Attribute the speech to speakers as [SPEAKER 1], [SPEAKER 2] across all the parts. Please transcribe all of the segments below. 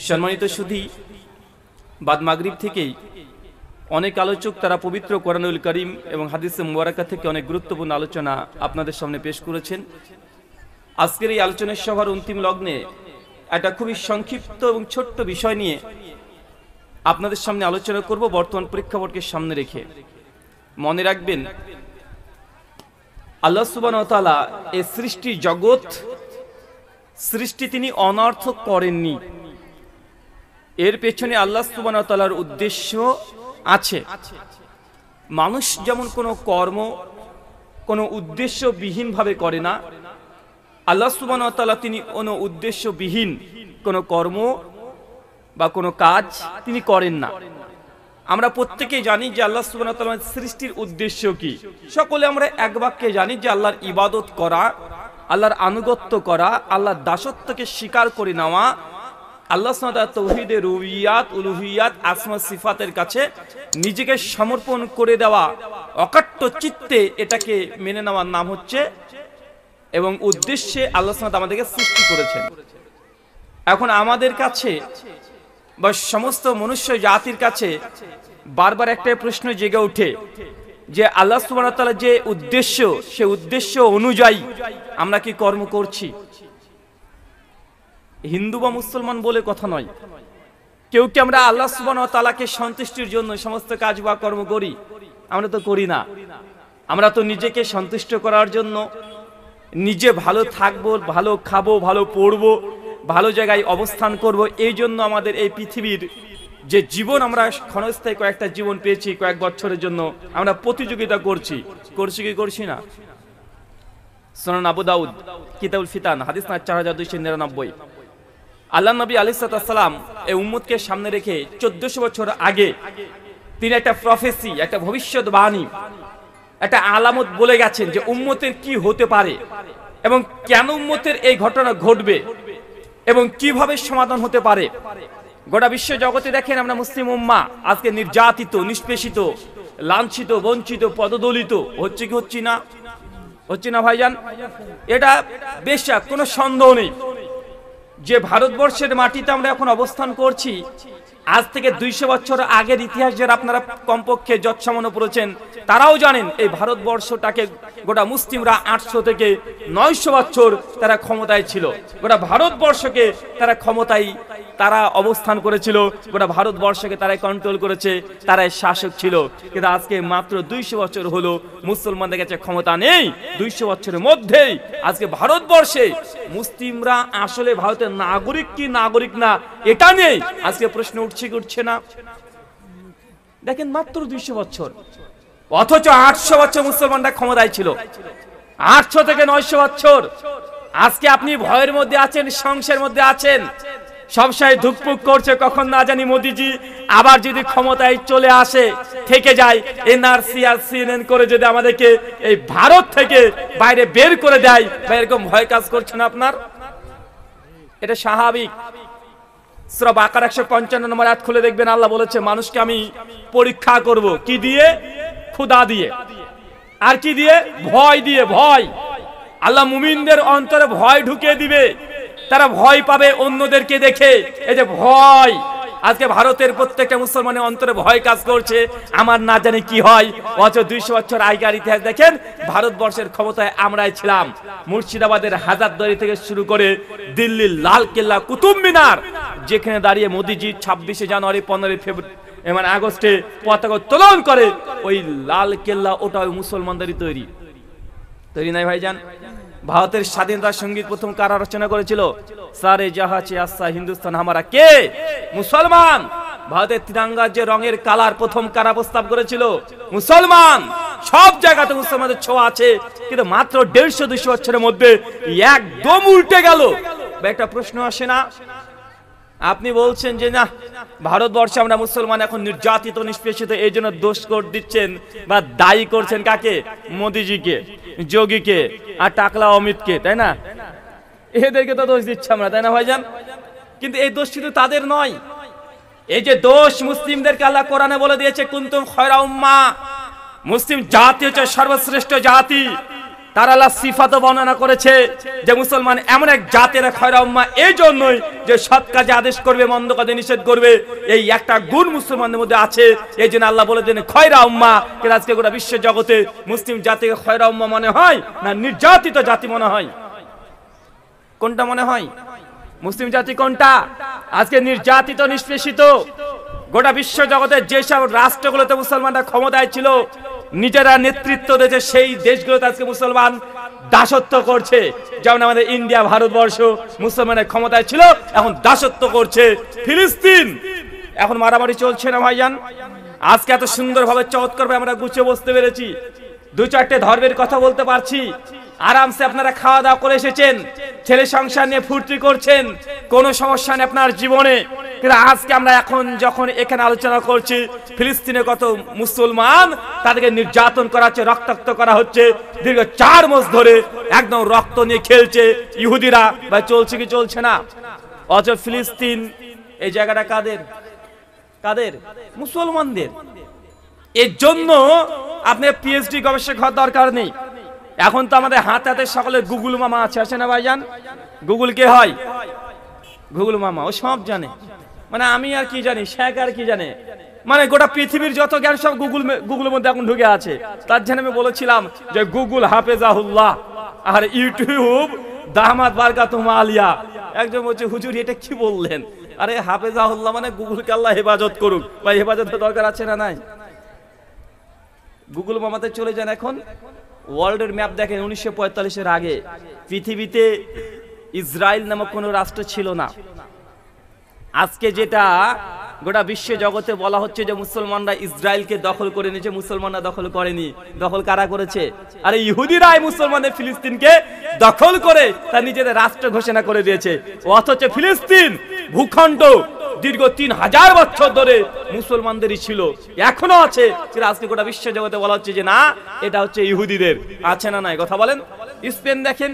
[SPEAKER 1] সম্মানিত সুধী, বাদ মাগরিব থেকেই অনেক আলোচক তারা পবিত্র কোরআনুল কারীম এবং হাদিসে মুবারাকা থেকে অনেক গুরুত্বপূর্ণ আলোচনা আপনাদের সামনে পেশ করেছেন। আজকের এই আলোচনা সভার অন্তিম লগ্নে একটা খুবই সংক্ষিপ্ত এবং ছোট্ট বিষয় নিয়ে আপনাদের সামনে আলোচনা করব, বর্তমান প্রেক্ষাপটকে সামনে রেখে। মনে রাখবেন, আল্লাহ সুবহানাহু ওয়া তাআলা এই সৃষ্টি জগৎ সৃষ্টি তিনি অনর্থক করেননি। এর পেছনে আল্লাহ সুবহানাহু ওয়া তাআলার উদ্দেশ্য আছে। মানুষ যেমন কোনো কর্ম কোনো উদ্দেশ্যবিহীন ভাবে করে না, আল্লাহ সুবহানাহু ওয়া তাআলা তিনি কোনো উদ্দেশ্যবিহীন কোনো কর্ম বা কোনো কাজ তিনি করেন না। আমরা প্রত্যেকেই জানি যে আল্লাহ সুবহানাহু ওয়া তাআলার সৃষ্টির উদ্দেশ্য কি। সকলে আমরা এক বাক্যে জানি যে আল্লাহর ইবাদত করা, আল্লাহর আনুগত্য করা, আল্লাহর দাসত্বকে স্বীকার করে নেওয়া, আল্লাহ সুবহানাহু ওয়া তাআলা তাওহীদে রুবিয়াত, উলুহিয়াত, আসমা সিফাতের কাছে নিজেকে সমর্পণ করে দেওয়া, অকাট্য চিত্তে এটাকে মেনে নেওয়ার নাম হচ্ছে এবং উদ্দেশ্যে আল্লাহ সুবহানাহু ওয়া তাআলা আমাদেরকে সৃষ্টি করেছেন। এখন আমাদের কাছে বা সমস্ত মনুষ্য জাতির কাছে বারবার একটা প্রশ্ন জেগে ওঠে যে আল্লাহ সুবহানাহু ওয়া তাআলা যে উদ্দেশ্য, সে উদ্দেশ্য অনুযায়ী আমরা কি কর্ম করছি? হিন্দু বা মুসলমান বলে কথা নয়, কেউ কি আমরা আল্লাহ সুবহানাহু ওয়া তাআলাকে সন্তুষ্টির জন্য সমস্ত কাজ বা কর্ম করি? আমরা তো করি না। আমরা তো নিজেকে সন্তুষ্ট করার জন্য, নিজে ভালো থাকবো, ভালো খাবো, ভালো পড়বো, ভালো জায়গায় অবস্থান করব, এই জন্য আমাদের এই পৃথিবীর যে জীবন আমরা ক্ষণস্থায়ী কয়েকটা জীবন পেয়েছি, কয়েক বছরের জন্য আমরা প্রতিযোগিতা করছি কি করছি না? সুনান আবু দাউদ কিতাবুল ফিতান হাদিস নাম্বার 4299। আল্লাহ নবী আলাইহিস সালাম এই উম্মতকে সামনে রেখে 1400 বছর আগে তিনি একটা প্রফেসি, একটা ভবিষ্যৎবাণী, একটা আলামত বলে গেছেন যে উম্মতের কি হতে পারে এবং কেন উম্মতের এই ঘটনা ঘটবে এবং কিভাবে সমাধান হতে পারে। গোটা বিশ্ব জগতে দেখেন আমরা মুসলিম উম্মাহ আজকে নির্যাতিত, নিষ্পেষিত, লাঞ্ছিত, বঞ্চিত, পদদলিত হচ্ছে কি হচ্ছে না? হচ্ছে না ভাইজান? এটা বেশক কোনো সন্দেহ নেই যে ভারতবর্ষের মাটিতে আমরা এখন অবস্থান করছি, আজ থেকে 200 বছর আগের ইতিহাস যারা আপনারা কমপক্ষে যৎসামান্য পড়েছেন তারাও জানেন এই ভারতবর্ষটাকে গোটা মুসলিমরা 800 থেকে 900 বছর তারা ক্ষমতায় ছিল। গোটা ভারতবর্ষকে তারা ক্ষমতায় তারা অবস্থান করেছিল, গোটা ভারতবর্ষকে তারাই কন্ট্রোল করেছে, তারাই শাসক ছিল। কিন্তু আজকে মাত্র 200 বছর হলো মুসলমানদের কাছে ক্ষমতা নেই। 200 বছরের মধ্যেই আজকে ভারতবর্ষে মুসলিমরা আসলে ভারতের নাগরিক কি নাগরিক না এটা নেই আজকে প্রশ্ন উঠছে না? দেখেন মাত্র 200 বছর, অথচ 800 বছর মুসলমানরা ক্ষমতায় ছিল। 800 থেকে 900 বছর আজকে আপনি ভয়ের মধ্যে আছেন, সংশয়ের মধ্যে আছেন, সবসময় ধুকপুক করছে কখন না জানি মোদিজি আবার যদি ক্ষমতায় চলে আসে, থেকে যায়, এনআরসি আর সিএনএন করে যদি আমাদেরকে এই ভারত থেকে বাইরে বের করে দেয়, বা এরকম ভয় কাজ করছে না আপনার? এটা স্বাভাবিক। সূরা বাকারা 155 নম্বর আয়াত খুলে দেখবেন, আল্লাহ বলেছে মানুষকে আমি পরীক্ষা করব কি দিয়ে? ক্ষুধা দিয়ে। আর কি দিয়ে? ভয় দিয়ে। ভয়। আল্লাহ মুমিনদের অন্তরে ভয় ঢুকিয়ে দিবে, তারা ভয় পাবে অন্যদেরকে দেখে। এই যে ভয়, আজকে ভারতের প্রত্যেকটা মুসলমানের অন্তরে ভয় কাজ করছে, আমার না জানি কি হয়। অথচ 200 বছর আগের ইতিহাস দেখেন, ভারতবর্ষের ক্ষমতায় আমরাই ছিলাম। মুর্শিদাবাদের হাজারদুয়ারি থেকে শুরু করে দিল্লির লাল কেল্লা, কুতুব মিনার, যেখানে দাঁড়িয়ে মোদিজি 26শে জানুয়ারি, 15 ফেব্রুয়ারি মানে আগস্টে পতাকা উত্তোলন করে, ওই লাল কেল্লা ওটা ওই মুসলমানদেরই তৈরি নাই ভাইজান? ভারতের স্বাধীনতা সঙ্গীত প্রথম কারা রচনা করেছিল? সারে জাহাঁ চে আচ্ছা হিন্দুস্তান হামারা, কে? মুসলমান। ভারতের তিরঙ্গার যে রঙের কালার প্রথম কারা প্রস্তাব করেছিল? মুসলমান। সব জায়গাতে মুসলমানদের ছোঁয়া আছে, কিন্তু মাত্র 150-200 বছরের মধ্যে একদম উল্টে গেল। একটা প্রশ্ন আসে না? আপনি বলছেন যে না, ভারতবর্ষে আমরা মুসলমান এখন নির্যাতিত, নিষ্পেষিত, এই জন্য দোষ করে দিচ্ছেন বা দায়ী করছেন কাকে? মোদিজিকে, যোগীকে আর টাকলা অমিতকে, তাই না? এদেরকে তো দোষ দিচ্ছি আমরা, তাই না ভাইজান? কিন্তু এই দোষ শুধু তাদের নয়, এই যে দোষ মুসলিমদেরকে আল্লাহ কোরআনে বলে দিয়েছে কুনতুম খায়রা উম্মাহ, মুসলিম জাতি হচ্ছে সর্বশ্রেষ্ঠ জাতি। তার আল্লাহ সিফাত বর্ণনা করেছে যে মুসলমান এমন এক জাতের খয়রা উম্মাহ, এই জন্যই যে সৎ কাজে আদেশ করবে, মন্দ কাজে নিষেধ করবে, এই একটা গুণ মুসলমানদের মধ্যে আছে। এই জন্য আল্লাহ বলে দেন খয়রা উম্মাহ। কিন্তু আজকে গোটা বিশ্ব জগতে মুসলিম জাতিকে খয়রা উম্মাহ মনে হয় না নির্যাতিত জাতি মনে হয়? কোনটা মনে হয়? মুসলিম জাতি কোনটা? আজকে নির্যাতিত, নিষ্পেষিত। গোটা বিশ্ব জগতের যেসব রাষ্ট্রগুলোতে মুসলমানরা ক্ষমতায় ছিল, নিজেরা নেতৃত্ব দিয়েছে, সেই দেশগুলোতে আজকে মুসলমান দাসত্ব করছে। যেমন আমাদের ইন্ডিয়া, ভারতবর্ষ মুসলমানের ক্ষমতায় ছিল, এখন দাসত্ব করছে। ফিলিস্তিন এখন মারামারি চলছে না ভাইজান? আজকে এত সুন্দরভাবে চমৎকারভাবে আমরা গুছিয়ে বসতে পেরেছি, দু চারটে ধর্মের কথা বলতে পারছি, আরামসে আপনারা খাওয়া দাওয়া করে এসেছেন, ছেলে সংসার নিয়ে ফুর্তি করছেন, কোনো সমস্যা নেই আপনার জীবনে। কিন্তু আজকে আমরা এখন যখন এখানে আলোচনা করছি, ফিলিস্তিনে কত মুসলমান তাদেরকে নির্যাতন করা হচ্ছে, রক্তাক্ত করা হচ্ছে, দীর্ঘ 4 মাস ধরে একদম রক্ত নিয়ে খেলছে ইহুদিরা। বা চলছে কি চলছে না? অথচ ফিলিস্তিন এই জায়গাটা কাদের? কাদের? মুসলমানদের। এর জন্য আপনি পিএইচডি গবেষক হওয়ার দরকার নেই। এখন তো আমাদের হাতে হাতে সকলের গুগল মামা আছে না ভাইজান? গুগল কে হয়? গুগল মামা, ও সব জানে। মানে আমি আর কি জানি, শেখ আর কি জানে, মানে গোটা পৃথিবীর যত জ্ঞান সব গুগলের মধ্যে এখন ঢুকে আছে। তার জন্য আমি বলেছিলাম যে গুগল হাফেজাহুল্লাহ আর ইউটিউব দামাত বারকাতুহু আলিয়া। একজন বলছে হুজুর এটা কি বললেন? আরে হাফেজাহুল্লাহ মানে গুগলকে আল্লাহ হেফাজত করুক। ভাই হেফাজতের দরকার আছে না নাই? গুগল মামাতে চলে যান, এখন ওয়ার্ল্ডের ম্যাপ দেখেন। 1945-এর আগে পৃথিবীতে ইসরায়েল নামক কোনো রাষ্ট্র ছিল না। আজকে যেটা গোটা বিশ্ব জগতে বলা হচ্ছে যে মুসলমানরা ইসরায়েলকে দখল করে নিয়েছে, মুসলমানরা দখল করেনি। দখল কারা করেছে? আরে ইহুদিরাই মুসলমানদের ফিলিস্তিনকে দখল করে তার নিজেদের রাষ্ট্র ঘোষণা করে দিয়েছে। অথচ ফিলিস্তিন ভূখণ্ড দীর্ঘ 3000 বছর ধরে মুসলমানদেরই ছিল, এখনো আছে। কিন্তু আজকে গোটা বিশ্ব জগতে বলা হচ্ছে যে না, এটা হচ্ছে ইহুদিদের। আছে না নাই? কথা বলেন। স্পেন দেখেন,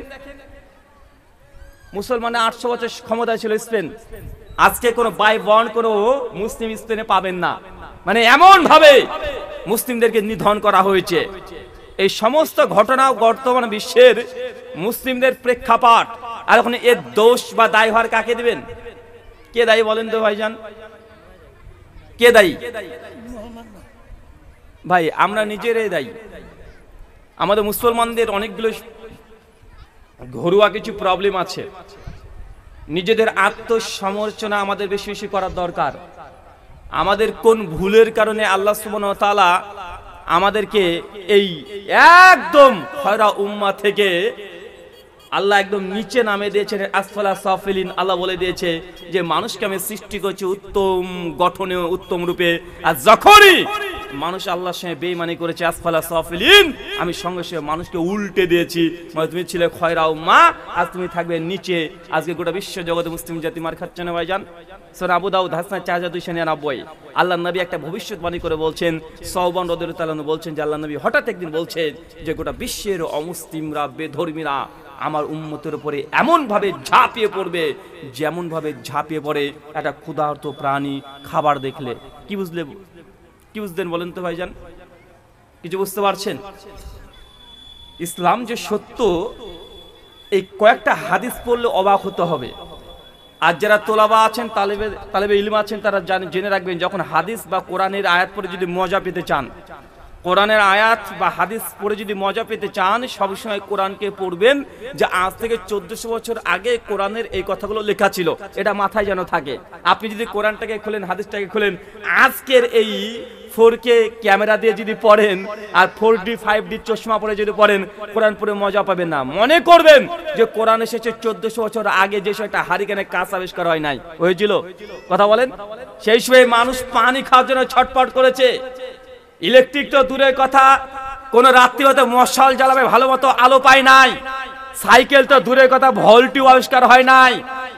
[SPEAKER 1] মুসলমানের 800 বছর ক্ষমতা ছিল স্পেন। আজকে কোনো বাই বন্ড কোনো মুসলিম স্পেনে পাবেন না। মানে এমন ভাবে মুসলিমদেরকে নিধন করা হয়েছে। এই সমস্ত ঘটনা বর্তমান বিশ্বের মুসলিমদের প্রেক্ষাপট। আর এখন এর দোষ বা দায়ভার কাকে দিবেন? কে দায়ী বলেন তো ভাইজান? কে দায়ী? ভাই আমরা নিজেরাই দায়ী। আমাদের মুসলমানদের অনেকগুলো ঘরোয়া কিছু প্রবলেম আছে। নিজেদের আত্মসমালোচনা আমাদের বেশি বেশি করার দরকার। আমাদের কোন ভুলের কারণে আল্লাহ সুবহানাহু ওয়া তাআলা আমাদেরকে এই একদম খয়রা উম্মাহ থেকে আল্লাহ একদম নিচে নামে দিয়েছেন, আসফালা সাফিলিন। আল্লাহ বলে দিয়েছে যে মানুষকে আমি সৃষ্টি করছি উত্তম গঠনে, উত্তম রূপে, আর যখনই মানুষ আল্লাহর সঙ্গে বেঈমানি করেছে, আসফালা সাফিলিন, আমি সঙ্গে সঙ্গে মানুষকে উল্টে দিয়েছি। মানে তুমি ছিলে খয়রা উম্মাহ, আজ তুমি থাকবে নিচে। আজকে গোটা বিশ্ব জগতে মুসলিম জাতি মার খাচ্ছে না ভাইজান। সূরা আবু দাউদ হাসান 4299 আল্লাহ নবী একটা ভবিষ্যৎবাণী করে বলছেন, সাওবান রাদিয়াল্লাহু তাআলা বলছেন যে আল্লাহ নবী হঠাৎ একদিন বলছেন যে গোটা বিশ্বের অমুসলিমরা, বেধর্মীরা আমার উম্মতের উপরে এমন ভাবে ঝাঁপিয়ে পড়বে যেমন ভাবে ঝাঁপিয়ে পড়ে একটা ক্ষুধার্ত প্রাণী খাবার দেখলে। কি বুঝলেন বলেন তো ভাইজান? কিছু বুঝতে পারছেন? ইসলাম যে সত্য, এই কয়েকটা হাদিস পড়লে অবাক হতে হবে। আর যারা তোলাবা আছেন, তালেবে ইলম আছেন, তারা জেনে রাখবেন, যখন হাদিস বা কোরআনের আয়াত পড়ে যদি মজা পেতে চান, কোরআনের আয়াত বা হাদিস পড়ে যদি মজা পেতে চান, সবসময় কোরআনকে পড়বেন যে আজ থেকে 1400 বছর আগে কোরআনের এই কথাগুলো লেখা ছিল। এটা মাথায় যেন থাকে। আপনি যদি কোরআনটাকে খোলেন, হাদিসটাকে খোলেন, আজকের এই 4K ক্যামেরা দিয়ে যদি পড়েন আর 4D 5D চশমা পরে যদি পড়েন, কোরআন পড়ে মজা পাবেন না। মনে করবেন যে কোরআন এসেছে 1400 বছর আগে, যে একটা হারিকেনে কাঁচ আবিষ্কার হয় নাই, হয়েছিল। কথা বলেন। সেই সময় মানুষ পানি খাওয়ার জন্য ছটফট করেছে। ইলেকট্রিক তো দূরের কথা, কোন রাত্রি হতে মশাল জ্বালাবে ভালো মতো আলো পায় নাই। সাইকেল তো দূরের কথা, ভল্টিউ আবিষ্কার হয় নাই।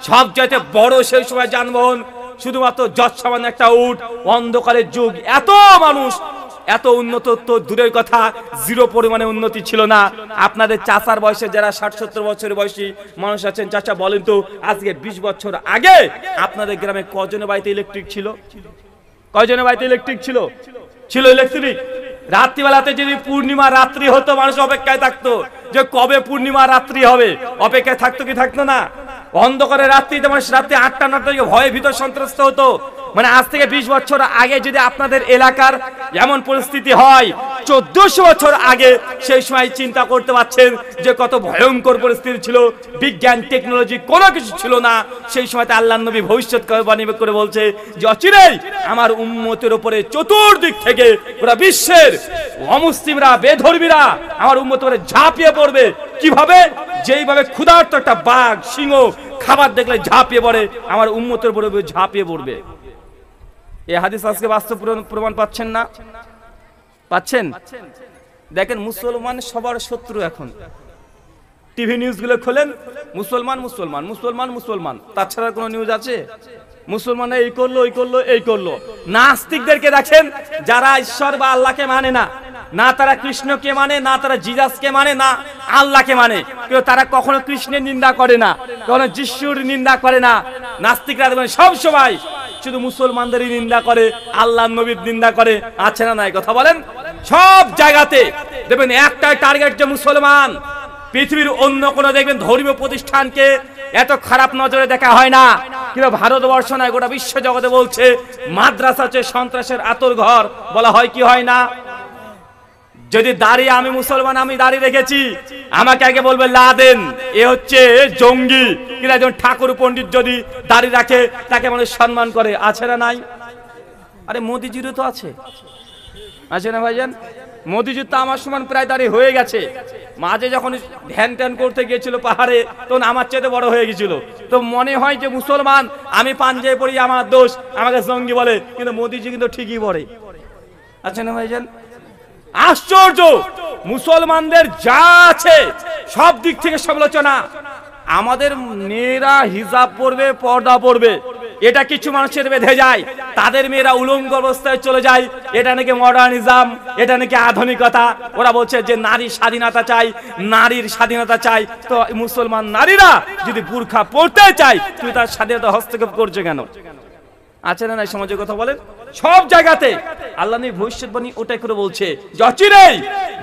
[SPEAKER 1] সবচাইতে বড় সেই সময় যানবাহন শুধুমাত্র যৎসামান্য একটা উট। অন্ধকারের যুগ, এত মানুষ, এত উন্নত তো দূরের কথা, জিরো পরিমাণে উন্নতি ছিল না। আপনাদের চাচার বয়সে যারা 60-70 বছরের বয়সী মানুষ আছেন, চাচা বলেন তো আজকে 20 বছর আগে আপনাদের গ্রামে কজনের বাড়িতে ইলেকট্রিক ছিল? কয়জনের বাড়িতে ইলেকট্রিক ছিল? ছিল ইলেকট্রিক? রাত্রিবেলাতে যদি পূর্ণিমা রাত্রি হতো মানুষ অপেক্ষায় থাকতো যে কবে পূর্ণিমা রাত্রি হবে, অপেক্ষায় থাকতো কি থাকতো না? অন্ধকারে রাত্রিতে মানুষ রাত্রি 8টা 9টার দিকে ভয়ে ভীত সন্ত্রস্ত হতো। মানে আজ থেকে 20 বছর আগে যদি আপনাদের এলাকার এমন পরিস্থিতি হয়, 1400 বছর আগে, সেই সময় চিন্তা করতে পারছেন যে কত ভয়ঙ্কর পরিস্থিতি ছিল। বিজ্ঞান টেকনোলজি কোনো কিছু ছিল না। সেই সময়তে আল্লাহর নবী ভবিষ্যৎবাণী করে বলছে যে অচিরেই আমার উম্মতের উপরে চতুর্দিক থেকে পুরো বিশ্বের অমুসলিমরা, বেধর্মীরা আমার উম্মতের উপরে ঝাঁপিয়ে পড়বে। কিভাবে? যেইভাবে ক্ষুধার্ত একটা বাঘ সিংহ খাবার দেখলে ঝাঁপিয়ে পড়ে, আমার উম্মতের উপরে ঝাঁপিয়ে পড়বে। এই হাদিস আজকে বাস্তব প্রমাণ পাচ্ছেন না? পাচ্ছেন? দেখেন, মুসলমান সবার শত্রু। এখন টিভি নিউজগুলো খোলেন, মুসলমান মুসলমান মুসলমান মুসলমান, তাছাড়া কোনো নিউজ আছে? মুসলমান এই করলো, এই করলো, এই করলো। নাস্তিকদেরকে দেখেন, যারা ঈশ্বর বা আল্লাহকে মানে না, না তারা কৃষ্ণকে মানে, না তারা জিজাসকে মানে, না আল্লাহকে মানে, কিন্তু তারা কখনো কৃষ্ণের নিন্দা করে না, কখনো যিশুর নিন্দা করে না। নাস্তিকরা দেখবেন সব সময় শুধু মুসলমানদেরই নিন্দা করে, আল্লাহর নবীর নিন্দা করে। আছে না নাই? কথা বলেন। সব জায়গাতে দেখবেন একটাই টার্গেট, যে মুসলমান। পৃথিবীর অন্য কোনো দেখবেন ধর্মীয় প্রতিষ্ঠানকে এত খারাপ নজরে দেখা হয় না, কিন্তু ভারতবর্ষ নয়, গোটা বিশ্ব জগতে বলছে মাদ্রাসা হচ্ছে সন্ত্রাসের আতর ঘর। বলা হয় কি হয় না? যদি দাঁড়িয়ে, আমি মুসলমান, আমি দাঁড়িয়ে রেখেছি, আমাকে আগে বলবে লাদেন, এ হচ্ছে জঙ্গি। কিন্তু একজন ঠাকুর পণ্ডিত যদি দাঁড়িয়ে রাখে, তাকে মানুষ সম্মান করে। আছে না নাই? আরে মোদিজিরও তো আছে, আছে না ভাইজান? মোদিজি তো আমার সমান প্রায় দাঁড়িয়ে হয়ে গেছে। মাঝে যখন ধ্যান ট্যান করতে গিয়েছিল পাহাড়ে, তখন আমার চেয়ে বড় হয়ে গেছিল। তো মনে হয় যে মুসলমান, আমি পাঞ্জাবি পরি, আমার দোষ, আমাকে জঙ্গি বলে, কিন্তু মোদিজি কিন্তু ঠিকই পড়ে। আছে না ভাইজান? আশ্চর্য! মুসলমানদের যা আছে সব দিক থেকে সমালোচনা। আমাদের মেয়েরা হিজাব পরবে, পর্দা পরবে, এটা কিছু মানুষের বেঁধে যায়। তাদের মেয়েরা উলঙ্গ অবস্থায় চলে যায়, এটা নাকি মডার্নিজম, এটা নাকি আধুনিকতা। ওরা বলছে যে নারীর স্বাধীনতা চাই, নারীর স্বাধীনতা চাই। তো মুসলমান নারীরা যদি বুরখা পরতে চায়, তুমি তার স্বাধীনতা হস্তক্ষেপ করছো কেন? আছে না নাই সমাজে? কথা বলেন। সব জায়গাতে আল্লাহ নবী ভবিষ্যৎবাণী ওটাই করে বলছে, যচিরেই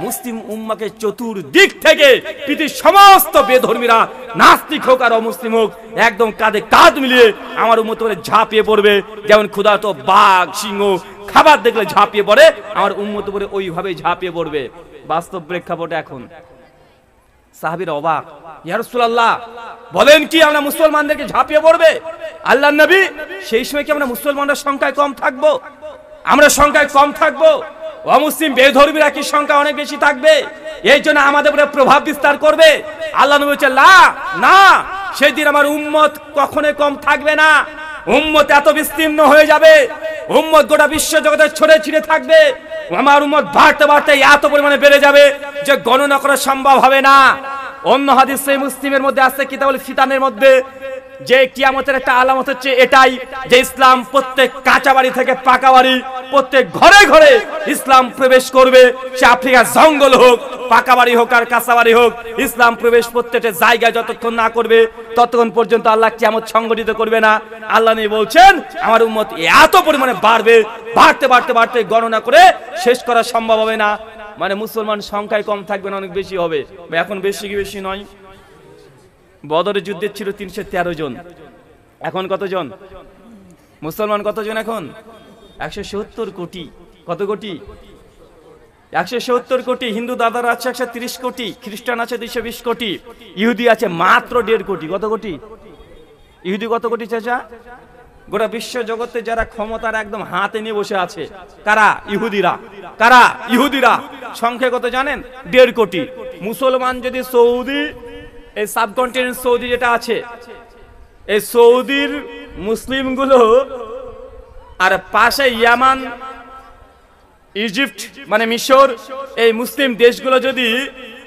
[SPEAKER 1] মুসলিম উম্মাকে চতুর্দিক থেকে পৃথিবীর সমস্ত বেধর্মীরা, নাস্তিক হোক আর অমুসলিম হোক, একদম কাঁধে কাঁধ মিলিয়ে আমার উম্মত উপরে ঝাঁপিয়ে পড়বে। যেমন ক্ষুধার্ত বাঘ সিংহ খাবার দেখলে ঝাঁপিয়ে পড়ে, আমার উম্মত উপরে ওইভাবেই ঝাঁপিয়ে পড়বে। বাস্তব প্রেক্ষাপটে এখন সাহাবীরা অবাক, ইয়া রাসূলুল্লাহ, বলেন কি আমরা মুসলমানদেরকে ঝাঁপিয়ে পড়বে? আল্লাহর নবী, সেই সময় কি আমরা মুসলমানরা সংখ্যায় কম থাকবো? আমরা সংখ্যায় কম থাকবো? অমুসলিম বেধর্মীরা কি সংখ্যা অনেক বেশি থাকবে? এই জন্য আমাদের উপরে প্রভাব বিস্তার করবে? আল্লাহ নবী বলছেন, না, সেদিন আমার উম্মত কখনোই কম থাকবে না। উম্মত এত বিস্তীর্ণ হয়ে যাবে, উম্মত গোটা বিশ্ব জগতে ছড়ে ছিড়ে থাকবে। আমার উম্মত বাড়তে বাড়তে এত পরিমাণে বেড়ে যাবে যে গণনা করা সম্ভব হবে না। অন্য হাদিস সহিহ মুসলিমের মধ্যে আছে, কিতাবুল ফিতানের মধ্যে, যে কিয়ামতের একটা আলামত হচ্ছে এটাই, যে ইসলাম প্রত্যেক কাঁচা বাড়ি থেকে পাকা বাড়ি, প্রত্যেক ঘরে ঘরে ইসলাম প্রবেশ করবে। সে আফ্রিকার জঙ্গল হোক, পাকা বাড়ি হোক আর কাঁচা বাড়ি হোক, ইসলাম প্রবেশ প্রত্যেকটা জায়গায় যতক্ষণ না করবে, ততক্ষণ পর্যন্ত আল্লাহ কিয়ামত সংগঠিত করবে না। আল্লাহ নবী বলছেন, আমার উম্মত এত পরিমাণে বাড়বে, বাড়তে বাড়তে বাড়তে গণনা করে শেষ করা সম্ভব হবে না। মানে মুসলমান সংখ্যায় কম থাকবে না, অনেক বেশি হবে। এখন বেশি কি বেশি নয়? বদরের যুদ্ধে ছিল 313 জন, এখন কতজন মুসলমান? কতজন এখন? 170 কোটি। কত কোটি? 170 কোটি। হিন্দু দাদারা আছে 130 কোটি, খ্রিস্টান আছে 220 কোটি, ইহুদি আছে মাত্র 1.5 কোটি। কত কোটি ইহুদি? কত কোটি চাচা? গোটা বিশ্ব জগতে যারা ক্ষমতার একদম হাতে নিয়ে বসে আছে, কারা? ইহুদিরা। কারা? ইহুদিরা। সংখ্যা কত জানেন? 1.5 কোটি। মুসলমান যদি সৌদি, এই সাবকন্টিনেন্ট সৌদি যেটা আছে, এই সৌদির মুসলিমগুলো আর পাশে ইয়ামান, ইজিপ্ট মানে মিশর, এই মুসলিম দেশগুলো যদি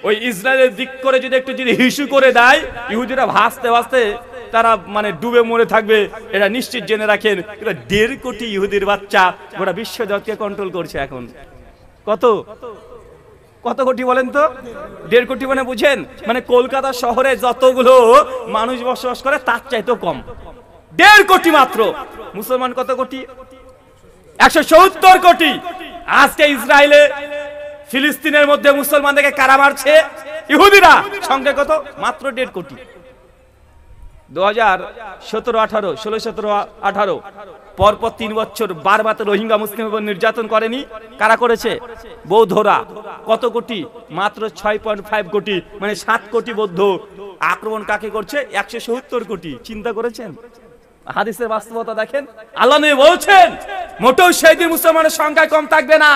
[SPEAKER 1] ওই ইসরায়েলের দিক করে যদি একটু যদি হিসু করে দেয়, ইহুদিরা ভাসতে ভাসতে তারা মানে ডুবে মরে থাকবে। এটা নিশ্চিত জেনে রাখেন। 1.5 কোটি ইহুদির বাচ্চা গোটা বিশ্ব জগৎকে কন্ট্রোল করছে এখন। কত কত কোটি বলেন তো? 1.5 কোটি মানে বুঝেন, মানে কলকাতা শহরে যতগুলো মানুষ বসবাস করে তার চাইতেও কম। 1.5 কোটি মাত্র। মুসলমান কত কোটি? 170 কোটি। আজকে ইসরায়েলে ফিলিস্তিনের মধ্যে মুসলমানদেরকে কারা মারছে? ইহুদিরা। সংখ্যা কত? মাত্র 1.5 কোটি। 2017-18, 16-17-18 পরপর 3 বছর বারবার রোহিঙ্গা মুসলিমের উপর নির্যাতন করেনি? কারা করেছে? বৌদ্ধরা। কত কোটি? মাত্র 6.5 কোটি, মানে 7 কোটি বৌদ্ধ। আক্রমণ কাকে করছে? 170 কোটি। চিন্তা করেছেন? হাদিসের বাস্তবতা দেখেন। আল্লাহ নবী বলছেন মোটেও সেই দিন মুসলমানের সংখ্যায় কম থাকবে না,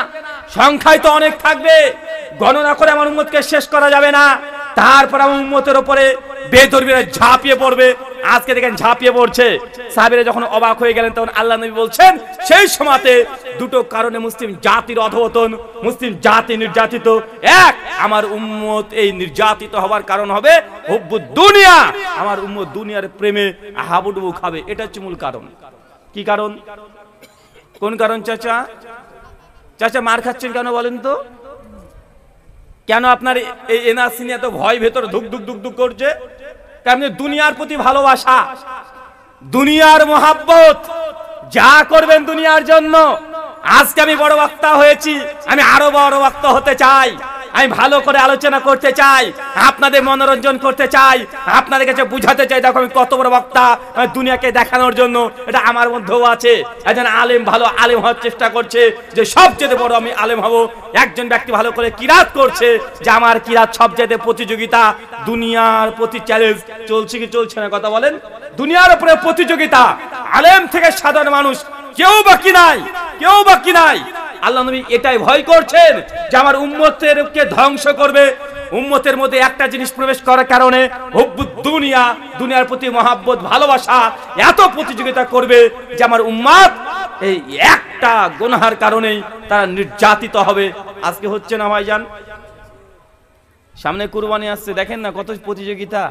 [SPEAKER 1] সংখ্যায় তো অনেক থাকবে। গণনা করে আমার উম্মতকে শেষ করা যাবে না। তারপর আমার উম্মতের উপরে বেধর্মীরা ঝাঁপিয়ে পড়বে। আজকে দেখেন ঝাঁপিয়ে পড়ছে। সাহাবীরা যখন অবাক হয়ে গেলেন তখন আল্লাহ নবী বলছেন সেই সময়তে দুটো কারণে মুসলিম জাতির অধঃপতন, মুসলিম জাতি নির্যাতিত। এক, আমার উম্মত এই নির্যাতিত হওয়ার কারণ হবে হুব্বুদ দুনিয়া, আমার উম্মত দুনিয়ার প্রেমে হাবুডুবু খাবে। এটা হচ্ছে মূল কারণ। কি কারণ? কোন কারণ চাচা? চাচা মার খাচ্ছেন কেন বলেন তো? কেন আপনার এই এনআরসি নিয়ে এত ভয় ভেতর ধুক ধুক ধুক ধুক করছে? কারণ দুনিয়ার প্রতি ভালোবাসা, দুনিয়ার মোহাব্বত, যা করবেন দুনিয়ার জন্য। আজকে আমি বড় বক্তা হয়েছি, আমি আরো বড় বক্তা হতে চাই। আমি ভালো করে আলোচনা করতে চাই, আপনাদের মনোরঞ্জন করতে চাই, আপনাদের কাছে বুঝাতে চাই দেখো আমি কত বড় বক্তা, দুনিয়াকে দেখানোর জন্য। এটা আমার মধ্যেও আছে। একজন আলেম ভালো আলেম হওয়ার চেষ্টা করছে যে সবচেয়ে বড় আমি আলেম হব। একজন ব্যক্তি ভালো করে কিরাত করছে যে আমার কিরাত সবচেয়ে প্রতিযোগিতা। দুনিয়ার প্রতি চ্যালেঞ্জ চলছে কি চলছে না কথা বলেন? দুনিয়ার উপরে প্রতিযোগিতা। আলেম থেকে সাধারণ মানুষ কেউ বাকি নাই, কেউ বাকি নাই। আল্লাহ নবী এটাই ভয় করছেন যে আমার উম্মতকে ধ্বংস করবে। উম্মতের মধ্যে একটা জিনিস প্রবেশ করার কারণে হুব্বুদ দুনিয়া, দুনিয়ার প্রতি মহাব্বত ভালোবাসা এত প্রতিযোগিতা করবে যে আমার উম্মত এই একটা গুনাহের কারণেই তারা নির্যাতিত হবে। আজকে হচ্ছে না ভাইজান? সামনে কুরবানি আসছে, দেখেন না কত প্রতিযোগিতা।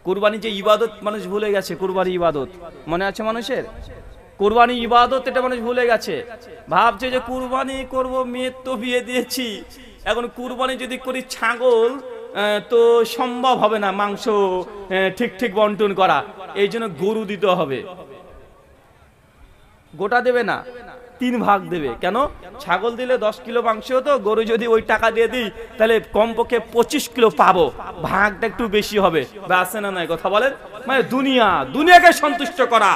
[SPEAKER 1] কুরবানি যে ইবাদত মানুষ ভুলে গেছে। কুরবানি ইবাদত মনে আছে মানুষের? কুরবানি ইবাদত এটা মানুষ ভুলে গেছে। ভাবছে যে কুরবানি করব, মেয়ের তো বিয়ে দিয়েছি, এখন কুরবানি যদি করি ছাগল তো সম্ভব হবে না মাংস ঠিক ঠিক বন্টন করা, এই জন্য গরু দিতে হবে। গোটা দেবে না, 3 ভাগ দেবে। কেন? ছাগল দিলে 10 কিলো মাংস হতো, গরু যদি ওই টাকা দিয়ে দিই তাহলে কমপক্ষে 25 কিলো পাবো, ভাগটা একটু বেশি হবে। বা আছে না নাই কথা বলেন? মানে দুনিয়াকে সন্তুষ্ট করা।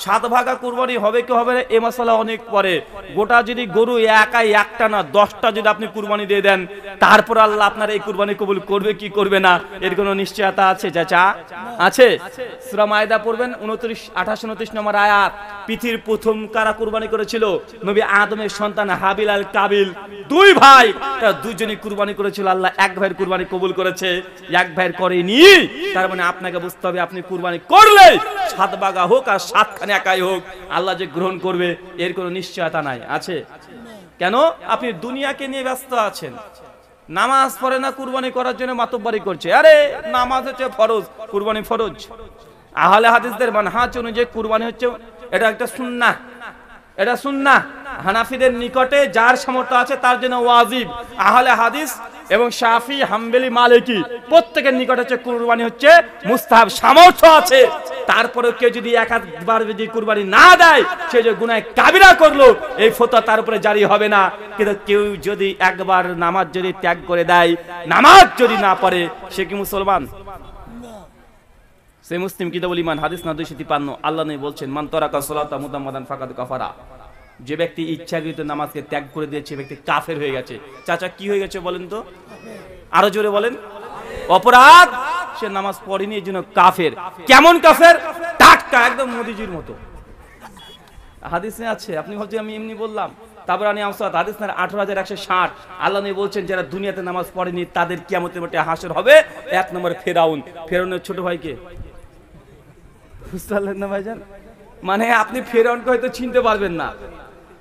[SPEAKER 1] 7 ভাগা কুরবানি হবে কি হবে না এ মশলা অনেক পরে। গোটা যদি গরু একাই একটা না 10টা যদি আপনি কুরবানি দিয়ে দেন, তারপর আল্লাহ আপনার এই কুরবানি কবুল করবে কি করবে না এর কোনো নিশ্চয়তা আছে চাচা? আছে। সূরা মায়দা পড়বেন 28-29 নম্বর আয়াত। পৃথিবীর প্রথম কারা কুরবানি করেছিল? নবী আদমের সন্তান হাবিল আর কাবিল, 2 ভাই, তারা দুজনই কুরবানি করেছিল। আল্লাহ এক ভাইয়ের কুরবানি কবুল করেছে, এক ভাইয়ের করেনি। তার মানে আপনাকে বুঝতে হবে আপনি কুরবানি করলে 7 ভাগা হোক আর 7 খানে একাই হোক, আল্লাহ যে গ্রহণ করবে এর কোনো নিশ্চয়তা নাই। আছে? কেন? আপনি দুনিয়াকে নিয়ে ব্যস্ত আছেন। নামাজ পড়ে না কুরবানি করার জন্য মাতব্বরি করছে। আরে নামাজ হচ্ছে ফরজ, কুরবানি ফরজ। আহলে হাদিসদের মানহাজ অনুযায়ী কুরবানি হচ্ছে এটা একটা সুন্নাহ, এটা সুন্নাহ। হানাফিদের নিকটে যার সামর্থ্য আছে তার জন্য ওয়াজিব। আহলে হাদিস এবং শাফি, হাম্বলি, মালিকি প্রত্যেকের নিকট হচ্ছে কুরবানি হচ্ছে মুস্তাহাব। সামর্থ্য আছে তারপরে কেউ যদি একবার যদি কুরবানি না দেয় সে যে গুনাহ কাবিরা করলো, এই ফতোয়া তার উপরে জারি হবে না। কিন্তু কেউ যদি একবার নামাজ যদি ত্যাগ করে দেয়, নামাজ যদি না পড়ে, সে কি মুসলমান? সে মুসলিম কিতাবুল ঈমান হাদিস না 253। আল্লাহ নবী বলছেন মান তারাকা সালাতা মুতাম্মাদান ফাকাদ কাফারা। যে ব্যক্তি ইচ্ছাকৃত নামাজকে ত্যাগ করে দিয়েছে ব্যক্তি কাফের হয়ে গেছে। চাচা কি হয়ে গেছে বলেন তো? আরো জোরে বলেন। অপরাধ, সে নামাজ পড়েনি এই জন্য কাফের। কেমন কাফের? টাটকা একদম মোদিজির মতো। হাদিসে আছে, আপনি ভাবছেন আমি এমনি বললাম। তাবরানী আওসাত হাদিস নাম্বার 18160। আল্লাহ নবী বলছেন যারা দুনিয়াতে নামাজ পড়েনি তাদের কিয়ামতের মাঠে হাসর হবে। 1 নম্বরে ফেরাউন। ফেরাউনের ছোট ভাইকে বুঝতে পারলেন না ভাইজান? মানে আপনি ফেরাউনকে হয়তো চিনতে পারবেন না।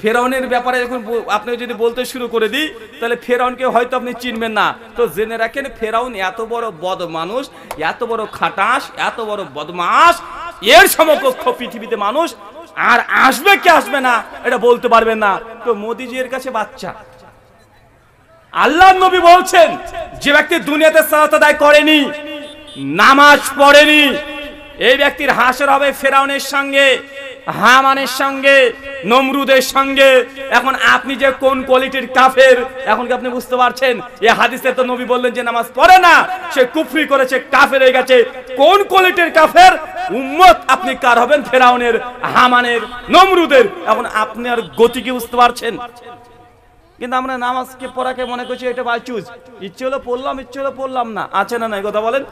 [SPEAKER 1] ফেরাউনের ব্যাপারে যখন আপনি যদি বলতে শুরু করে দিই তাহলে ফেরাউনকে হয়তো আপনি চিনবেন না। তো জেনে রাখেন ফেরাউন এত বড় বদ মানুষ, এত বড় খাটাস, এত বড় বদমাশ, এর সমকক্ষ পৃথিবীতে মানুষ আর আসবে কি আসবে না এটা বলতে পারবেন না। তো মোদিজি এর কাছে বাচ্চা। আল্লাহর নবী বলছেন যে ব্যক্তি দুনিয়াতে সালাত আদায় করেনি, নামাজ পড়েনি, এই ব্যক্তির হাসর হবে ফেরাউনের সঙ্গে, হামানের সঙ্গে, নমরুদের সঙ্গে। এখন আপনি যে কোন কোয়ালিটির কাফের এখন কি আপনি বুঝতে পারছেন? এই হাদিসে তো নবী বললেন যে নামাজ পড়ে না সে কুফরি করেছে, কাফের হয়ে গেছে। কোন কোয়ালিটির কাফের? উম্মত আপনি কার হবেন? ফেরাউনের, হামানের, নমরুদের। এখন আপনি আর গতি কি বুঝতে পারছেন? কিন্তু আমরা নামাজকে পড়াকে মনে করছি এটা বাই চুজ, ইচ্ছে হলো পড়লাম, ইচ্ছে হলো পড়লাম না। আছে না? নাই কথা বলেন।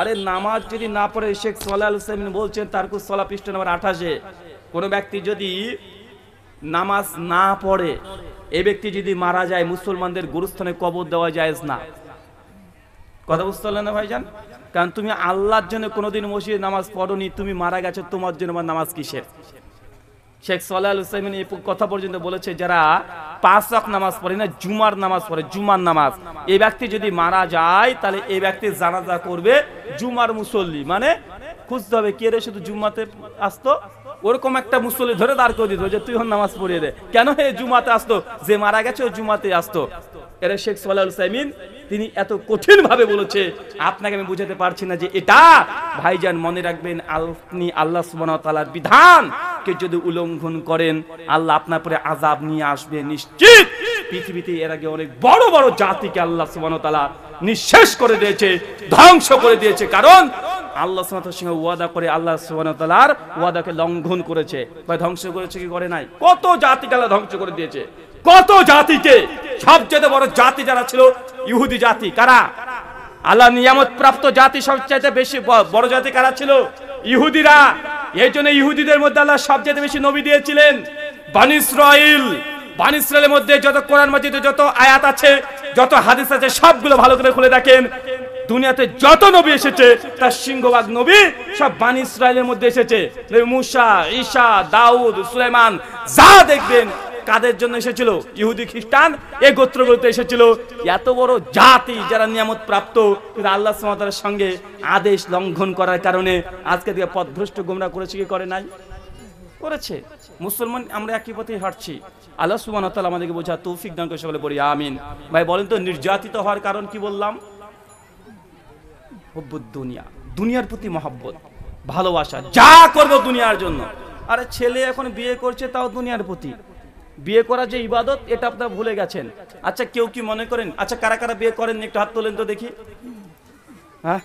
[SPEAKER 1] আরে নামাজ যদি না পড়ে, শেখ সালেহ আল হোসেইন বলছেন তারকুস সালাহ পৃষ্ঠা নম্বর 28, কোন ব্যক্তি যদি নামাজ না পড়ে, এই ব্যক্তি যদি মারা যায়, মুসলমানদের গুরুস্থানে কবর দেওয়া জায়েজ না। কথা বুঝতে পারলেন না ভাইজান? কারণ তুমি আল্লাহর জন্য কোনোদিন মসজিদে নামাজ পড়োনি, তুমি মারা গেছো, তোমার জন্য নামাজ কিসের? শেখ সালেহ আল হোসেইন এই কথা পর্যন্ত বলেছে যারা 5 ওয়াক্ত নামাজ পড়ে না, জুমার নামাজ পড়ে, জুমার নামাজ, এই ব্যক্তি যদি মারা যায় তাহলে এই ব্যক্তি জানাজা করবে জুমার মুসল্লি। মানে খুঁজতে হবে কে রে শুধু জুম্মাতে আসতো, ওরকম একটা মুসল্লি ধরে দাঁড় করে দিত যে তুই নামাজ পড়িয়ে দে। কেন হে জুমাতে আসতো? যে মারা গেছে ও জুমাতে আসতো। এরা শেখ সালেহ আল হোসেইন তিনি এত কঠিন ভাবে বলেছে, আপনাকে আমি বুঝাতে পারছি না যে এটা। ভাইজান মনে রাখবেন, আপনি আল্লাহ সুবহানাহু ওয়া তাআলার বিধান কে যদি উল্লঙ্ঘন করেন, আল্লাহ আপনার পরে আযাব নিয়ে আসবে নিশ্চিত। পৃথিবীতে এর আগে অনেক বড় বড় জাতিকে আল্লাহ সুবহানাহু ওয়া তাআলা নিঃশেষ করে দিয়েছে, ধ্বংস করে দিয়েছে। কারণ আল্লাহ সুবহানাহু ওয়া তাআলার সঙ্গে ওয়াদা করে আল্লাহ সুবহানাহু ওয়া তাআলার ওয়াদাকে লঙ্ঘন করেছে বা ধ্বংস করেছে কি করে নাই? কত জাতিকে আল্লাহ ধ্বংস করে দিয়েছে, কত জাতিকে। সবচেয়ে বড় জাতি যারা ছিল ইহুদি জাতি। কারা? আল্লাহ নিয়ামত প্রাপ্ত জাতি সবচেয়ে বেশি বড় জাতি কারা ছিল? ইহুদিরা। এই জন্য ইহুদিদের মধ্যে আল্লাহ সবচেয়ে বেশি নবী দিয়েছিলেন। বনি ইসরাইল, বনি ইসরাইলের মধ্যে যত কোরআন মাজিদে যত আয়াত আছে, যত হাদিস আছে, সবগুলো ভালো করে খুলে দেখেন। দুনিয়াতে যত নবী এসেছে তার সিংহভাগ নবী সব বনি ইসরাইলের মধ্যে এসেছে। মুসা, ঈসা, দাউদ, সুলাইমান, যা দেখবেন কাদের জন্য এসেছিল? ইহুদি খ্রিস্টান এই গোত্রগুলোতে এসেছিল। এত বড় জাতি যারা নিয়ামত প্রাপ্ত, কিন্তু আল্লাহ সুবহানাহু ওয়া তাআলার সঙ্গে আদেশ লঙ্ঘন করার কারণে আজকে থেকে পথভ্রষ্ট গোমরা করেছে কি করে নাই? করেছে। মুসলমান আমরা একই পথে হাঁটছি। আল্লাহ সুবহানাহু ওয়া তাআলা আমাদেরকে বোঝার তৌফিক দান করে, সকলে বলি আমিন। ভাই বলেন তো, নির্যাতিত হওয়ার কারণ কি বললাম? হুব্বুদ দুনিয়া, দুনিয়ার প্রতি মহব্বত, ভালোবাসা, যা করব দুনিয়ার জন্য। আরে ছেলে এখন বিয়ে করছে তাও দুনিয়ার প্রতি। বিয়ে করা যে ইবাদত এটা আপনারা ভুলে গেছেন। আচ্ছা কেউ কি মনে করেন, আচ্ছা কারা কারা বিয়ে করেন একটু হাত তোলেন তো দেখি। হ্যাঁ,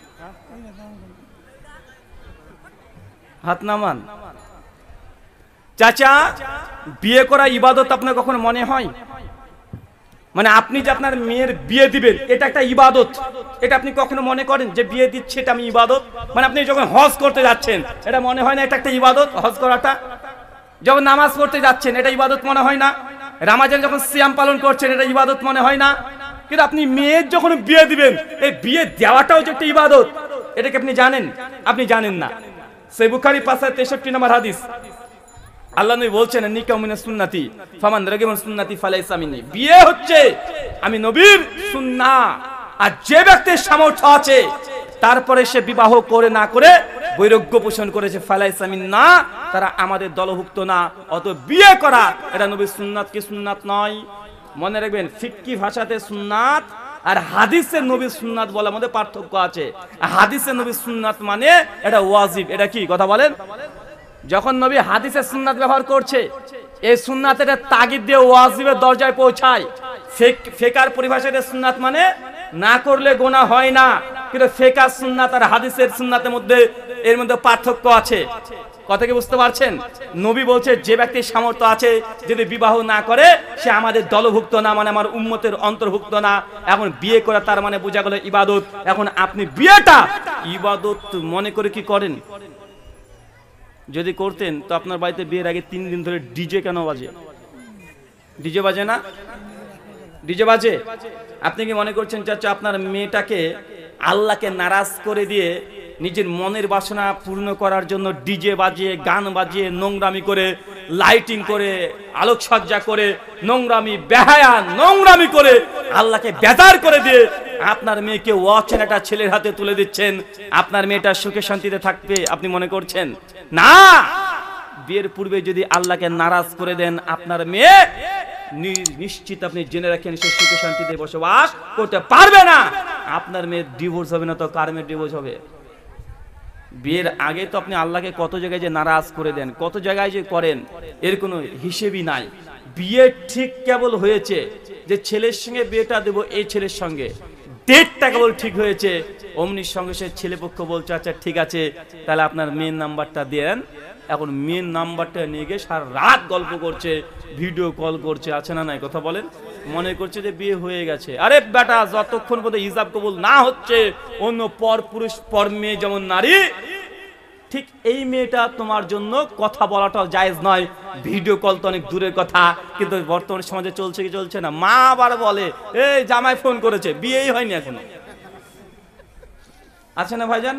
[SPEAKER 1] হাত নামান। চাচা, বিয়ে করা ইবাদত আপনার কখনো মনে হয়? মানে আপনি যে আপনার মেয়ের বিয়ে দিবেন এটা একটা ইবাদত, এটা আপনি কখনো মনে করেন যে বিয়ে দিচ্ছে এটা আমি ইবাদত? মানে আপনি যখন হজ করতে যাচ্ছেন এটা মনে হয় না এটা একটা ইবাদত? হজ করাটা, যখন নামাজ পড়তে যাচ্ছেন এটা ইবাদত মনে হয় না? রমজান যখন সিয়াম পালন করছেন এটা ইবাদত মনে হয় না? কিন্তু আপনি মেয়ের যখন বিয়ে দিবেন, এই বিয়ে দেওয়াটাও যে একটা ইবাদত, এটাকে আপনি জানেন? আপনি জানেন না। সহিহ বুখারী 563 নম্বর হাদিস, আল্লাহ নবী বলছেন নিকাহু মিনাস সুন্নতি ফামান রাগিবা সুন্নতি ফালাইসা মিন্নি। বিয়ে হচ্ছে আমি নবীর সুন্নাহ। আর যে ব্যক্তির সামর্থ্য আছে তারপরে সে বিবাহ করে না করে বৈরাগ্য পোষণ করেছে, ফালাইসা মিন্না, তারা আমাদের দলভুক্ত না। অত বিয়ে করা এটা নবীর সুন্নাত কি সুন্নাত নয়? মনে রাখবেন, ফিকহি ভাষাতে সুন্নাত আর হাদিসের নবীর সুন্নাত বলার মধ্যে পার্থক্য আছে। হাদিসের নবীর সুন্নাত মানে এটা ওয়াজিব। এটা কি কথা বলেন? যখন নবী হাদিসের সুন্নাত ব্যবহার করছে, এই সুন্নাত এটা তাগিদ দিয়ে ওয়াজিবের দরজায় পৌঁছায়। ফিকহের পরিভাষায় সুন্নাত মানে না করলে গুনাহ হয় না। কিন্তু ফিকহ সুন্নাত আর হাদিসের সুন্নাতের মধ্যে এর মধ্যে পার্থক্য আছে। কথা কি বুঝতে পারছেন? নবী বলছে যে ব্যক্তির সামর্থ্য আছে যদি বিবাহ না করে সে আমাদের দলভুক্ত না, মানে আমার উম্মতের অন্তর্ভুক্ত না। এখন বিয়ে করা তার মানে বোঝা গেল ইবাদত। এখন আপনি বিয়েটা ইবাদত মনে করে কি করেন? যদি করতেন তো আপনার বাড়িতে বিয়ের আগে 3 দিন ধরে ডিজে কেন বাজে? ডিজে বাজে না? ডিজে বাজে। আপনি কি মনে করছেন চাচা আপনার মেয়েটাকে আল্লাহকে নারাজ করে দিয়ে নিজের মনের বাসনা পূর্ণ করার জন্য ডিজে বাজিয়ে, গান বাজিয়ে, নোংরামি করে, লাইটিং করে, আলোকসজ্জা করে, নোংরামি বেহায়া নোংরামি করে আল্লাহকে বেজার করে দিয়ে আপনার মেয়েকে অচেনাটা ছেলের হাতে তুলে দিচ্ছেন, আপনার মেয়েটা সুখে শান্তিতে থাকবে আপনি মনে করছেন? না। বিয়ের পূর্বে যদি আল্লাহকে নারাজ করে দেন আপনার মেয়ে নিশ্চিত আপনি জেনে রাখেন সে সুখে শান্তিতে বসবাস করতে পারবে না। আপনার মেয়ের ডিভোর্স হবে না তো কার মেয়ের ডিভোর্স হবে? বিয়ের আগে তো আপনি আল্লাহকে কত জায়গায় যে নারাজ করে দেন, কত জায়গায় যে করেন, এর কোনো হিসেবই নাই। বিয়ে ঠিক কেবল হয়েছে যে ছেলের সঙ্গে বিয়েটা দেবো, এই ছেলের সঙ্গে ডেটটা কেবল ঠিক হয়েছে, অমনির সঙ্গে সে ছেলেপক্ষ বলছে আচ্ছা ঠিক আছে তাহলে আপনার মেন নাম্বারটা দেন। এখন মেন নাম্বারটা নিয়ে গিয়ে সারা রাত গল্প করছে, ভিডিও কল করছে, আছে না নাই কথা বলেন, মনে করছে যে বিয়ে হয়ে গেছে। আরে বেটা, যতক্ষণ পর্যন্ত হিজাব কবুল না হচ্ছে, অন্য পর পুরুষ পর মেয়ে যেমন নারী, ঠিক এই মেয়েটা তোমার জন্য কথা বলাটাও জায়েজ নয়। ভিডিও কল তো অনেক দূরের কথা, কিন্তু বর্তমান সমাজে চলছে কি চলছে না? মা আবার বলে এই জামাই ফোন করেছে, বিয়েই হয়নি এখনো, আছে না ভাইজান?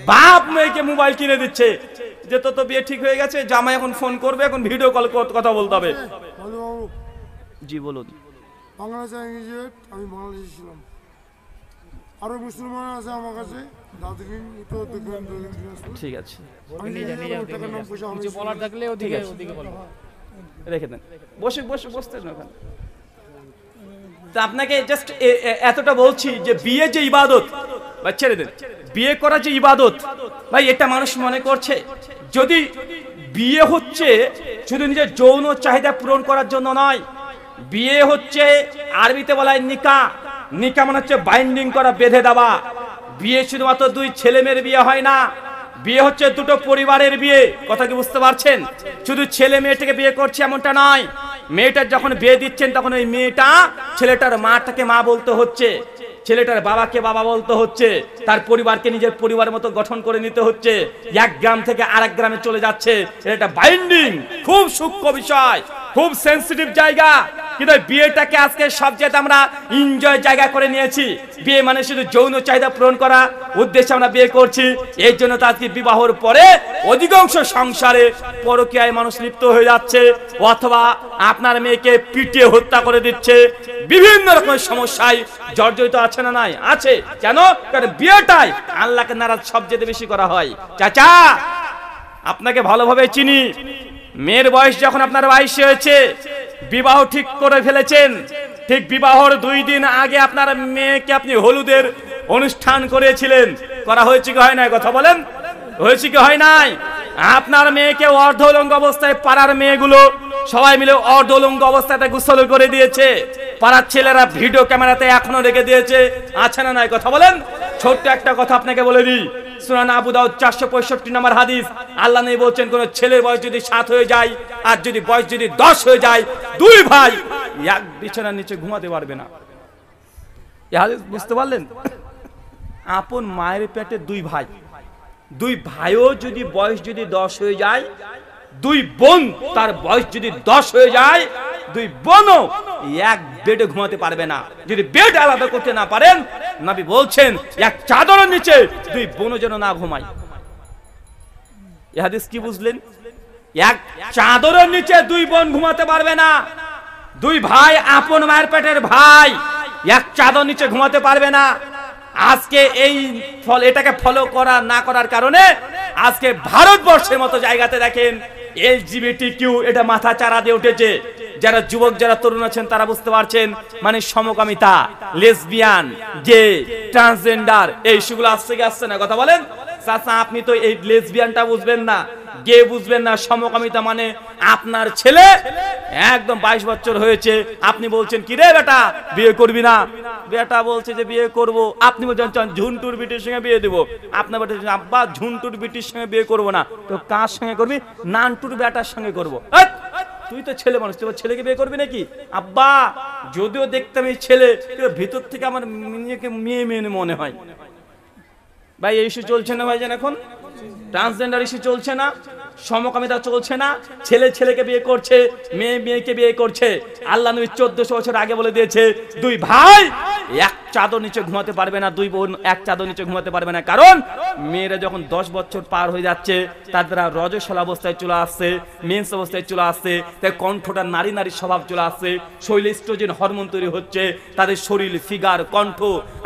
[SPEAKER 1] বাপ মেয়েকে মোবাইল কিনে দিচ্ছে যে তো বিয়ে ঠিক হয়ে গেছে, জামাই এখন ফোন করবে, এখন ভিডিও কল কথা বলতে হবে। জি বলুন।
[SPEAKER 2] বাংলাদেশে আমি বাংলাদেশে ছিলাম, আরো মুসলমান আছে আমার কাছে,
[SPEAKER 1] ঠিক আছে রেখে দেন, বসতে আপনাকে জাস্ট এতটা বলছি যে বিয়ে যে ইবাদত, বা ছেড়ে দেন, বিয়ে করা যে ইবাদত ভাই, এটা মানুষ মনে করছে যদি বিয়ে হচ্ছে শুধু নিজের যৌন চাহিদা পূরণ করার জন্য নয়, বিয়ে হচ্ছে আরবিতে বলা হয় নিকা। নিকা মানে হচ্ছে বাইন্ডিং করা, বেঁধে দেওয়া। বিয়ে শুধুমাত্র দুই ছেলে মেয়ের বিয়ে হয় না, বিয়ে হচ্ছে দুটো পরিবারের বিয়ে। কথা কি বুঝতে পারছেন? শুধু ছেলে মেয়েটাকে বিয়ে করছে এমনটা নয়, মেয়েটার যখন বিয়ে দিচ্ছেন তখন ওই মেয়েটা ছেলেটার মাটাকে মা বলতে হচ্ছে, ছেলেটার বাবাকে বাবা বলতে হচ্ছে, তার পরিবারকে নিজের পরিবারের মতো গঠন করে নিতে হচ্ছে। এক গ্রাম থেকে আরেক গ্রামে চলে যাচ্ছে, এটা বাইন্ডিং, খুব সূক্ষ্ম বিষয়, খুব সেন্সিটিভ জায়গা। কিন্তু বিয়েটাকে আজকে সবচেয়ে আমরা এনজয় জায়গা করে নিয়েছি। বিয়ে মানে শুধু যৌন চাহিদা পূরণ করা উদ্দেশ্যে আমরা বিয়ে করছি। এই জন্য তো আজকে বিবাহের পরে অধিকাংশ সংসারে পরকীয়ায় মানুষ লিপ্ত হয়ে যাচ্ছে, অথবা আপনার মেয়েকে পিটিয়ে হত্যা করে দিচ্ছে, বিভিন্ন রকমের সমস্যায় জর্জরিত আছে না নাই? আছে। কেন? কারণ বিয়েটাই আল্লাহকে নারাজ সবচেয়ে বেশি করা হয়। চাচা, আপনাকে ভালোভাবে চিনি, মেয়ের বয়স যখন আপনার 22 হয়েছে, বিবাহ ঠিক করে ফেলেছেন, ঠিক বিবাহর 2 দিন আগে আপনার মেয়েকে আপনি হলুদের অনুষ্ঠান করেছিলেন। করা হয়েছে কি হয় নাই? কথা বলেন, হয়েছে কি হয় নাই? আপনার মেয়েকে অর্ধ উলঙ্গ অবস্থায় পাড়ার মেয়েগুলো সবাই মিলে অর্ধ উলঙ্গ অবস্থাতে গোসল করে দিয়েছে, পাড়ার ছেলেরা ভিডিও ক্যামেরাতে এখনো রেখে দিয়েছে, আছে না নাই? কথা বলেন। ছোট্ট একটা কথা আপনাকে বলে দিই, সুনান আবু দাউদ 465 নম্বর হাদিস, আল্লাহ নবী বলছেন কোন ছেলের বয়স যদি 7 হয়ে যায় আর যদি বয়স যদি 10 হয়ে যায়, 2 ভাই এক বিছানার নিচে ঘুমাতে পারবে না। এই হাদিস বুঝতে পারলেন? আপন মায়ের পেটে 2 ভাই, 2 ভাইও যদি বয়স যদি 10 হয়ে যায়, 2 বোন তার বয়স যদি 10 হয়ে যায়, 2 বোনও এক বেডে ঘুমাতে পারবে না। যদি বেড আলাদা করতে না পারেন, নবী বলছেন এক চাদরের নিচে 2 বোনও যেন না ঘুমায়। এই হাদিস কি বুঝলেন? এক চাদরের নিচে 2 বোন ঘুমাতে পারবে না। 2 ভাই, আপন মায়ের পেটের ভাই, এক চাদর নিচে ঘুমাতে পারবে না। আজকে এই এটাকে ফলো করা না করার কারণে আজকে ভারতবর্ষের মতো জায়গাতে দেখেন LGBTQ এটা মাথা চারা দিয়ে উঠেছে। যারা যুবক, যারা তরুণ আছেন তারা বুঝতে পারছেন, মানে সমকামিতা, লেসবিয়ান, গে, ট্রান্সজেন্ডার, এই সেগুলো আসছে না? কথা বলেন। চাচা, আপনি তো এই লেসবিয়ানটা বুঝবেন না, গে বুঝবেন না, সমকামিতা মানে আপনার ছেলে একদম 22 বছর হয়েছে, আপনি বলছেন কি রে বেটা বিয়ে করবি না? বেটা বলছে যে বিয়ে করব, আপনি বলছেন ঝুন্টুর বিটির সঙ্গে বিয়ে দেবো, আপনার বেটা আব্বা ঝুন্টুর বিটির সঙ্গে বিয়ে করব না, তো কার সঙ্গে করবি? নান্টুর বেটার সঙ্গে করব। তুই তো ছেলে মানুষ, তুই ছেলেকে বিয়ে করবি নাকি? আব্বা যদিও দেখতাম এই ছেলে, ভিতর থেকে আমার মেয়েকে মেয়ে মেয়ে মনে হয়। ভাই এই ইস্যু চলছে না ভাইজান? এখন ট্রান্সজেন্ডার ইস্যু চলছে না, সমকামিতা চলছে না, ছেলে ছেলেকে বিয়ে করছে, মেয়ে মেয়েকে বিয়ে করছে। আল্লাহ নবী 1400 বছর আগে বলে দিয়েছে 2 ভাই এক চাদর নিচে ঘুমাতে পারবে না, 2 বোন এক চাদর নিচে ঘুমাতে পারবে না। কারণ মেয়েরা যখন 10 বছর পার হয়ে যাচ্ছে, তারা রজস্বলা অবস্থায় চলে আসছে, মেন্স অবস্থায় চলে আসছে, তাই কণ্ঠটা নারী নারী স্বভাব চলে আসছে, শরীরে এস্ট্রোজেন হরমোন তৈরি হচ্ছে, তাদের শরীর, ফিগার, কণ্ঠ,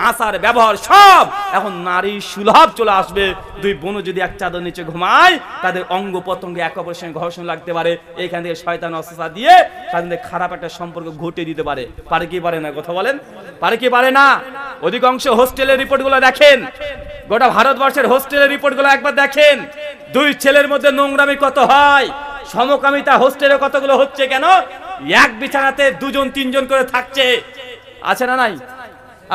[SPEAKER 1] আচার, ব্যবহার সব এখন নারী সুলভ চলে আসবে। 2 বোন যদি এক চাদর নিচে ঘুমায়, তাদের অঙ্গ প্রত্যঙ্গে একে অপরের সঙ্গে ঘর্ষণ লাগতে পারে, এইখান থেকে শয়তান অস্ত্র দিয়ে তাদের খারাপ একটা সম্পর্ক ঘটিয়ে দিতে পারে। পারে কি পারে না? কথা বলেন, পারে কি পারে না? অধিকাংশ হোস্টেলের রিপোর্টগুলো দেখেন, গোটা ভারতবর্ষের হোস্টেলের রিপোর্টগুলো একবার দেখেন। দুই ছেলের মধ্যে নোংরামি কত হয়, সমকামিতা হোস্টেলে কতগুলো হচ্ছে, কেন? এক বিছানাতে দুজন তিনজন করে থাকছে, আছে না নাই?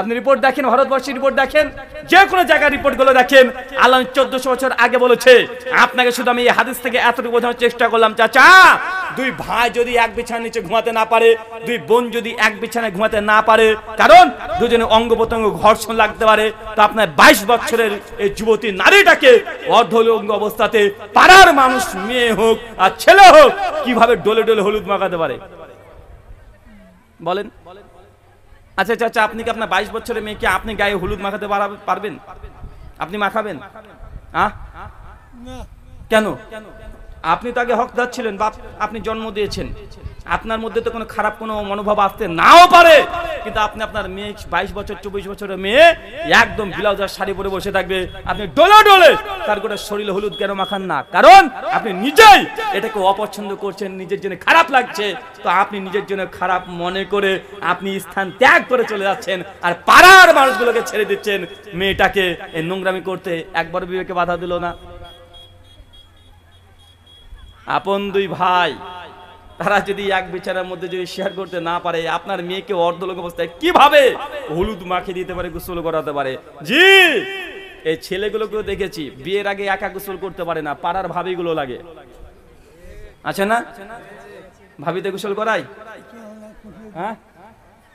[SPEAKER 1] আপনি রিপোর্ট দেখেন, ভারতবর্ষের রিপোর্ট দেখেন, যে কোনো জায়গার রিপোর্টগুলো দেখেন। আল্লাহ 1400 বছর আগে বলেছে। আপনাকে শুধু আমি এই হাদিস থেকে এতটুকু বোঝানোর চেষ্টা করলাম, চাচা, দুই ভাই যদি এক বিছানার নিচে ঘুমাতে না পারে, দুই বোন যদি এক বিছানায় ঘুমাতে না পারে, কারণ দুজনে অঙ্গ প্রত্যঙ্গ ঘর্ষণ লাগতে পারে, তো আপনার 22 বছরের এই যুবতী নারীটাকে অর্ধলিঙ্গ অবস্থাতে পাড়ার মানুষ, মেয়ে হোক আর ছেলে হোক, কিভাবে ডলে ডলে হলুদ মাখাতে পারে বলেন? আচ্ছা চাচা, আপনি কি আপনার 22 বছরের মেয়েকে আপনি গায়ে হলুদ মাখাতে পারবেন? আপনি মাখাবেন? কেন? আপনি তো আগে হকদার ছিলেন, বাপ, আপনি জন্ম দিয়েছেন, আপনার মধ্যে তো কোনো খারাপ কোনো মনোভাব আসতে নাও পারে, কিন্তু আপনি আপনার মেয়ে 22 বছর 24 বছরের মেয়ে একদম ব্লাউজ আর শাড়ি পরে বসে থাকবে, আপনি ডলে ডলে তার গোটা শরীরে হলুদ কেন মাখান না? কারণ আপনি নিজেই এটাকে অপছন্দ করছেন, নিজের জন্য খারাপ লাগছে, তো আপনি নিজের জন্য খারাপ মনে করে আপনি স্থান ত্যাগ করে চলে যাচ্ছেন, আর পাড়ার মানুষগুলোকে ছেড়ে দিচ্ছেন মেয়েটাকে এই নোংরামি করতে। একবার বিবেকে বাধা দিল না? আপন দুই ভাই, তারা যদি এক বিছানার মধ্যে যদি শেয়ার করতে না পারে, আপনার মেয়েকে অর্ধলোক অবস্থায় কিভাবে হলুদ মাখিয়ে দিতে পারে, গোসল করাতে পারে? জি, এই ছেলেগুলোকেও দেখেছি, বিয়ের আগে একা গোসল করতে পারে না, পাড়ার ভাবিগুলো লাগে, আছে না? ভাবিতে গোসল করাই? হ্যাঁ,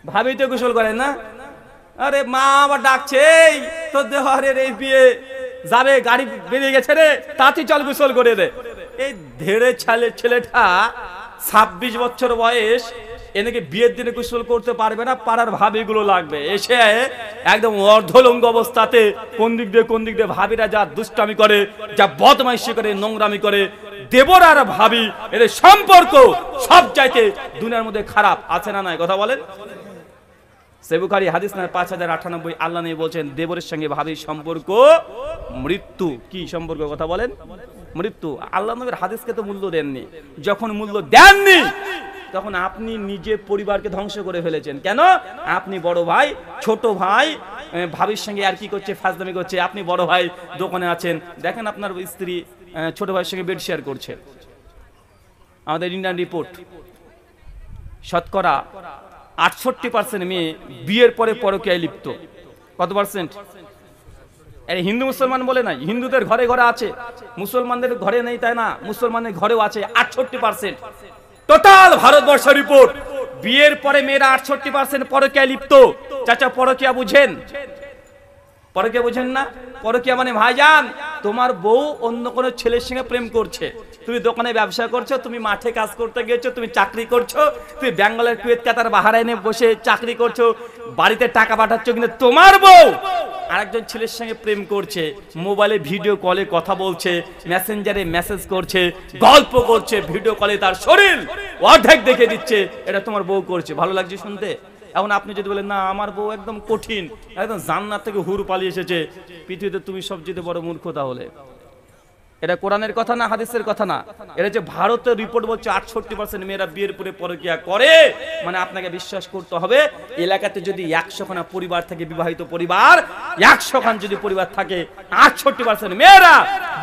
[SPEAKER 1] ভাবিতে গোসল করেন না? আরে মা আবার ডাকছে, তো দেহরের এই বিয়ে যাবে, গাড়ি বেরিয়ে গেছে রে, তাড়াতাড়ি চল গোসল করে দে। এই ধেড়ে ছেলেটা 26 বছর বয়স, এনেকে বিয়ের দিনে গোসল করতে পারবে না, পাড়ার ভাবিগুলো লাগবে, এসে একদম অর্ধলঙ্গ অবস্থাতে কোন দিক দিয়ে ভাবিরা যা দুষ্টামি করে, যা বদমাইশি করে, নোংরামি করে, দেবর আর ভাবি এদের সম্পর্ক সব চাইতে দুনিয়ার মধ্যে খারাপ, আছে না নাই? কথা বলেন। বুখারী হাদিস নাম্বার 5098, আল্লাহ নবী বলেন, দেবরের সঙ্গে ভাবির সম্পর্ক মৃত্যু। কি সম্পর্ক? কথা বলেন, মৃত্যু। আল্লাহ নবীর হাদিসকে তো মূল্য দেননি, যখন মূল্য দেননি তখন আপনি নিজে পরিবারকে ধ্বংস করে ফেলেছেন। কেন? আপনি বড় ভাই, ছোট ভাই ভাবির সঙ্গে আর কি করছে, ফাজলামি করছে, আপনি বড় ভাই দোকানে আছেন, দেখেন আপনার স্ত্রী ছোট ভাইয়ের সঙ্গে বেড শেয়ার করছে। আমাদের ইন্ডিয়ান রিপোর্ট, শতকরা 68% মেয়ে বিয়ের পরে পরকীয়ায় লিপ্ত। কত পার্সেন্ট? হিন্দু মুসলমান বলে নাই, হিন্দুদের ঘরে ঘরে আছে, মুসলমানদের ঘরে নেই তাই না, মুসলমানদের ঘরেও আছে। 68% টোটাল ভারতবর্ষ রিপোর্ট, বিয়ের পরে মেয়েরা 68% পরকীয়ায় লিপ্ত। চাচা, পরকীয়া বুঝেন? পরকীয়া বুঝেন না? পরকীয়া মানে ভাইজান, তোমার বউ অন্য কোনো ছেলের সঙ্গে প্রেম করছে, তুমি দোকানে ব্যবসা করছো, তুমি মাঠে কাজ করতে গিয়েছো, তুমি চাকরি করছো, তুমি ব্যাঙ্গালোর, কুয়েত, কাতার, বাহরাইনে বসে চাকরি করছো, বাড়িতে টাকা পাঠাচ্ছ, কিন্তু তোমার বউ আরেকজন ছেলের সঙ্গে প্রেম করছে, মোবাইলে ভিডিও কলে কথা বলছে, মেসেঞ্জারে মেসেজ করছে, গল্প করছে, ভিডিও কলে তার শরীর অর্ধেক দেখে দিচ্ছে, এটা তোমার বউ করছে। ভালো লাগছে শুনতে? এখন আপনি যদি বলেন না আমার বউ একদম কঠিন, একদম জান্নাত থেকে হুর পালিয়ে এসেছে, পৃথিবীতে তুমি সবচেয়ে বড় মূর্খ, তাহলে এটা কোরআনের কথা না, হাদিসের কথা না, এটা যে ভারতের রিপোর্ট বলছে 68% মেয়েরা বিয়ের পরে পরকীয়া করে, মানে আপনাকে বিশ্বাস করতে হবে এলাকাতে যদি 100 খানা পরিবার থাকে, বিবাহিত পরিবার 100 খান যদি পরিবার থাকে, 68% মেয়েরা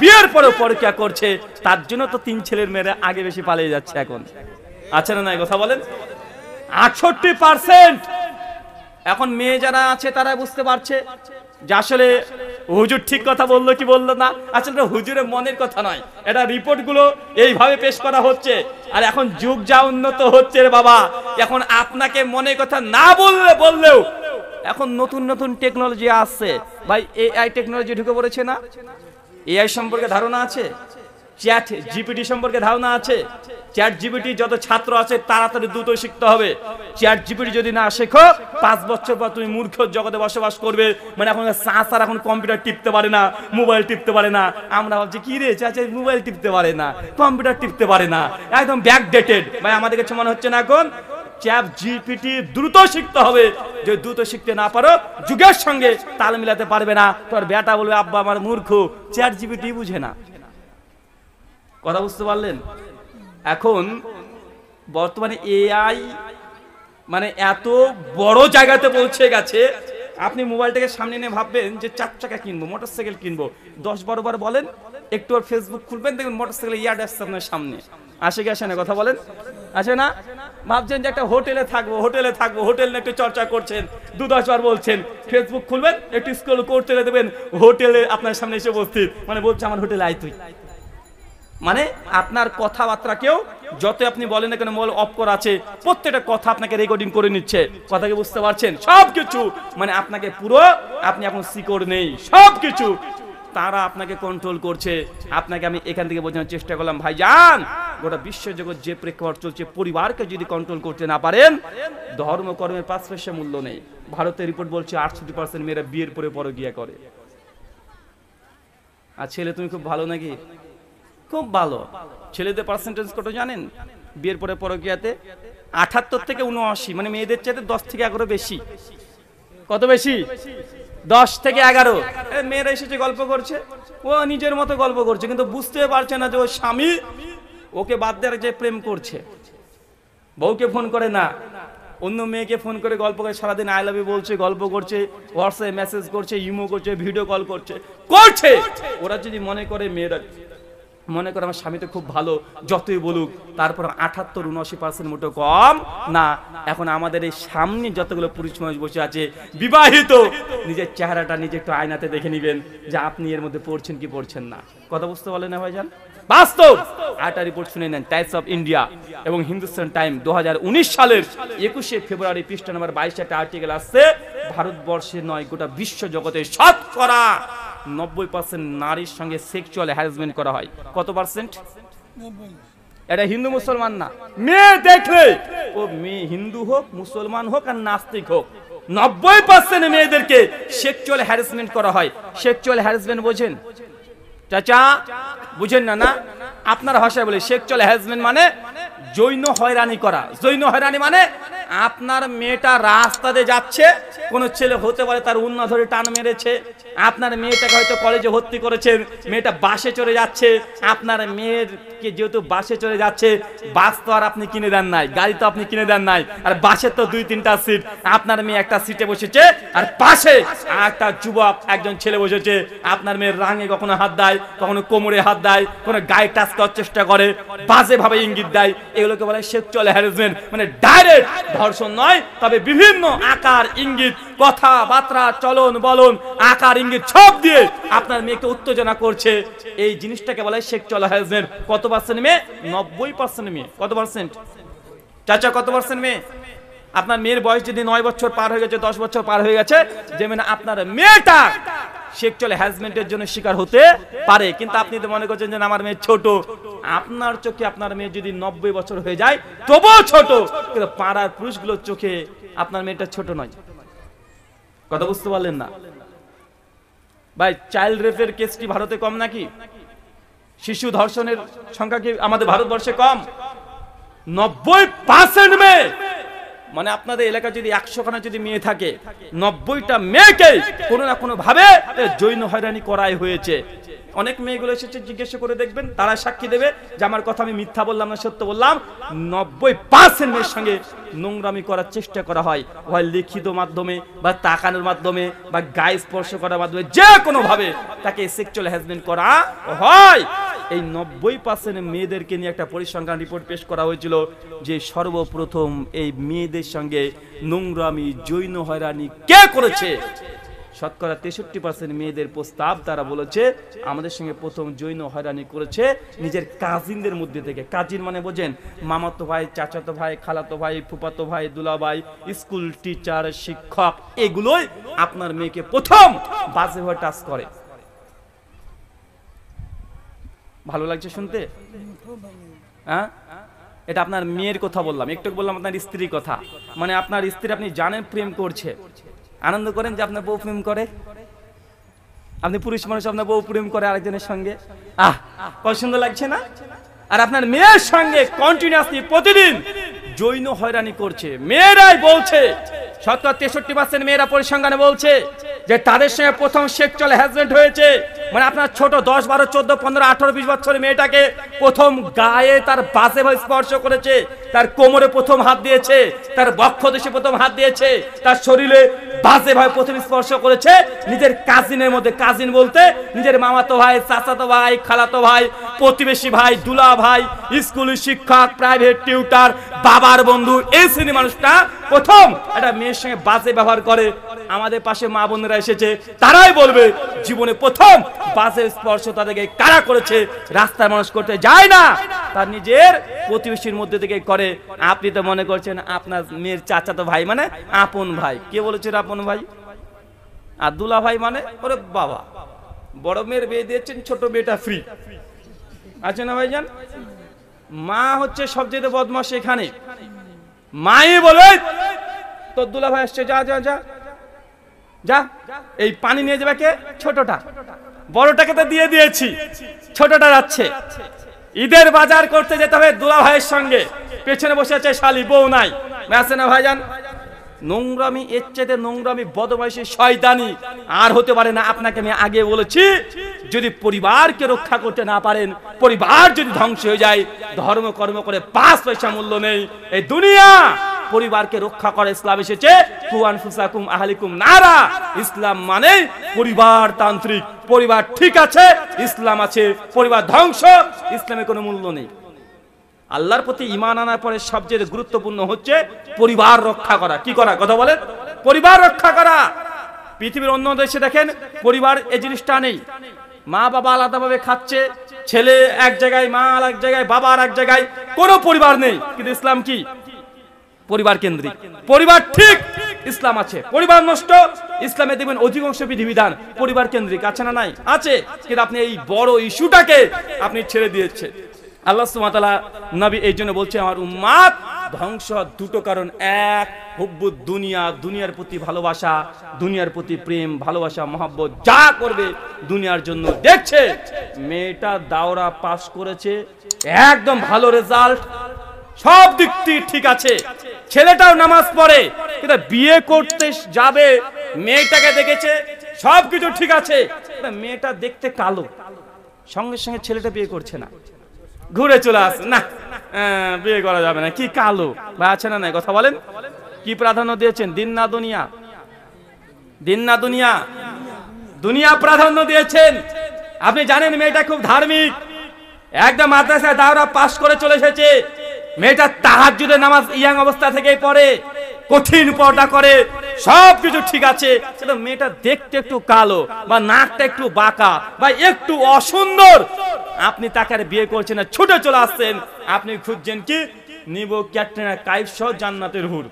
[SPEAKER 1] বিয়ের পরে পরকীয়া করছে, তার জন্য তো 3 ছেলের মেয়েরা আগে বেশি পালিয়ে যাচ্ছে এখন, আছে না নাই? কথা বলেন। 68% এখন মেয়ে যারা আছে তারা বুঝতে পারছে যে আসলে হুজুর ঠিক কথা বললো কি বললো না, আসলে হুজুরের মনের কথা নয়, এটা রিপোর্ট গুলো এইভাবে পেশ করা হচ্ছে। আর এখন যুগ যা উন্নত হচ্ছে রে বাবা, এখন আপনাকে মনের কথা না বললেও এখন নতুন নতুন টেকনোলজি আসছে ভাই, এআই টেকনোলজি ঢুকে পড়েছে না? এআই সম্পর্কে ধারণা আছে? চ্যাট জিপিটি সম্পর্কে ধারণা আছে? চ্যাট জিপিটি যত ছাত্র আছে তাড়াতাড়ি দ্রুত শিখতে হবে। চ্যাট জিপিটি যদি না শেখো 5 বছর পর তুমি মূর্খ জগতে বসবাস করবে। মানে এখন চাচার এখন কম্পিউটার টিপতে পারে না, মোবাইল টিপতে পারে না, আমরা ভাবছি কি রে চাচা মোবাইল টিপতে পারে না, কম্পিউটার টিপতে পারে না, একদম ব্যাকডেটেড। ভাই আমাদের কাছে মনে হচ্ছে না এখন চ্যাট জিপিটি দ্রুত শিখতে হবে, যে দ্রুত শিখতে না পারো যুগের সঙ্গে তাল মিলাতে পারবে না, তোর বেটা বলবে আব্বা আমার মূর্খ, চ্যাট জিপিটি বুঝে না। কথা বুঝতে পারলেন? এখন বর্তমানে এআই মানে এত বড় জায়গাতে পৌঁছে গেছে, আপনি মোবাইলটাকে সামনে নিয়ে ভাববেন যে 4 চাকা কিনবো, মোটরসাইকেল কিনবো, 10-12 বার বলেন, একটু আর ফেসবুক খুলবেন, দেখবেন মোটরসাইকেল ইয়ার্ড আসছে আপনার সামনে। আসে কি আসে না কথা বলেন? আসে না? ভাবছেন যে একটা হোটেলে থাকবো, হোটেল নিয়ে একটু চর্চা করছেন, 2-10 বার বলছেন, ফেসবুক খুলবেন, একটু স্ক্রল করতে দেবেন, হোটেলে আপনার সামনে এসে উপস্থিত, মানে বলছে আমার হোটেলে আয় তুই। মানে আপনার কথাবার্তাকেও যত আপনি বলেন না কেন, মোবাইল অফ করা আছে, প্রত্যেকটা কথা আপনাকে রেকর্ডিং করে নিচ্ছে। কথাকে বুঝতে পারছেন? সবকিছু মানে আপনাকে পুরো, আপনি এখন সিকিউর নেই, সবকিছু তারা আপনাকে কন্ট্রোল করছে। আপনাকে আমি এখান থেকে বোঝানোর চেষ্টা করলাম, ভাইজান গোটা বিশ্বজগৎ যে প্রেক্ষাপট চলছে, পরিবারকে যদি কন্ট্রোল করতে না পারেন, ধর্মকর্মের 5 পয়সা মূল্য নেই। ভারতের রিপোর্ট বলছে 68% মেয়েরা বিয়ের পরে পরকীয়া করে। আর ছেলে তুমি খুব ভালো নাকি? খুব ভালো। ছেলেদের পার্সেন্টেজ কত জানেন বিয়ের পরে পরকীয়াতে? 78 থেকে 79, মানে মেয়েদের চাইতে 10 থেকে 11 বেশি। কত বেশি? 10 থেকে 11। মেয়েরা এসেছে গল্প করছে, ও নিজের মতো গল্প করছে, কিন্তু বুঝতে পারছে না যে ওর স্বামী ওকে বাদ দিয়ে যে প্রেম করছে। বউকে ফোন করে না, অন্য মেয়েকে ফোন করে গল্প করে, সারাদিন আই লাভ ইউ বলছে, গল্প করছে, হোয়াটসঅ্যাপে মেসেজ করছে, ইমো করছে, ভিডিও কল করছে। ওরা যদি মনে করে, মেয়েরা মনে করে আমার স্বামী তো খুব ভালো, যতই বলুক, তারপর 78-79% মোটো কম না। এখন আমাদের এই সামনে যতগুলো পুরুষ মানুষ বসে আছে বিবাহিত, নিজের চেহারাটা নিজে একটু আয়নাতে দেখে নেবেন যে আপনি এর মধ্যে পড়ছেন কি পড়ছেন না। কথা বুঝতে পারলেন না ভাইজান? বাস্তব। আরেকটা রিপোর্ট শুনে নেন, টাইমস অফ ইন্ডিয়া এবং হিন্দুস্তান টাইম 2019 সালের 21 ফেব্রুয়ারি পৃষ্ঠা নম্বর 22 একটা আর্টিকেল আসছে, ভারতবর্ষে নয় গোটা বিশ্ব জগতে শতকরা 90% নারীর সঙ্গে সেক্সুয়াল হ্যারাসমেন্ট করা হয়। কত পার্সেন্ট? এটা হিন্দু মুসলমান না, মেয়ে দেখলে ও মেয়ে হিন্দু হোক, মুসলমান হোক আর নাস্তিক হোক, 90% মেয়েদেরকে সেক্সুয়াল হ্যারাসমেন্ট করা হয়। সেক্সুয়াল হ্যারাসমেন্ট বোঝেন চাচা? বুঝেন না? না, আপনার ভাষায় বলে সেক্সুয়াল হ্যারাসমেন্ট মানে যৌন হয়রানি করা। যৌন হয়রানি মানে আপনার মেয়েটা রাস্তাতে যাচ্ছে, কোন ছেলে হতে পারে তার উন্না ধরে টান মেরেছে, আপনার মেয়েটাকে হয়তো কলেজে ভর্তি করেছেন, মেয়েটা বাসে চড়ে যাচ্ছে, আপনার মেয়েরকে যেহেতু বাসে চড়ে যাচ্ছে, বাস তো আর আপনি কিনে দেন নাই, গাড়ি তো আপনি কিনে দেন নাই, আর বাসের তো 2-3টা সিট, আপনার মেয়ে একটা সিটে বসেছে আর পাশে একটা যুবক একজন ছেলে বসেছে, আপনার মেয়ের রাঙে কখনো হাত দেয়, কখনো কোমরে হাত দেয়, কোনো গায়ে টাচ করার চেষ্টা করে, বাজে ভাবে ইঙ্গিত দেয়, এগুলোকে বলে সেক্সুয়াল হ্যারাসমেন্ট। মানে ডাইরেক্ট ধর্ষণ নয়, তবে বিভিন্ন আকার ইঙ্গিত, কথাবার্তা, চলন বলন, আকার ইঙ্গিত সব দিয়ে আপনার মেয়েকে উত্তেজনা করছে। এই জিনিসটাকে বলে সেক্সুয়াল হ্যারাসমেন্ট। কত পার্সেন্ট মেয়ে? 90% মেয়ে। কত পার্সেন্ট চাচা? কত পার্সেন্ট মেয়ে? আপনার মেয়ের বয়স যদি 9 বছর পার হয়ে গেছে, 10 বছর পার হয়ে গেছে, যে মানে আপনার মেয়েটা সেক্সুয়াল হ্যারাসমেন্টের জন্য শিকার হতে পারে। কিন্তু আপনি তো মনে করছেন যে আমার মেয়ে ছোট। আপনার চোখে আপনার মেয়ে যদি 90 বছর হয়ে যায় তবুও ছোট, কিন্তু পাড়ার পুরুষগুলোর চোখে আপনার মেয়েটা ছোট নয়। কথা বুঝতে পারলেন না ভাই? চাইল্ড রেপের কেস কি ভারতে কম নাকি? শিশু ধর্ষণের সংখ্যা কি আমাদের ভারতবর্ষে কম? 90% মেয়ে। মানে আপনাদের এলাকা যদি 100 খানা যদি মেয়ে থাকে, 90টা মেয়েকে কোনো না কোনো ভাবে যৌন হয়রানি করাই হয়েছে। অনেক মেয়েগুলো এসেছে, জিজ্ঞেস করে দেখবেন, তারা সাক্ষী দেবে যে আমার কথা আমি মিথ্যা বললাম না সত্য বললাম। 90% মেয়ের সঙ্গে নোংরামি করার চেষ্টা করা হয়, হয় লিখিত মাধ্যমে বা তাকানোর মাধ্যমে বা গায়ে স্পর্শ করার মাধ্যমে, যে কোনো ভাবে তাকে সেক্সুয়াল হ্যারাসমেন্ট করা হয়। এই 90% মেয়েদেরকে নিয়ে একটা পরিসংখ্যান রিপোর্ট পেশ করা হয়েছিল যে সর্বপ্রথম এই মেয়েদের সঙ্গে নোংরামি, যৌন হয়রানি কে করেছে? শতকরা 63% মেয়েদের প্রস্তাব তারা বলেছে আমাদের সঙ্গে প্রথম যৌন হয়রানি করেছে নিজের কাজিনদের মধ্যে থেকে। কাজিন মানে বোঝেন, মামাতো ভাই, চাচাতো ভাই, খালাতো ভাই, ফুফাতো ভাই, দুলাভাই, স্কুল টিচার, শিক্ষক, এগুলোই আপনার মেয়েকে প্রথম বাজে ভাবে টাচ করে। ভালো লাগছে শুনতে? হ্যাঁ, এটা আপনার মেয়ের কথা বললাম, একটু বললাম আপনার স্ত্রীর কথা। মানে আপনার স্ত্রী আপনি জানেন প্রেম করছে, আনন্দ করেন যে আপনার বউ প্রেম করে, আপনি পুরুষ মানুষ, আপনার বউ প্রেম করে আরেকজনের সঙ্গে, কত সুন্দর লাগছে না? আর আপনার মেয়ের সঙ্গে কন্টিনিউয়াসলি প্রতিদিন যৌন হয়রানি করছে। মেয়েরাই বলছে, শতকরা 63% মেয়েরা পরিসংখ্যানে বলছে যে তাদের সঙ্গে প্রথম সেক্সুয়াল হ্যারাসমেন্ট হয়েছে মানে আপনার ছোট 10, 12, 14, 15, 18, 20 বছরের মেয়েটাকে প্রথম গায়ে তার বাজে ভাবে স্পর্শ করেছে, তার কোমরে প্রথম হাত দিয়েছে, তার বক্ষদেশে প্রথম হাত দিয়েছে, তার শরীরে বাজে ভাবে প্রথম স্পর্শ করেছে নিজের কাজিনের মধ্যে। কাজিন বলতে নিজের মামাতো ভাই, চাচাতো ভাই, খালাতো ভাই, প্রতিবেশী ভাই, দুলা ভাই, স্কুলের শিক্ষক, প্রাইভেট টিউটার, বাবার বন্ধু, এই শ্রেণী মানুষটা প্রথম একটা মেয়ের সঙ্গে বাজে ব্যবহার করে। আমাদের পাশে মা বোনেরা এসেছে, তারাই বলবে জীবনে প্রথম বাজে স্পর্শ তাদেরকে কারা করেছে। রাস্তার মানুষ করতে যায় না, তার নিজের প্রতিবেশীর মধ্যে থেকে করে। আপনি তো মনে করছেন আপনার মেয়ের চাচাতো ভাই মানে আপন ভাই। কে বলেছে আপন ভাই? আর দুলা ভাই মানে ওরে বাবা, বড় মেয়ের বিয়ে দিয়েছেন, ছোট মেয়েটা ফ্রি আছে না ভাইজান? মা হচ্ছে সবচেয়ে বদমাশ এখানে। মাই বলে তোর দুলা ভাই আসছে, যা যা যা যা, এই পানি নিয়ে যাবে কে? ছোটটা। বড়টাকে তো দিয়ে দিয়েছি, ছোটটা যাচ্ছে। ঈদের বাজার করতে যেতে হবে দুলা ভাইয়ের সঙ্গে, পেছনে বসে আছে শালি, বউ নাই, আছে না ভাইজান? নোংরামি, এর চাইতে নোংরামি, বদমাইশি, শয়তানি আর হতে পারে না। আপনাকে আমি আগে বলেছি, যদি পরিবারকে রক্ষা করতে না পারেন, পরিবার যদি ধ্বংস হয়ে যায়, ধর্ম কর্ম করে 5 পয়সা মূল্য নেই। এই দুনিয়া পরিবারকে রক্ষা করে ইসলাম এসেছে। কু আনফুসাকুম আহলিকুম নারা। ইসলাম মানে পরিবার তান্ত্রিক। পরিবার ঠিক আছে, ইসলাম আছে। পরিবার ধ্বংস, ইসলামে কোনো মূল্য নেই। আল্লাহর প্রতি ঈমান আনার পরে সবচেয়ে গুরুত্বপূর্ণ হচ্ছে পরিবার রক্ষা করা। কি করা? কথা বলেন, পরিবার রক্ষা করা। পৃথিবীর অন্য দেশে দেখেন পরিবার এই জিনিসটা নেই। মা বাবা আলাদাভাবে খাচ্ছে, ছেলে এক জায়গায়, মা আর এক জায়গায়, বাবা আর এক জায়গায়, কোনো পরিবার নেই। কিন্তু ইসলাম কি? পরিবার কেন্দ্রিক। পরিবার ঠিক, ইসলাম আছে। পরিবার নষ্ট, ইসলামে দেখবেন অধিকাংশ বিধিবিধান পরিবার কেন্দ্রিক। আছে না নাই? আছে। কিন্তু আপনি এই বড় ইস্যুটাকে আপনি ছেড়ে দিয়েছেন। আল্লাহ সুবহানাহু ওয়া তাআলা নবী এই জন্য বলছে আমার উম্মাত ধ্বংস দুটো কারণ। এক, হুব্বুদ দুনিয়া, দুনিয়ার প্রতি ভালোবাসা, দুনিয়ার প্রতি প্রেম, ভালোবাসা, মহব্বত যা করবে দুনিয়ার জন্য। দেখছে মেয়েটা দাওরা পাস করেছে, একদম ভালো রেজাল্ট, সব দিক থেকে ঠিক আছে, ছেলেটাও নামাজ পড়ে, কিন্তু বিয়ে করতে যাবে মেয়েটাকে দেখেছে সবকিছু ঠিক আছে, মেয়েটা দেখতে কালো, সঙ্গে সঙ্গে ছেলেটা বিয়ে করছে না, ঘুরে চলে আসে, না বিয়ে করা যাবে না, কি কালো বা আছে না নাই? কথা বলেন, কি প্রাধান্য দিয়েছেন? দিন না দুনিয়া? দিন না দুনিয়া? দুনিয়া প্রাধান্য দিয়েছেন। আপনি জানেন মেয়েটা খুব ধার্মিক, একদম মাদ্রাসায় দাওরা পাস করে চলে এসেছে। মেয়েটা তাহাজ্জুদের নামাজ ইয়াং অবস্থা থেকেই পড়ে, কঠিন পর্দা করে, সবকিছু ঠিক আছে, কিন্তু মেয়েটা দেখতে একটু কালো বা নাকটা একটু বাঁকা বা একটু অসুন্দর। আপনি তাকে আর বিয়ে করছেন না, ছুটে চলে আসছেন। আপনি খুঁজছেন কি? নিব ক্যাটরিনা কাইফ সহ জান্নাতের হুর,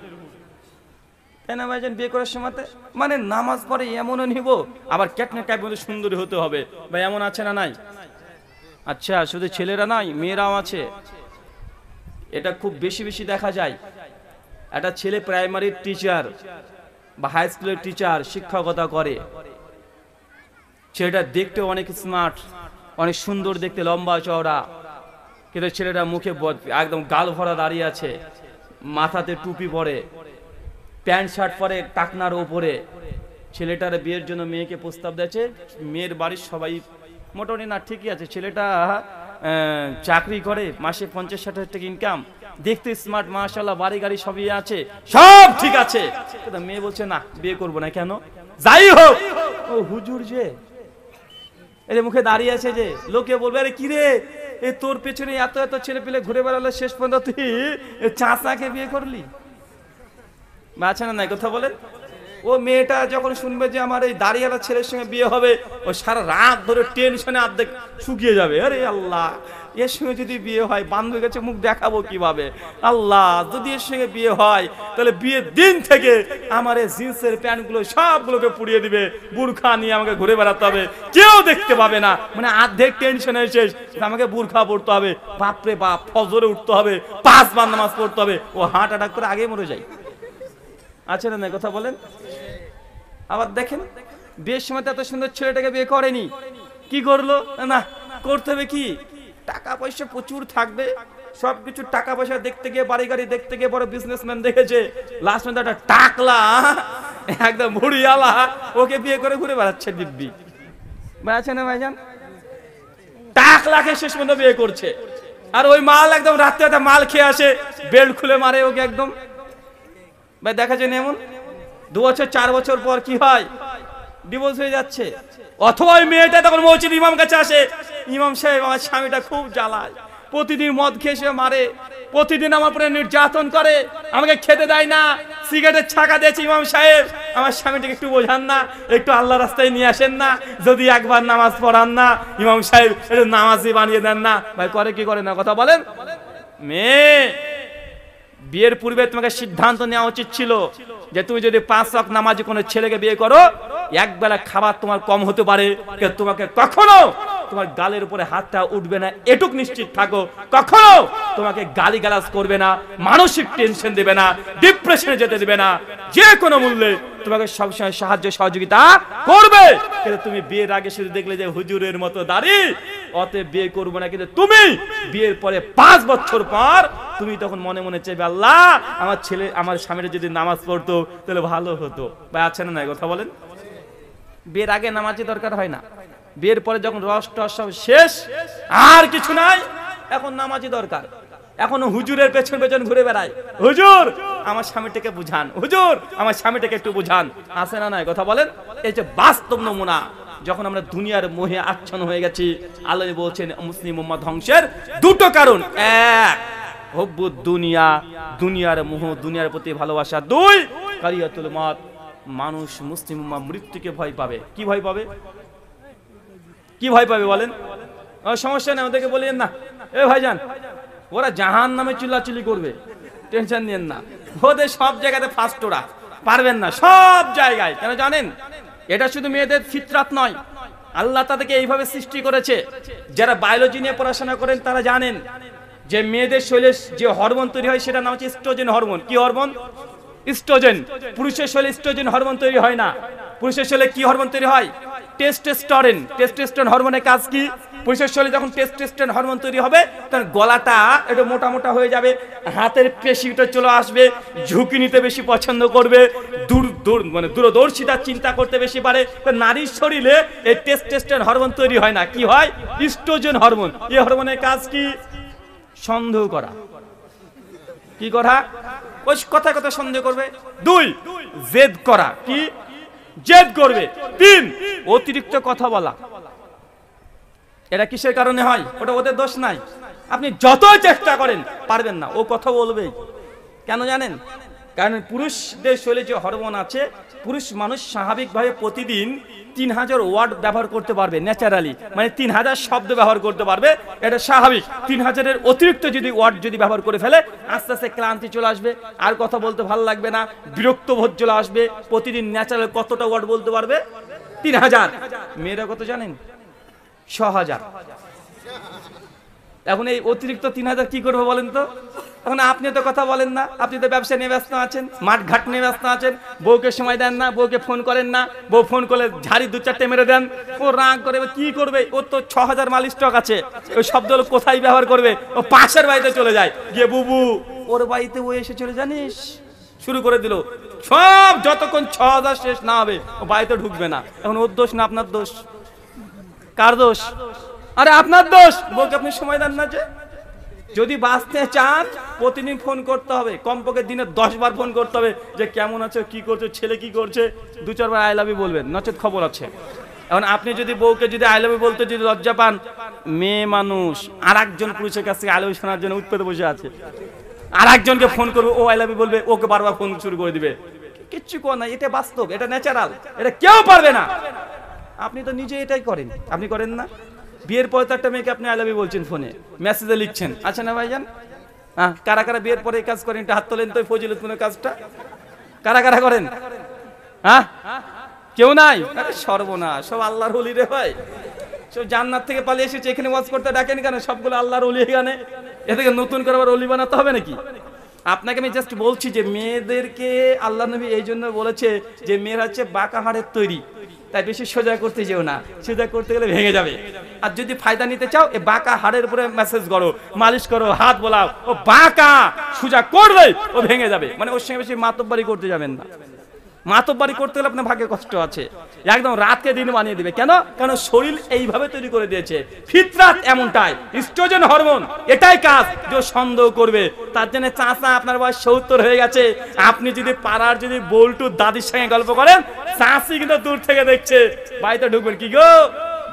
[SPEAKER 1] তাই না ভাইজান? বিয়ে করার সময় মানে নামাজ পড়ে এমনও নিব, আবার ক্যাটরিনা কাইফ মতো সুন্দরী হতে হবে, বা এমন আছে না নাই? আচ্ছা, শুধু ছেলেরা নাই, মেয়েরাও আছে। এটা খুব বেশি বেশি দেখা যায়। একটা ছেলে প্রাইমারির টিচার বা হাই স্কুলের টিচার, শিক্ষকতা করে, ছেলেটা দেখতে অনেক স্মার্ট, অনেক সুন্দর দেখতে, লম্বা চওড়া, কিন্তু ছেলেটা মুখে একদম গাল ভরা দাঁড়িয়ে আছে, মাথাতে টুপি পরে, প্যান্ট শার্ট পরে টাকনার ওপরে। ছেলেটার বিয়ের জন্য মেয়েকে প্রস্তাব দিয়েছে, মেয়ের বাড়ির সবাই মোটামুটি না ঠিকই আছে, ছেলেটা চাকরি করে, মাসে 50-60 হাজার টাকা ইনকাম, দেখতে স্মার্ট, মাশাআল্লাহ, বাড়ি গাড়ি সবই আছে, সব ঠিক আছে, কিন্তু মেয়ে বলছে না বিয়ে করবো না। কেন? যাই হোক, ও হুজুর যে এই মুখে দাঁড়িয়ে আছে, যে লোকে বলবে আরে কি রে, এ তোর পেছনে এত এত ছেলে পেলে ঘুরে বেড়ালো, শেষ পর্যন্ত তুই চাচাকে বিয়ে করলি, আছে না নাই? কথা বলেন। ও মেয়েটা যখন শুনবে যে আমার এই দাঁড়িয়ালা ছেলের সঙ্গে বিয়ে হবে, ও সারা রাত ধরে টেনশনে অর্ধেক শুকিয়ে যাবে। আরে আল্লাহ, এর সঙ্গে যদি বিয়ে হয়, বান্ধবীর কাছে মুখ দেখাবো কিভাবে? আল্লাহ, যদি এর সঙ্গে বিয়ে হয় তাহলে বিয়ের দিন থেকে আমার এই জিন্সের প্যান্টগুলো সবগুলোকে পুড়িয়ে দিবে, বুরখা নিয়ে আমাকে ঘুরে বেড়াতে হবে, কেউ দেখতে পাবে না, মানে অর্ধেক টেনশনে শেষ, আমাকে বুরখা পড়তে হবে, বাপরে বাপ, ফজরে উঠতে হবে, 5 বার নামাজ পড়তে হবে, ও হার্ট অ্যাটাক করে আগে মরে যায়। আছে না? কথা বলেন। আবার দেখেন বিয়ের সময় এত সুন্দর ছেলেটাকে বিয়ে করেনি, কি করলো? না, করতে হবে কি, টাকা পয়সা প্রচুর থাকবে, সবকিছু টাকা পয়সা দেখতে গিয়ে, বাড়ি গাড়ি দেখতে গিয়ে, বড় বিজনেসম্যান দেখেছে, লাস্ট মধ্যে একটা টাকলা একদম ভুড়িয়ালা ওকে বিয়ে করে ঘুরে বেড়াচ্ছে দিব্যি, আছে না ভাইজান? টাক লাখে শেষ পর্যন্ত বিয়ে করছে, আর ওই মাল একদম রাত্রে মাল খেয়ে আসে, বেল্ট খুলে মারে ওকে একদম। ভাই দেখা যায় না এমন? 2 বছর 4 বছর পর কি হয়? ডিভোর্স হয়ে যাচ্ছে। অথবা ওই মেয়েটা তখন মসজিদ ইমাম কাছে আসে, ইমাম সাহেব আমার স্বামীটা খুব জ্বালায়, প্রতিদিন মদ খেয়ে এসে মারে, প্রতিদিন আমার উপরে নির্যাতন করে, আমাকে খেতে দেয় না, সিগারেটের ছাকা দিয়েছে, ইমাম সাহেব আমার স্বামীটাকে একটু বোঝান না, একটু আল্লাহ রাস্তায় নিয়ে আসেন না, যদি একবার নামাজ পড়ান না ইমাম সাহেব, একটু নামাজি বানিয়ে দেন না। ভাই করে কি করে না কথা বলেন? মেয়ে বিয়ের পূর্বে তোমাকে সিদ্ধান্ত নেওয়া উচিত ছিল যে তুমি যদি 5 ওয়াক্ত নামাজি কোনো ছেলেকে বিয়ে করো, একবেলা খাবার তোমার কম হতে পারে, কিন্তু তোমাকে কখনো তোমার গালের উপরে হাতটা উঠবে না, এটুক নিশ্চিত থাকো। কখনো তোমাকে গালিগালাজ করবে না, মানসিক টেনশন দেবে না, ডিপ্রেশনে যেতে দেবে না, যে কোনো মূল্যে তোমাকে সবসময় সাহায্য সহযোগিতা করবে। কিন্তু তুমি বিয়ের আগে শুধু দেখলে যে হুজুরের মতো দাড়ি, অতএব বিয়ে করবো না, কিন্তু তুমি বিয়ের পরে 5 বছর পর তুমি তখন মনে মনে চাইবে, আল্লাহ আমার ছেলে আমার স্বামীরা যদি নামাজ পড়তো তাহলে ভালো হতো। ভাই আছে না কথা বলেন? বিয়ের আগে নামাজই দরকার হয় না, বিয়ের পরে যখন রস টস সব শেষ, আর কিছু নাই, এখন নামাজই দরকার। এখনো হুজুরের পেছন পেছন ঘুরে বেড়ায়, হুজুর আমার স্বামীটাকে বুঝান, হুজুর আমার স্বামীটাকে একটু বুঝান। আছে না নাই কথা বলেন? এই যে বাস্তব নমুনা, যখন আমরা দুনিয়ার মোহে আচ্ছন্ন হয়ে গেছি, আল্লাহ বলছেন মুসলিম উম্মাহ ধ্বংসের 2টো কারণ। 1 হুব্বুদ দুনিয়া, দুনিয়ার মোহ, দুনিয়ার প্রতি ভালোবাসা। 2 কারিয়াতুল মত, মানুষ মুসলিম উম্মাহ মৃত্যুকে ভয় পাবে। কি ভয় পাবে? কি ভয় পাবে বলেন? সমস্যা নেই, ওদেরকে বলিয়েন না, এ ভাইজান ওরা জাহান্নামে চিল্লাচিল্লি করবে, টেনশন নিয়েন না, ওদের সব জায়গাতে ফার্স্ট, ওরা পারবেন না সব জায়গায়। কেন জানেন? এটা শুধু মেয়েদের ফিতরাত নয়, আল্লাহ তাদেরকে এইভাবে সৃষ্টি করেছে। যারা বায়োলজি নিয়ে পড়াশোনা করেন তারা জানেন যে মেয়েদের শরীরে যে হরমোন তৈরি হয় সেটা নাম হচ্ছে ইস্ট্রোজেন হরমোন। কি হরমোন? ইস্ট্রোজেন। পুরুষের শরীরে ইস্ট্রোজেন হরমোন তৈরি হয় না। পুরুষের শরীরে কি হরমোন তৈরি হয়? টেস্টোস্টেরন। টেস্টোস্টেরন হরমোনের কাজ কি? পুরুষের শরীরে যখন টেস্টোস্টেরন হরমোন তৈরি হবে তখন গলাটা একটু মোটা মোটা হয়ে যাবে, হাতের পেশিটা চলে আসবে, ঝুঁকি নিতে বেশি পছন্দ করবে, দূরদর্শিতার চিন্তা করতে বেশি পারে। নারীর শরীরে এই টেস্টোস্টেরন হরমোন তৈরি হয় না, কি হয়? Estrogen hormone. এই হরমোনের কাজ কি? সন্দেহ করা। কি করা? ওই কথা কথা সন্দেহ করবে। 2 জেদ করা। কি? জেদ করবে। 3 অতিরিক্ত কথা বলা। এটা কিসের কারণে হয়? ওটা ওদের দোষ নাই, আপনি যত চেষ্টা করেন পারবেন না, ও কথা বলবেই। কেন জানেন? কারণ পুরুষদের শরীরে যে হরমোন আছে, পুরুষ মানুষ স্বাভাবিকভাবে প্রতিদিন 3000 ওয়ার্ড ব্যবহার করতে পারবে ন্যাচারালি, মানে 3000 শব্দ ব্যবহার করতে পারবে, এটা স্বাভাবিক। 3000-এর অতিরিক্ত যদি ওয়ার্ড যদি ব্যবহার করে ফেলে, আস্তে আস্তে ক্লান্তি চলে আসবে, আর কথা বলতে ভালো লাগবে না, বিরক্ত বোধ চলে আসবে। প্রতিদিন ন্যাচারাল কতটা ওয়ার্ড বলতে পারবে? 3000। মেয়েরা কত জানেন? 6000। এখন এই অতিরিক্ত 3000 কি করবো বলেন তো? এখন আপনি তো কথা বলেন না, আপনি তো ব্যবসা নিয়ে ব্যস্ত আছেন, মাঠ ঘাট নিয়ে ব্যস্ত আছেন, বউকে সময় দেন না, বউকে ফোন করেন না, বউ ফোন করলে ঝাড়ি 2-4টে মেরে দেন, ও রাগ করে কি করবে? ওর তো 6000 মাল স্টক আছে, ওই শব্দগুলো কোথায় ব্যবহার করবে? ও পাশের বাড়িতে চলে যায়, গিয়ে বুবু ওর বাড়িতে ও এসে চলে জানিস শুরু করে দিল সব, যতক্ষণ 6000 শেষ না হবে ও বাড়িতে ঢুকবে না। এখন ওর দোষ না আপনার দোষ? কার দোষ? আরে আপনার দোষ, বউকে আপনি সময় দেন না। যে যদি বাঁচতে চান প্রতিদিন ফোন করতে হবে, কমপক্ষে দিনে 10 বার ফোন করতে হবে, যে কেমন আছো, কি করছো, ছেলে কি করছে, 2-4 বার আই লাভ ইউ বলবেন, নচেত খবর আছে। এখন আপনি যদি বউকে যদি আই লাভ ইউ বলতে যদি লজ্জা পান, মেয়ে মানুষ আর একজন পুরুষের কাছ থেকে আই লাভ ইউ শোনার জন্য উৎপেতে বসে আছে, আর একজনকে ফোন করবে, ও আই লাভ ইউ বলবে, ওকে বারবার ফোন শুরু করে দিবে, কিচ্ছু কর না, এটা বাস্তব, এটা ন্যাচারাল, এটা কেউ পারবে না। আপনি তো নিজে এটাই করেন, আপনি করেন না? বিয়ের পরে তো একটা মেয়েকে আপনি আই লাভ ইউ বলছেন, ফোনে মেসেজে লিখছেন, আচ্ছা না ভাইজান? হ্যাঁ, কারা কারা বিয়ের পরে এই কাজ করেন? এটা হাত তোলেন তো, ফজিলতপূর্ণ কাজটা কারা কারা করেন? হ্যাঁ, কেউ নাই? আরে সর্বনাশ, সব আল্লাহর ওলি রে ভাই, সব জান্নাত থেকে পালিয়ে এসেছে, এখানে ওয়াজ করতে ডাকেন কেন? সবগুলো আল্লাহর ওলি এখানে, এ থেকে নতুন করে আবার ওলি বানাতে হবে নাকি? আপনাকে আমি জাস্ট বলছি যে মেয়েদেরকে আল্লাহ নবী এই জন্য বলেছে যে মেয়েরা হচ্ছে বাঁকা হাড়ের তৈরি, তাই বেশি সোজা করতে যেও না, সোজা করতে গেলে ভেঙে যাবে। আর যদি ফায়দা নিতে চাও, এই বাঁকা হাড়ের উপরে মেসেজ করো, মালিশ করো, হাত বোলাও, ও বাঁকা সোজা করবে, ও ভেঙে যাবে। মানে ওর সঙ্গে বেশি মাতব্বারি করতে যাবেন না। মাতব্বরি করতে হলে আপনার ভাগ্যে কষ্ট আছে, একদম রাতকে দিন বানিয়ে দিবে। কেন? কারণ শরীর এইভাবে তৈরি করে দিয়েছে, ফিতরাত এমনটাই, ইস্ট্রোজেন হরমোন এটাই কাজ যে সন্দেহ করবে। তার জন্য চাচা আপনার বয়স 70 হয়ে গেছে, আপনি যদি পাড়ার যদি বল্টু দাদির সঙ্গে গল্প করেন, চাচি কিন্তু দূর থেকে দেখছে, বাড়িতে ঢুকবেন, কি গো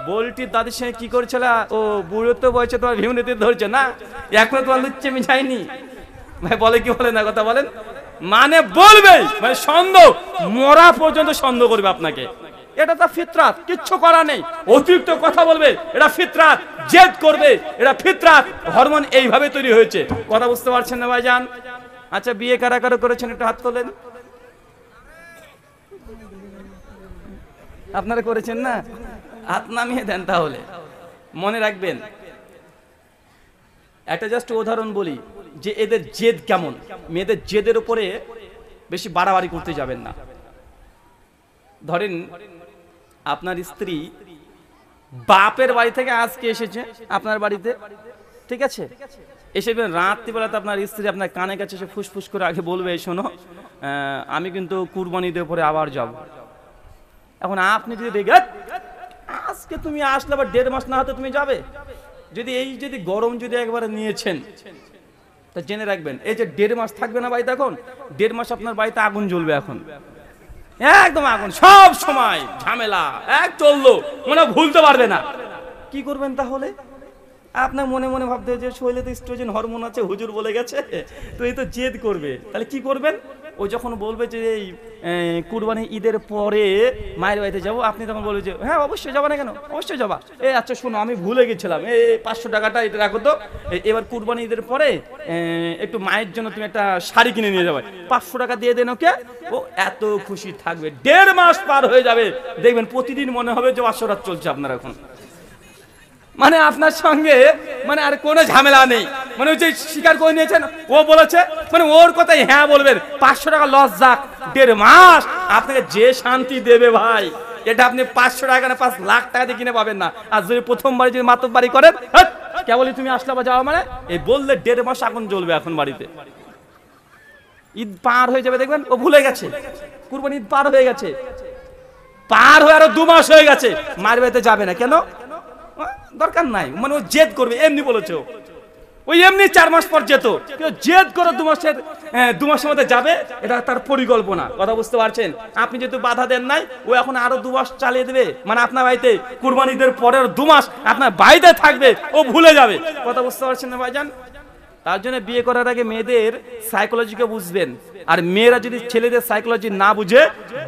[SPEAKER 1] বল্টির দাদির সঙ্গে কি করছিল? ও বুড়ো তো বয়সে তোমার ভিমনিতে ধরছে না, এখনো তোমার লুচ্চে মিঠাইনি ভাই, বলে কি বলে না কথা বলেন, মানে বলবে, মানে সন্দেহ মরা পর্যন্ত সন্দেহ করবে আপনাকে। এটা তো ফিতরাত, কিচ্ছু করা নেই, অতিরিক্ত কথা বলবে, এটা ফিতরাত, জেদ করবে, এটা ফিতরাত, হরমোন এইভাবে তৈরি হয়েছে। কথা বুঝতে পারছেন না ভাইজান? আচ্ছা, বিয়ে কারা কারা করেছেন একটু হাত তোলেন। আপনারা করেছেন না? হাত নামিয়ে দেন। তাহলে মনে রাখবেন, একটা জাস্ট উদাহরণ বলি যে এদের জেদ কেমন। মেয়েদের জেদের উপরে বেশি বাড়াবাড়ি করতে যাবেন না। ধরেন আপনার স্ত্রী বাপের বাড়ি থেকে আজকে এসেছে আপনার বাড়িতে, ঠিক আছে, এসে রাত্রিবেলাতে আপনার স্ত্রী আপনার কানে কাছে এসে ফুসফুস করে আগে বলবে, শোনো আমি কিন্তু কুরবানি দিয়ে পরে আবার যাব। এখন আপনি যদি দেখেন আজকে তুমি আসলে আবার 1.5 মাস না হতে তুমি যাবে, যদি গরম যদি একবারে নিয়েছেন, তা জেনে রাখবেন এই যে 1.5 মাস থাকবে না বাড়িতে, এখন 1.5 মাস আপনার বাড়িতে আগুন জ্বলবে, এখন একদম আগুন, সব সময় ঝামেলা এক চললো, মনে ভুলতে পারবে না। কি করবেন তাহলে? আপনার মনে মনে ভাবতে যে শরীরে তো ইস্ট্রোজেন হরমোন আছে, হুজুর বলে গেছে, তো এই তো জেদ করবে। তাহলে কি করবেন? ও যখন বলবে যে এই কুরবানি ঈদের পরে মায়ের বাড়িতে যাবো, আপনি তখন বলবে যে হ্যাঁ অবশ্যই যাবা, না কেন, অবশ্যই যাবা। আচ্ছা শোনো, আমি ভুলে গেছিলাম, 500 টাকাটা এটা রাখো তো, এবার কুরবানি ঈদের পরে একটু মায়ের জন্য তুমি একটা শাড়ি কিনে নিয়ে যাবে, 500 টাকা দিয়ে দেন ওকে। ও এত খুশি থাকবে, 1.5 মাস পার হয়ে যাবে, দেখবেন প্রতিদিন মনে হবে যে 500 রাত চলছে আপনার এখন, মানে আপনার সঙ্গে মানে আর কোনো ঝামেলা নেই, মানে ওই যে স্বীকার করে নিয়েছেন, ও বলেছে, মানে ওর কথাই হ্যাঁ বলবেন। 500 টাকা লস যাক, 1.5 মাস আপনাকে যে শান্তি দেবে ভাই, এটা আপনি 500 টাকা না 5 লাখ টাকা দিয়ে কিনে পাবেন না। আর যদি প্রথমবার যদি মাতব্বরি করেন, কেবলই তুমি আসলে বা যাওয়া, মানে এই বললে 1.5 মাস আগুন জ্বলবে এখন বাড়িতে। ঈদ পার হয়ে যাবে, দেখবেন ও ভুলে গেছে, কুরবানি ঈদ পার হয়ে গেছে, পার হয়ে আরো 2 মাস হয়ে গেছে, মায়ের বাড়িতে যাবে না। কেন? দরকার নাই, মানে ও জেদ করবে, এমনি বলেছে, ওই এমনি 4 মাস পর যেত, জেদ করে 2 মাসের মধ্যে যাবে, এটা তার পরিকল্পনা। কথা বুঝতে পারছেন? আপনি যেহেতু বাধা দেন নাই, ও এখন আরো 2 মাস চালিয়ে দেবে, মানে আপনার বাড়িতে কুরবানিদের পরের 2 মাস আপনার বাড়িতে থাকবে, ও ভুলে যাবে। কথা বুঝতে পারছেন না ভাইজান? তার জন্য বিয়ে করার আগে মেয়েদের সাইকোলজিকে বুঝবেন, আর মেয়েরা যদি ছেলেদের সাইকোলজি না বুঝে,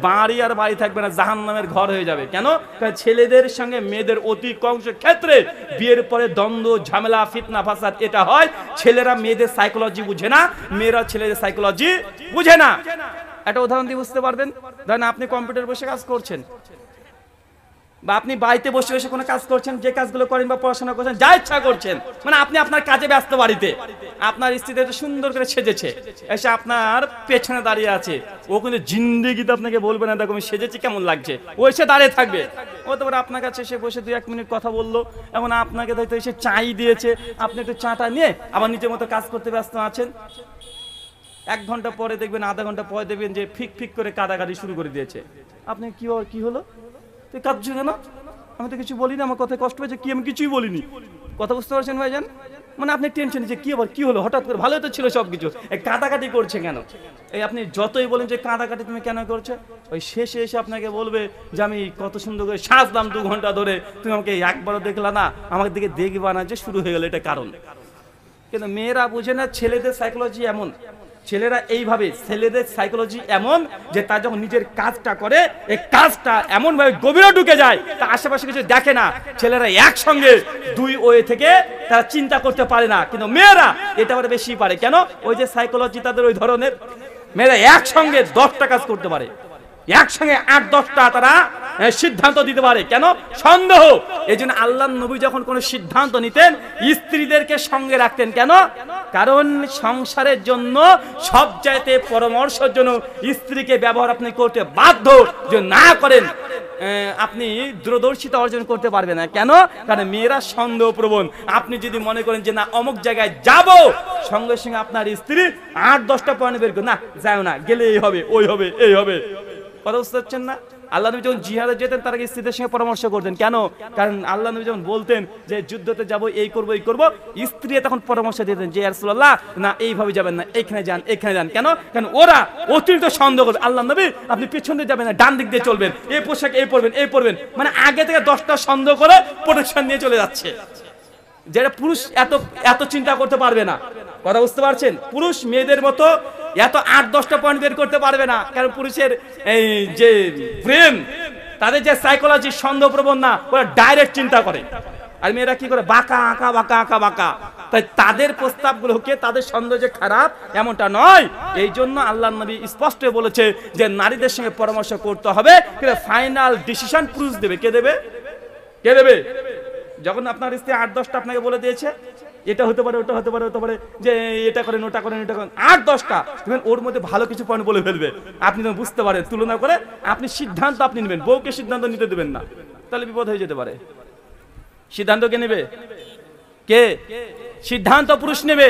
[SPEAKER 1] বাড়ি আর বাড়ি থাকবে না, জাহান্নামের ঘর হয়ে যাবে। কেন? কারণ ছেলেদের সঙ্গে মেয়েদের অধিকাংশ ক্ষেত্রে বিয়ের পরে দ্বন্দ্ব, ঝামেলা, ফিতনা ফাসাদ এটা হয়। ছেলেরা মেয়েদের সাইকোলজি বুঝে না, মেয়েরা ছেলেদের সাইকোলজি বুঝে না। একটা উদাহরণ দিয়ে বুঝতে পারবেন। ধরেন আপনি কম্পিউটার বসে কাজ করছেন, বা আপনি বাড়িতে বসে বসে কোনো কাজ করছেন, যে কাজগুলো করেন বা পড়াশোনা করছেন, যা ইচ্ছা করছেন, মানে আপনি আপনার কাজে ব্যস্ত, বাড়িতে আপনার স্ত্রীতে সুন্দর করে সেজেছে, এসে আপনার পেছনে দাঁড়িয়ে আছে, ও কিন্তু জিন্দেগিতে আপনাকে বলবে না দেখো আমি সেজেছি কেমন লাগছে, ও এসে দাঁড়িয়ে থাকবে। ও তো আপনার কাছে এসে বসে 2-1 মিনিট কথা বললো, এখন আপনাকে হয়তো এসে চাই দিয়েছে, আপনি একটু চাটা নিয়ে আবার নিজের মতো কাজ করতে ব্যস্ত আছেন। 1 ঘন্টা পরে দেখবেন, আধা ঘন্টা পরে দেখবেন যে ফিক ফিক করে কাঁদাকাটি শুরু করে দিয়েছে। আপনি কি হলো, তুই কাঁদছো কেন? আমি তো কিছু বলিনি, আমার কথায় কষ্ট হয়েছে কি? আমি কিছুই বলিনি। কথা বুঝতে পারছেন ভাইজান? মানে আপনি টেনশন যে কি আবার কি হলো, হঠাৎ করে ভালোই তো ছিল সবকিছু, এই কাঁদাকাটি করছে কেন? এই আপনি যতই বলেন যে কাঁদাকাটি তুমি কেন করছো, ওই শেষে এসে আপনাকে বলবে যে আমি কত সুন্দর করে সাজলাম 2 ঘন্টা ধরে, তুমি আমাকে একবারও দেখলা না, আমার দিকে দেখবা না, যে শুরু হয়ে গেল, এটা কারণ। কিন্তু মেয়েরা বুঝে না, ছেলেদের সাইকোলজি এমন, ছেলেরা এইভাবে, ছেলেদের সাইকোলজি এমন যে তার যখন নিজের কাজটা করে, এই কাজটা এমন ভাবে গভীরে ঢুকে যায়, তা আশেপাশে কিছু দেখে না। ছেলেরা একসঙ্গে 2 ওয়ে থেকে তারা চিন্তা করতে পারে না, কিন্তু মেয়েরা এটা আবার বেশি পারে। কেন? ওই যে সাইকোলজি তাদের ওই ধরনের, মেয়েরা একসঙ্গে 10টা কাজ করতে পারে, একসঙ্গে 8-10টা তারা সিদ্ধান্ত দিতে পারে। কেন? সন্দেহ। এই জন্য আল্লাহর নবী যখন কোনো সিদ্ধান্ত নিতেন, স্ত্রীদেরকে সঙ্গে রাখতেন। কেন? কারণ সংসারের জন্য সবচাইতে পরামর্শের জন্য স্ত্রীকে ব্যবহার আপনি করতে বাধ্য, যে না করেন আপনি দূরদর্শিতা অর্জন করতে পারবে না। কেন? কারণ মেয়েরা সন্দেহপ্রবণ। আপনি যদি মনে করেন যে না অমুক জায়গায় যাব, সঙ্গে সঙ্গে আপনার স্ত্রী 8-10টা পয়েন্ট বের করে, না যাও না, গেলে এই হবে, ওই হবে, এই হবে, কথা বুঝতে পারছেন না? আল্লাহ নবী যখন জিহাদে যেতেন তার আগে স্ত্রীদের সঙ্গে পরামর্শ করতেন। কেন? কারণ আল্লাহ নবী যখন বলতেন যে যুদ্ধতে যাব, এই করব এই করব, স্ত্রী তখন পরামর্শ দিতেন যে ইয়া রাসূলুল্লাহ না এইভাবে যাবেন না, এখানে যান এখানে যান। কেন? কারণ ওরা অতিরিক্ত সন্দেহ করবে। আল্লাহ নবী আপনি পিছন দিয়ে যাবেন না, ডান দিক দিয়ে চলবেন, এই পোশাক এই পরবেন এই পরবেন, মানে আগে থেকে 10টা সন্দেহ করে প্রোটেকশন নিয়ে চলে যাচ্ছে, যেটা পুরুষ এত চিন্তা করতে পারবে না। কথা বুঝতে পারছেন? পুরুষ মেয়েদের মতো এত 8-10টা পয়েন্ট বের করতে পারবে না, কারণ পুরুষের এই যে ব্রেন, তাদের যে সাইকোলজি সন্দেহপ্রবণ না, ওরা ডাইরেক্ট চিন্তা করে। আর মেয়েরা কি করে? বাঁকা আঁকা বাঁকা আঁকা বাঁকা। তাই তাদের প্রস্তাবগুলোকে, তাদের সন্দেহ যে খারাপ এমনটা নয়। এই জন্য আল্লাহ নবী স্পষ্ট বলেছে যে নারীদের সঙ্গে পরামর্শ করতে হবে, কিন্তু ফাইনাল ডিসিশন পুরুষ দেবে। কে দেবে? কে দেবে? যখন আপনার স্ত্রী 8-10টা আপনাকে বলে দিয়েছে এটা হতে পারে, ওটা হতে পারে, হতে পারে, যে এটা করেন ওটা করেন এটা করেন, 8-10টা, দেখবেন ওর মধ্যে ভালো কিছু পয়েন্ট বলে ফেলবে। আপনি যখন বুঝতে পারেন, তুলনা করে আপনি সিদ্ধান্ত আপনি নেবেন, বউকে সিদ্ধান্ত নিতে দেবেন না, তাহলে বিপদ হয়ে যেতে পারে। সিদ্ধান্ত কে নেবে? কে? সিদ্ধান্ত পুরুষ নেবে।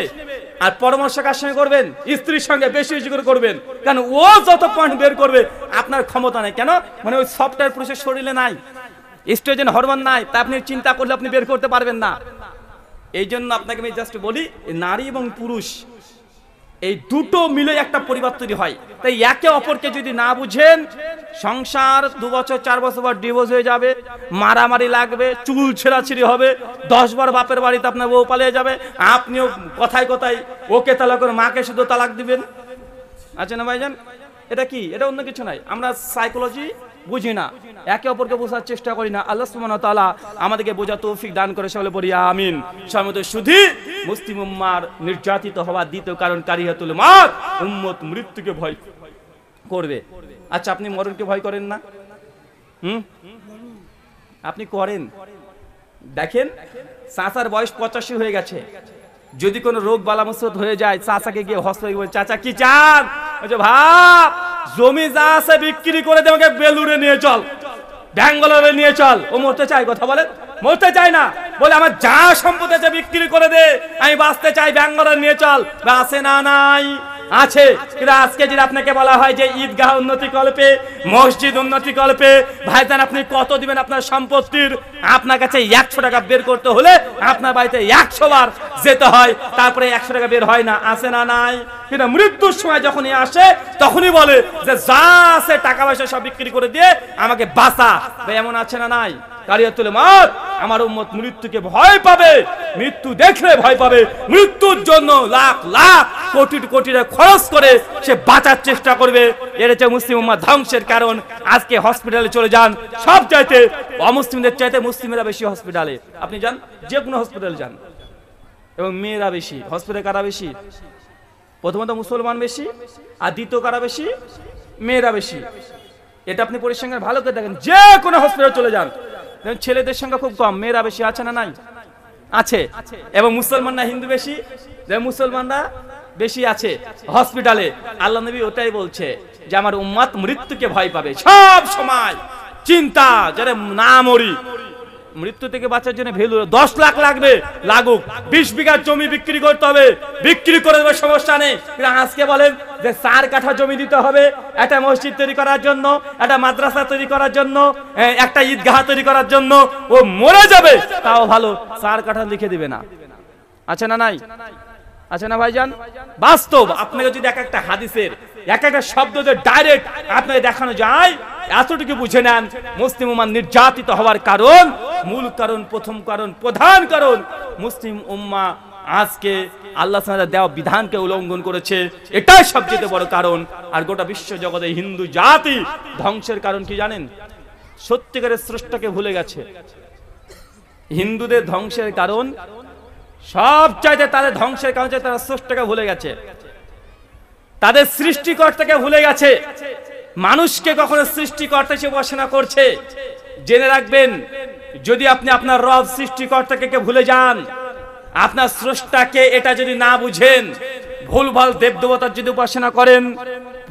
[SPEAKER 1] আর পরামর্শ কার সঙ্গে করবেন? স্ত্রীর সঙ্গে বেশি বেশি করে করবেন, কারণ ও যত পয়েন্ট বের করবে আপনার ক্ষমতা নেই। কেন? মানে ওই সফটওয়্যার পুরুষের শরীরে নাই, এস্ট্রোজেন হরমোন নাই, তা আপনি চিন্তা করলে আপনি বের করতে পারবেন না। এই জন্য আপনাকে আমি জাস্ট বলি, নারী এবং পুরুষ এই দুটো মিলে একটা পরিবার তৈরি হয়। তাই একে অপরকে যদি না বুঝেন, সংসার 2 বছর 4 বছর পর ডিভোর্স হয়ে যাবে, মারামারি লাগবে, চুল ছেঁড়াছিড়ি হবে, 10 বার বাপের বাড়িতে আপনার বউ পালিয়ে যাবে, আপনিও কথায় কথায় ওকে তালাক করে মাকে শুধু তালাক দিবেন। আচ্ছা না ভাইজান? এটা কি? এটা অন্য কিছু নাই, আমরা সাইকোলজি বুঝি না, একে অপরকে বোঝার চেষ্টা করি না। আল্লাহ সুবহানাহু ওয়া তাআলা আমাদেরকে বোঝার তৌফিক দান করে, সকলে বলি আমিন। সম্মানিত সুধী, মুসলিম উম্মার নির্যাতিত হওয়ার দ্বিতীয় কারণ কারিহাতুল মওত, উম্মত মৃত্যুকে ভয় করবে। আচ্ছা, আপনি মরণকে ভয় করেন না? আপনি করেন। দেখেন, চাচার বয়স 85 হয়ে গেছে, যদি কোনো রোগ বালা মুসিবত হয়ে যায়, চাচাকে গিয়ে হসপিটালে বলে, চাচা কি চান? বলছে, ভাব জমি যা আছে বিক্রি করে দে, আমাকে বেলুড়ে নিয়ে চল, ব্যাঙ্গালোরে নিয়ে চল। ও মরতে চাই? কথা বলে মরতে চাই না, বলে আমার যা সম্পত্তি আছে বিক্রি করে দে, আমি বাঁচতে চাই, ব্যাঙ্গালোরে নিয়ে চল। আছে না? নাই, আছে। কিন্তু আজকে যদি আপনাকে বলা হয় যে ঈদগাহ উন্নতি কল্পে, মসজিদ উন্নতি কল্পে, ভাইজান আপনি কত দিবেন আপনার সম্পত্তির? আপনার কাছে 100 টাকা বের করতে হলে আপনার বাড়িতে 100 বার যেতে হয়, তারপরে 100 টাকা বের হয় না। আছে না? নাই। কিন্তু মৃত্যুর সময় যখনই আসে তখনই বলে যে যা আছে টাকা পয়সা সব বিক্রি করে দিয়ে আমাকে বাঁচা। এমন আছে না? নাই। কারিয়াতুল মওত, আমার উম্মত মৃত্যুকে ভয় পাবে, মৃত্যু দেখলে ভয় পাবে, মৃত্যুর জন্য লাখ লাখ কোটি কোটি টাকা খরচ করে সে বাঁচার চেষ্টা করবে। এর হচ্ছে মুসলিম উম্মাহ ধ্বংসের কারণ। আজকে হসপিটালে চলে যান, সব চাইতে অমুসলিমদের চাইতে মুসলিমেরা বেশি হসপিটালে। আপনি যান, যে কোনো হসপিটালে যান, এবং মেয়েরা বেশি। হসপিটালে কারা বেশি? প্রথমত মুসলমান বেশি, আর দ্বিতীয় কারা বেশি? মেয়েরা বেশি। এটা আপনি পরিসংখ্যান ভালো করে দেখেন, যে কোনো হসপিটালে চলে যান, ছেলেদের সংখ্যা খুব কম, মেয়েরা বেশি। আছে না? নাই। আছে। এবং মুসলমানরা হিন্দু বেশি, মুসলমানরা বেশি আছে হসপিটালে। আল্লাহ নবী ওটাই বলছে যে আমার উম্মত মৃত্যুকে ভয় পাবে সব সময়। চিন্তা যারা না মরি, মৃত্যু থেকে বাঁচার জন্য ভ্যালু 10 লাখ লাগবে, লাগুক। 20 বিঘা জমি বিক্রি করতে হবে, বিক্রি করে দেবে, সমস্যা নেই। কিন্তু আজকে বলেন যে 4 কাঠা জমি দিতে হবে একটা মসজিদ তৈরি করার জন্য, একটা মাদ্রাসা তৈরি করার জন্য, একটা ঈদগাহ তৈরি করার জন্য। ও মরে যাবে তাও ভালো, 4 কাঠা লিখে দিবে না। আছে না? নাই। আছে না ভাইজান? বাস্তব। আপনাকে যদি একটা হাদিসের একটা শব্দ ডাইরেক্ট আপনাকে দেখানো যায়, এতটুকু বুঝে নেন মুসলিম উম্মাহ নির্যাতিত হওয়ার কারণ, মূল কারণ, প্রথম কারণ, প্রধান কারণ, মুসলিম উম্মাহ আজকে আল্লাহ সুবহানাহু দেওয়া বিধানকে উল্লঙ্ঘন করেছে। এটাই সবচেয়ে বড় কারণ। আর গোটা বিশ্ব জগতে হিন্দু জাতি ধ্বংসের কারণ কি জানেন? সত্যিকারের স্রষ্টাকে ভুলে গেছে। হিন্দুদের ধ্বংসের কারণ সব চাইতে, তাদের ধ্বংসের কারণ চাইতে তারা স্রষ্টাকে ভুলে গেছে, তাদের সৃষ্টিকর্তাকে ভুলে গেছে। মানুষকে কখনো সৃষ্টিকর্তা হিসেবে উপাসনা করছে। জেনে রাখবেন, যদি আপনি আপনার রব সৃষ্টিকর্তাকে ভুলে যান, আপনার স্রষ্টাকে এটা যদি না বুঝেন, ভুলভাল দেবদেবতার যদি উপাসনা করেন,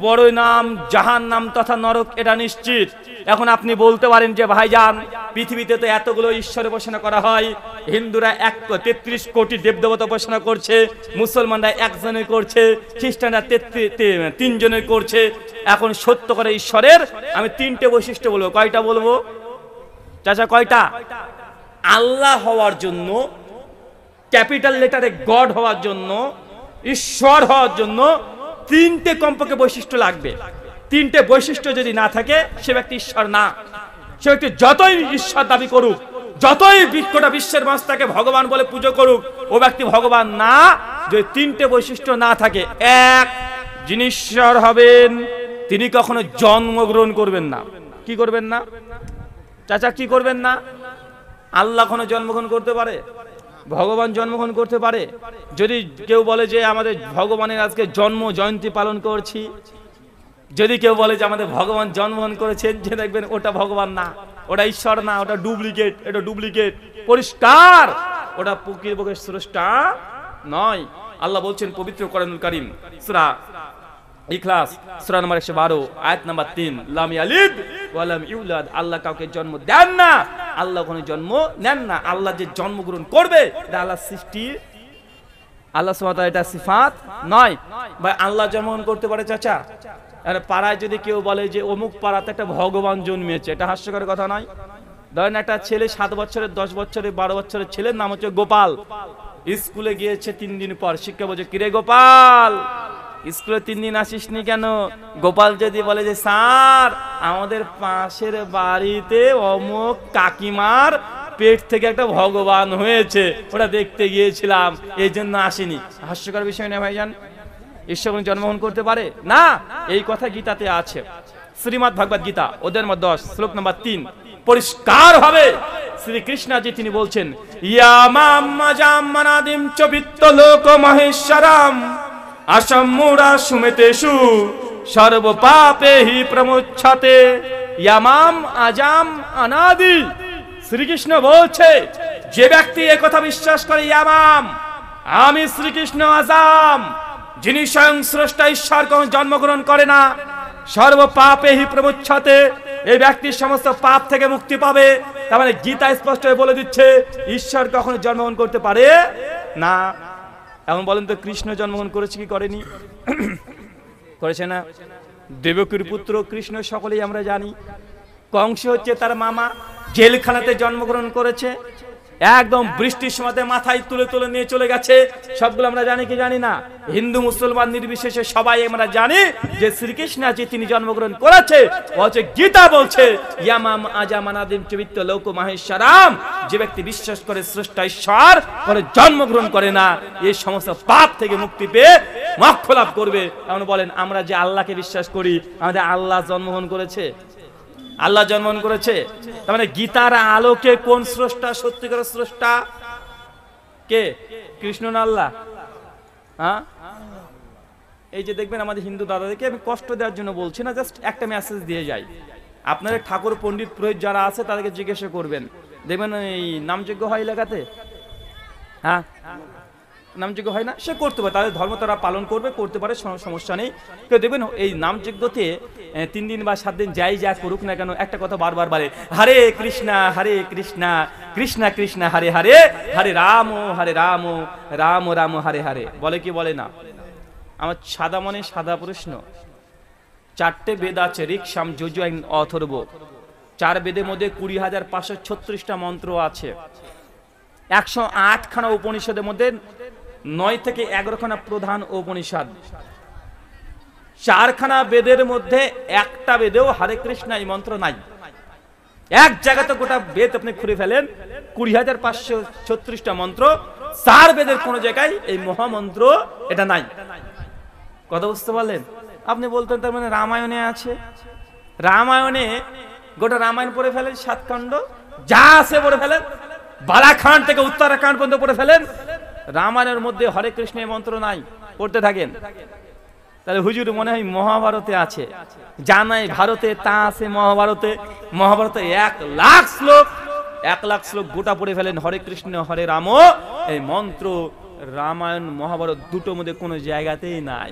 [SPEAKER 1] পরিণাম জাহান্নাম তথা নরক, এটা নিশ্চিত। এখন আপনি বলতে পারেন যে ভাইজান, পৃথিবীতে তো এতগুলো ঈশ্বর উপাসনা করা হয়, হিন্দুরা 33 কোটি দেবদেবতা উপাসনা করছে, মুসলমানরা একজনের করছে, খ্রিস্টানরা 3 জনের করছে। এখন সত্য করে ঈশ্বরের আমি 3টে বৈশিষ্ট্য বলবো। কয়টা বলবো চাচা, কয়টা? আল্লাহ হওয়ার জন্য, ক্যাপিটাল লেটারে গড হওয়ার জন্য, ঈশ্বর হওয়ার জন্য 3টে কমপক্ষে বৈশিষ্ট্য লাগবে। 3টে বৈশিষ্ট্য যদি না থাকে, সে ব্যক্তি ঈশ্বর না। সে ব্যক্তি যতই ঈশ্বর দাবি করুক, যতই গোটা বিশ্বের মানুষ তাকে ভগবান বলে পুজো করুক, ও ব্যক্তি ভগবান না, যদি 3টে বৈশিষ্ট্য না থাকে। এক, যিনি ঈশ্বর হবেন তিনি কখনো জন্মগ্রহণ করবেন না। কি করবেন না চাচা, কি করবেন না? আল্লাহ কখনো জন্মগ্রহণ করতে পারে? ভগবান জন্মগ্রহণ করতে পারে? যদি কেউ বলে যে আমাদের ভগবানের আজকে জন্ম জয়ন্তী পালন করছি, যদি কেউ বলে যে আমাদের ভগবান জন্মগ্রহণ করেছেন, যে দেখবেন ওটা ভগবান না, ওটা ঈশ্বর না, ওটা ডুপ্লিকেট, এটা ডুপ্লিকেট, পরিষ্কার, ওটা প্রকৃতপক্ষে স্রষ্টা নয়। আল্লাহ বলছেন পবিত্র কোরআনুল কারীম সূরা ইখলাস সূরা নম্বর 112 আয়াত নাম্বার 3, লাম ইয়ালিদ ওয়া লাম ইউলাদ, আল্লাহ কাউকে জন্ম দেন না, আল্লাহ কোনো জন্ম নেন না। আল্লাহ যে জন্মগ্রহণ করবে এটা আল্লাহর সৃষ্টি, আল্লাহ সুবহানাহু ওয়া তাআলা এটা সিফাত নয়। ভাই আল্লাহ জন্মগ্রহণ করতে পারে চাচা? আরে পাড়ায় যদি কেউ বলে যে অমুক পাড়াতে একটা ভগবান জন্মেছে, এটা হাস্যকর কথা নয়? ধরেন একটা ছেলে 7 বছরের, 10 বছরের, 12 বছরের ছেলের নাম হচ্ছে গোপাল, স্কুলে গিয়েছে 3 দিন পর, শিক্ষা বলছে কিরে গোপাল স্কুলে 3 দিন আসিসনি কেন? গোপাল যদি বলে যে স্যার আমাদের পাশের বাড়িতে অমুক কাকিমার পেট থেকে একটা ভগবান হয়েছে, ওটা দেখতে গিয়েছিলাম, এই জন্য আসেনি। হাস্যকর বিষয় না ভাইজান? ঈশ্বর জন্মগ্রহণ করতে পারে না? এই কথা গীতাতে আছে, শ্রীমদ্ ভগবত গীতা অধ্যায় নম্বর 10 শ্লোক নম্বর 3 পরিষ্কার হবে শ্রীকৃষ্ণজি তিনি বলছেন, ইয়ামাম মাজাম্মানাদিম চ বিত্তলোক মহেশ্বরম আসাম্মুরা সুমেতেষু সর্ব পাপেহি প্রমুচ্ছতে। ইয়ামাম আজাম অনাদি, শ্রীকৃষ্ণ বলছে যে ব্যক্তি এই কথা বিশ্বাস করে, ইয়ামাম আমি শ্রীকৃষ্ণ আজাম, যিনি স্বয়ং স্রষ্টা ঈশ্বর কখনো জন্মগ্রহণ করে না, সর্ব পাপেহি প্রমুচ্ছতে, এই ব্যক্তি সমস্ত পাপ থেকে মুক্তি পাবে। তার মানে গীতা স্পষ্ট হয়ে বলে দিচ্ছে ঈশ্বর কখনো জন্মগ্রহণ করতে পারে না। এখন বলেন তো কৃষ্ণ জন্মগ্রহণ করেছে কি করেনি? করেছে না? দেবকীর পুত্র কৃষ্ণ সকলেই আমরা জানি। কংস হচ্ছে তার মামা, জেলখানাতে জন্মগ্রহণ করেছে, একদম বৃষ্টির সময় মাথায় তুলে তুলে নিয়ে চলে গেছে। সবগুলো আমরা জানি কি জানি না? হিন্দু মুসলমান নির্বিশেষে সবাই আমরা জানি যে শ্রীকৃষ্ণ যে তিনি জন্মগ্রহণ করেছে। বলছে গীতা বলছে ইয়ামাম আজামানাদিম চবিত্ত লোক মাহেশ্বরম, যে ব্যক্তি বিশ্বাস করে স্রষ্টা ঈশ্বর করে জন্মগ্রহণ করে না, এই সমস্ত পাপ থেকে মুক্তি পেয়ে মোক্ষ লাভ করবে। এমন বলেন আমরা যে আল্লাহকে বিশ্বাস করি, আমাদের আল্লাহ জন্মগ্রহণ করেছে? আল্লাহ জন্মগ্রহণ করেছে। তার মানে গীতার আলোকে কোন স্রষ্টা সত্যিকার স্রষ্টা? কে? কৃষ্ণ না আল্লাহ? হ্যাঁ, এই যে দেখবেন আমাদের হিন্দু দাদাদেরকে আমি কষ্ট দেওয়ার জন্য বলছি না, জাস্ট একটা মেসেজ দিয়ে যাই। আপনাদের ঠাকুর পণ্ডিত পুরোহিত যারা আছে তাদেরকে জিজ্ঞাসা করবেন, দেখবেন এই নামযজ্ঞ হয় এলাকাতে? হ্যাঁ, নামযজ্ঞ হয় না? সে করতে পারে, তাদের ধর্ম তারা পালন করবে, করতে পারে, সমস্যা নেই। কেউ দেখবেন এই নামযজ্ঞতে 3 দিন বা 7 দিন যাই যা করুক না কেন, একটা কথা বারবার বলে, হরে কৃষ্ণা কৃষ্ণা কৃষ্ণা হরে হরে, হরে রাম রাম রাম হরে হরে। বলে কি বলে না? আমার সাদা মনে সাদা প্রশ্ন, 4টে বেদ আছে, ঋক সাম যজু অথর্ব। 4 বেদের মধ্যে 20,536টা মন্ত্র আছে। 108 খানা উপনিষদের মধ্যে 9 থেকে 11 খানা প্রধান উপনিষদ। 4 খানা বেদের মধ্যে একটা বেদেও হরে কৃষ্ণ এই মন্ত্র নাই। এক জায়গাতে গোটা বেদ আপনি খুলে ফেলেন, 20,536টা মন্ত্র, 4 বেদের কোন জায়গায় এই মহামন্ত্র এটা নাই। কথা বুঝতে পারলেন? আপনি বলতেন তার মানে রামায়ণে আছে। রামায়ণে গোটা রামায়ণ পড়ে ফেলেন, 7 খণ্ড যা আছে পড়ে ফেলেন, বালাখান্ড থেকে উত্তরাখণ্ড পর্যন্ত পড়ে ফেলেন, রামায়ণের মধ্যে হরে কৃষ্ণ মন্ত্র নাই, পড়তে থাকেন। তাহলে হুজুর মনে হয় মহাভারতে আছে, জানাই ভারতে তা আছে মহাভারতে। মহাভারতে 1 লাখ শ্লোক গোটা পড়ে ফেলেন হরে কৃষ্ণ হরে রাম এই মন্ত্র রামায়ণ মহাভারত দুটোর মধ্যে কোনো জায়গাতেই নাই।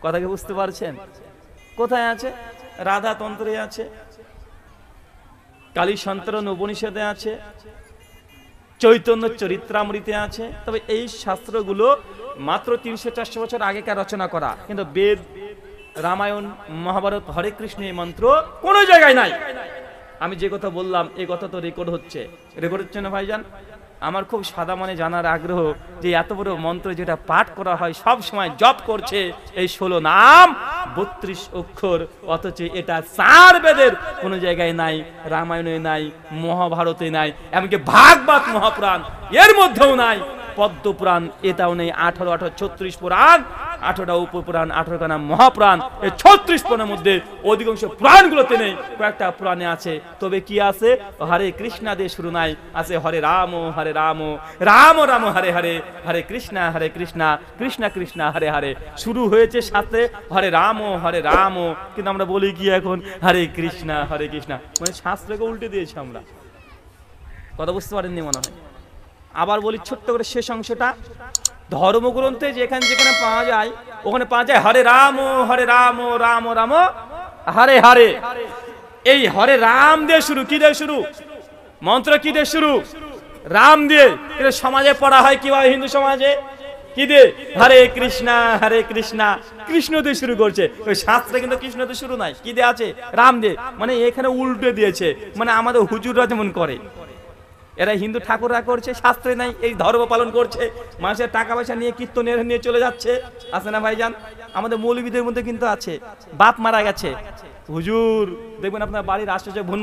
[SPEAKER 1] কথা কি বুঝতে পারছেন? কোথায় আছে? রাধাতন্ত্রে আছে, কালী সন্তরণ উপনিষদে আছে, চৈতন্য চরিত্রামৃতে আছে। তবে এই শাস্ত্রগুলো মাত্র 300-400 বছর আগেকার রচনা করা, কিন্তু বেদ, রামায়ণ, মহাভারত, হরে কৃষ্ণ এই মন্ত্র কোনো জায়গায় নাই। আমি যে কথা বললাম এই কথা তো রেকর্ড হচ্ছে না ভাইজান? আমার খুব সাদা মানে জানার আগ্রহ যে এত বড় মন্ত্র যেটা পাঠ করা হয়, সব সময় জপ করছে এই 16 নাম 32 অক্ষর, অথচ এটা 4 বেদের কোনো জায়গায় নাই, রামায়ণে নাই, মহাভারতে নাই, এমনকি ভাগবত মহাপুরাণ এর মধ্যেও নাই, পদ্ম পুরাণ এটাও নেই, 18 36 পুরাণ, 18টা উপপুরাণ, 18টা নাম মহাপুরাণ, এই 36 পুরাণের মধ্যে অধিকাংশ পুরাণগুলোতে নেই, কয়েকটা পুরাণে আছে। তবে কি আছে? হরে কৃষ্ণ দিয়ে শুরু নাই, আছে হরে রাম রাম রাম হরে হরে, হরে কৃষ্ণ কৃষ্ণ কৃষ্ণ হরে হরে। শুরু হয়েছে সাথে হরে রাম, কিন্তু আমরা বলি কি এখন হরে কৃষ্ণ কৃষ্ণ, মানে শাস্ত্রকে উল্টে দিয়েছি আমরা। কথা বুঝতে পারেননি মনে হয়। আবার বলি ছোট্ট করে শেষ অংশটা, ধর্মগ্রন্থে যেখানে যেখানে পাওয়া যায় ওখানে পাওয়া যায় হরে রাম রাম রাম হরে হরে। এই হরে রাম দিয়ে শুরু, কি দিয়ে শুরু? মন্ত্র কি দিয়ে শুরু? রাম দিয়ে। কিন্তু সমাজে পড়া হয় কিভাবে? হিন্দু সমাজে কি দিয়ে? হরে কৃষ্ণ কৃষ্ণ দিয়ে শুরু করছে। ওই শাস্ত্রে কিন্তু কৃষ্ণ দিয়ে শুরু নাই, কি দিয়ে আছে? রাম দিয়ে। মানে এখানে উল্টে দিয়েছে, মানে আমাদের হুজুররা যেমন করে, এরা হিন্দু ঠাকুররা করছে, শাস্ত্রে নাই, এই ধর্ম পালন করছে, মানুষের টাকা পয়সা নিয়ে কীর্তনের নিয়ে চলে যাচ্ছে। আছে না ভাইজান? আমাদের মৌলবীদের মধ্যে কিন্তু আছে, বাপ মারা গেছে, হুজুর দেখবেন আপনার বাড়ির আশেপাশে ভুন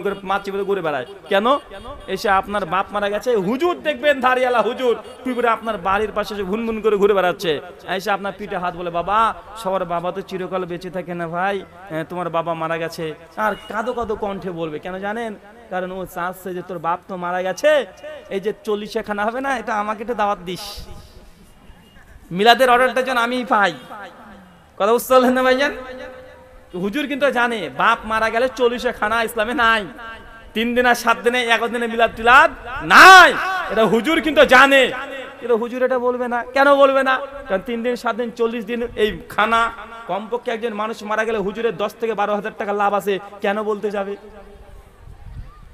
[SPEAKER 1] করে মাছ চিপে ঘুরে বেড়ায়। কেন? এসে আপনার বাপ মারা গেছে, হুজুর দেখবেন ধারিয়ালা হুজুর টুকুরে আপনার বাড়ির পাশে ভুন করে ঘুরে বেড়াচ্ছে, এসে আপনার পিঠে হাত বলে, বাবা সবার বাবা তো চিরকাল বেঁচে থাকে না ভাই, তোমার বাবা মারা গেছে। আর কাঁদো কণ্ঠে বলবে, কেন জানেন? কারণ ও চাচ্ছে যে তোর বাপ তো মারা গেছে, এই যে 40 খানা হবে না, এটা আমাকে একটু দাওয়াত দিস, মিলাদের অর্ডারটা যেন আমি পাই। কথা বুঝতে পারলেন না ভাইজান? হুজুর কিন্তু জানে বাপ মারা গেলে 40 খানা ইসলামে নাই, 3 দিন আর 7 দিনে 11 দিনে মিলাদ টিলাদ নাই, এটা হুজুর কিন্তু জানে। কিন্তু হুজুর এটা বলবে না। কেন বলবে না? কারণ 3 দিন 7 দিন 40 দিন এই খানা, কমপক্ষে একজন মানুষ মারা গেলে হুজুরের 10 থেকে 12,000 টাকা লাভ আছে, কেন বলতে যাবে?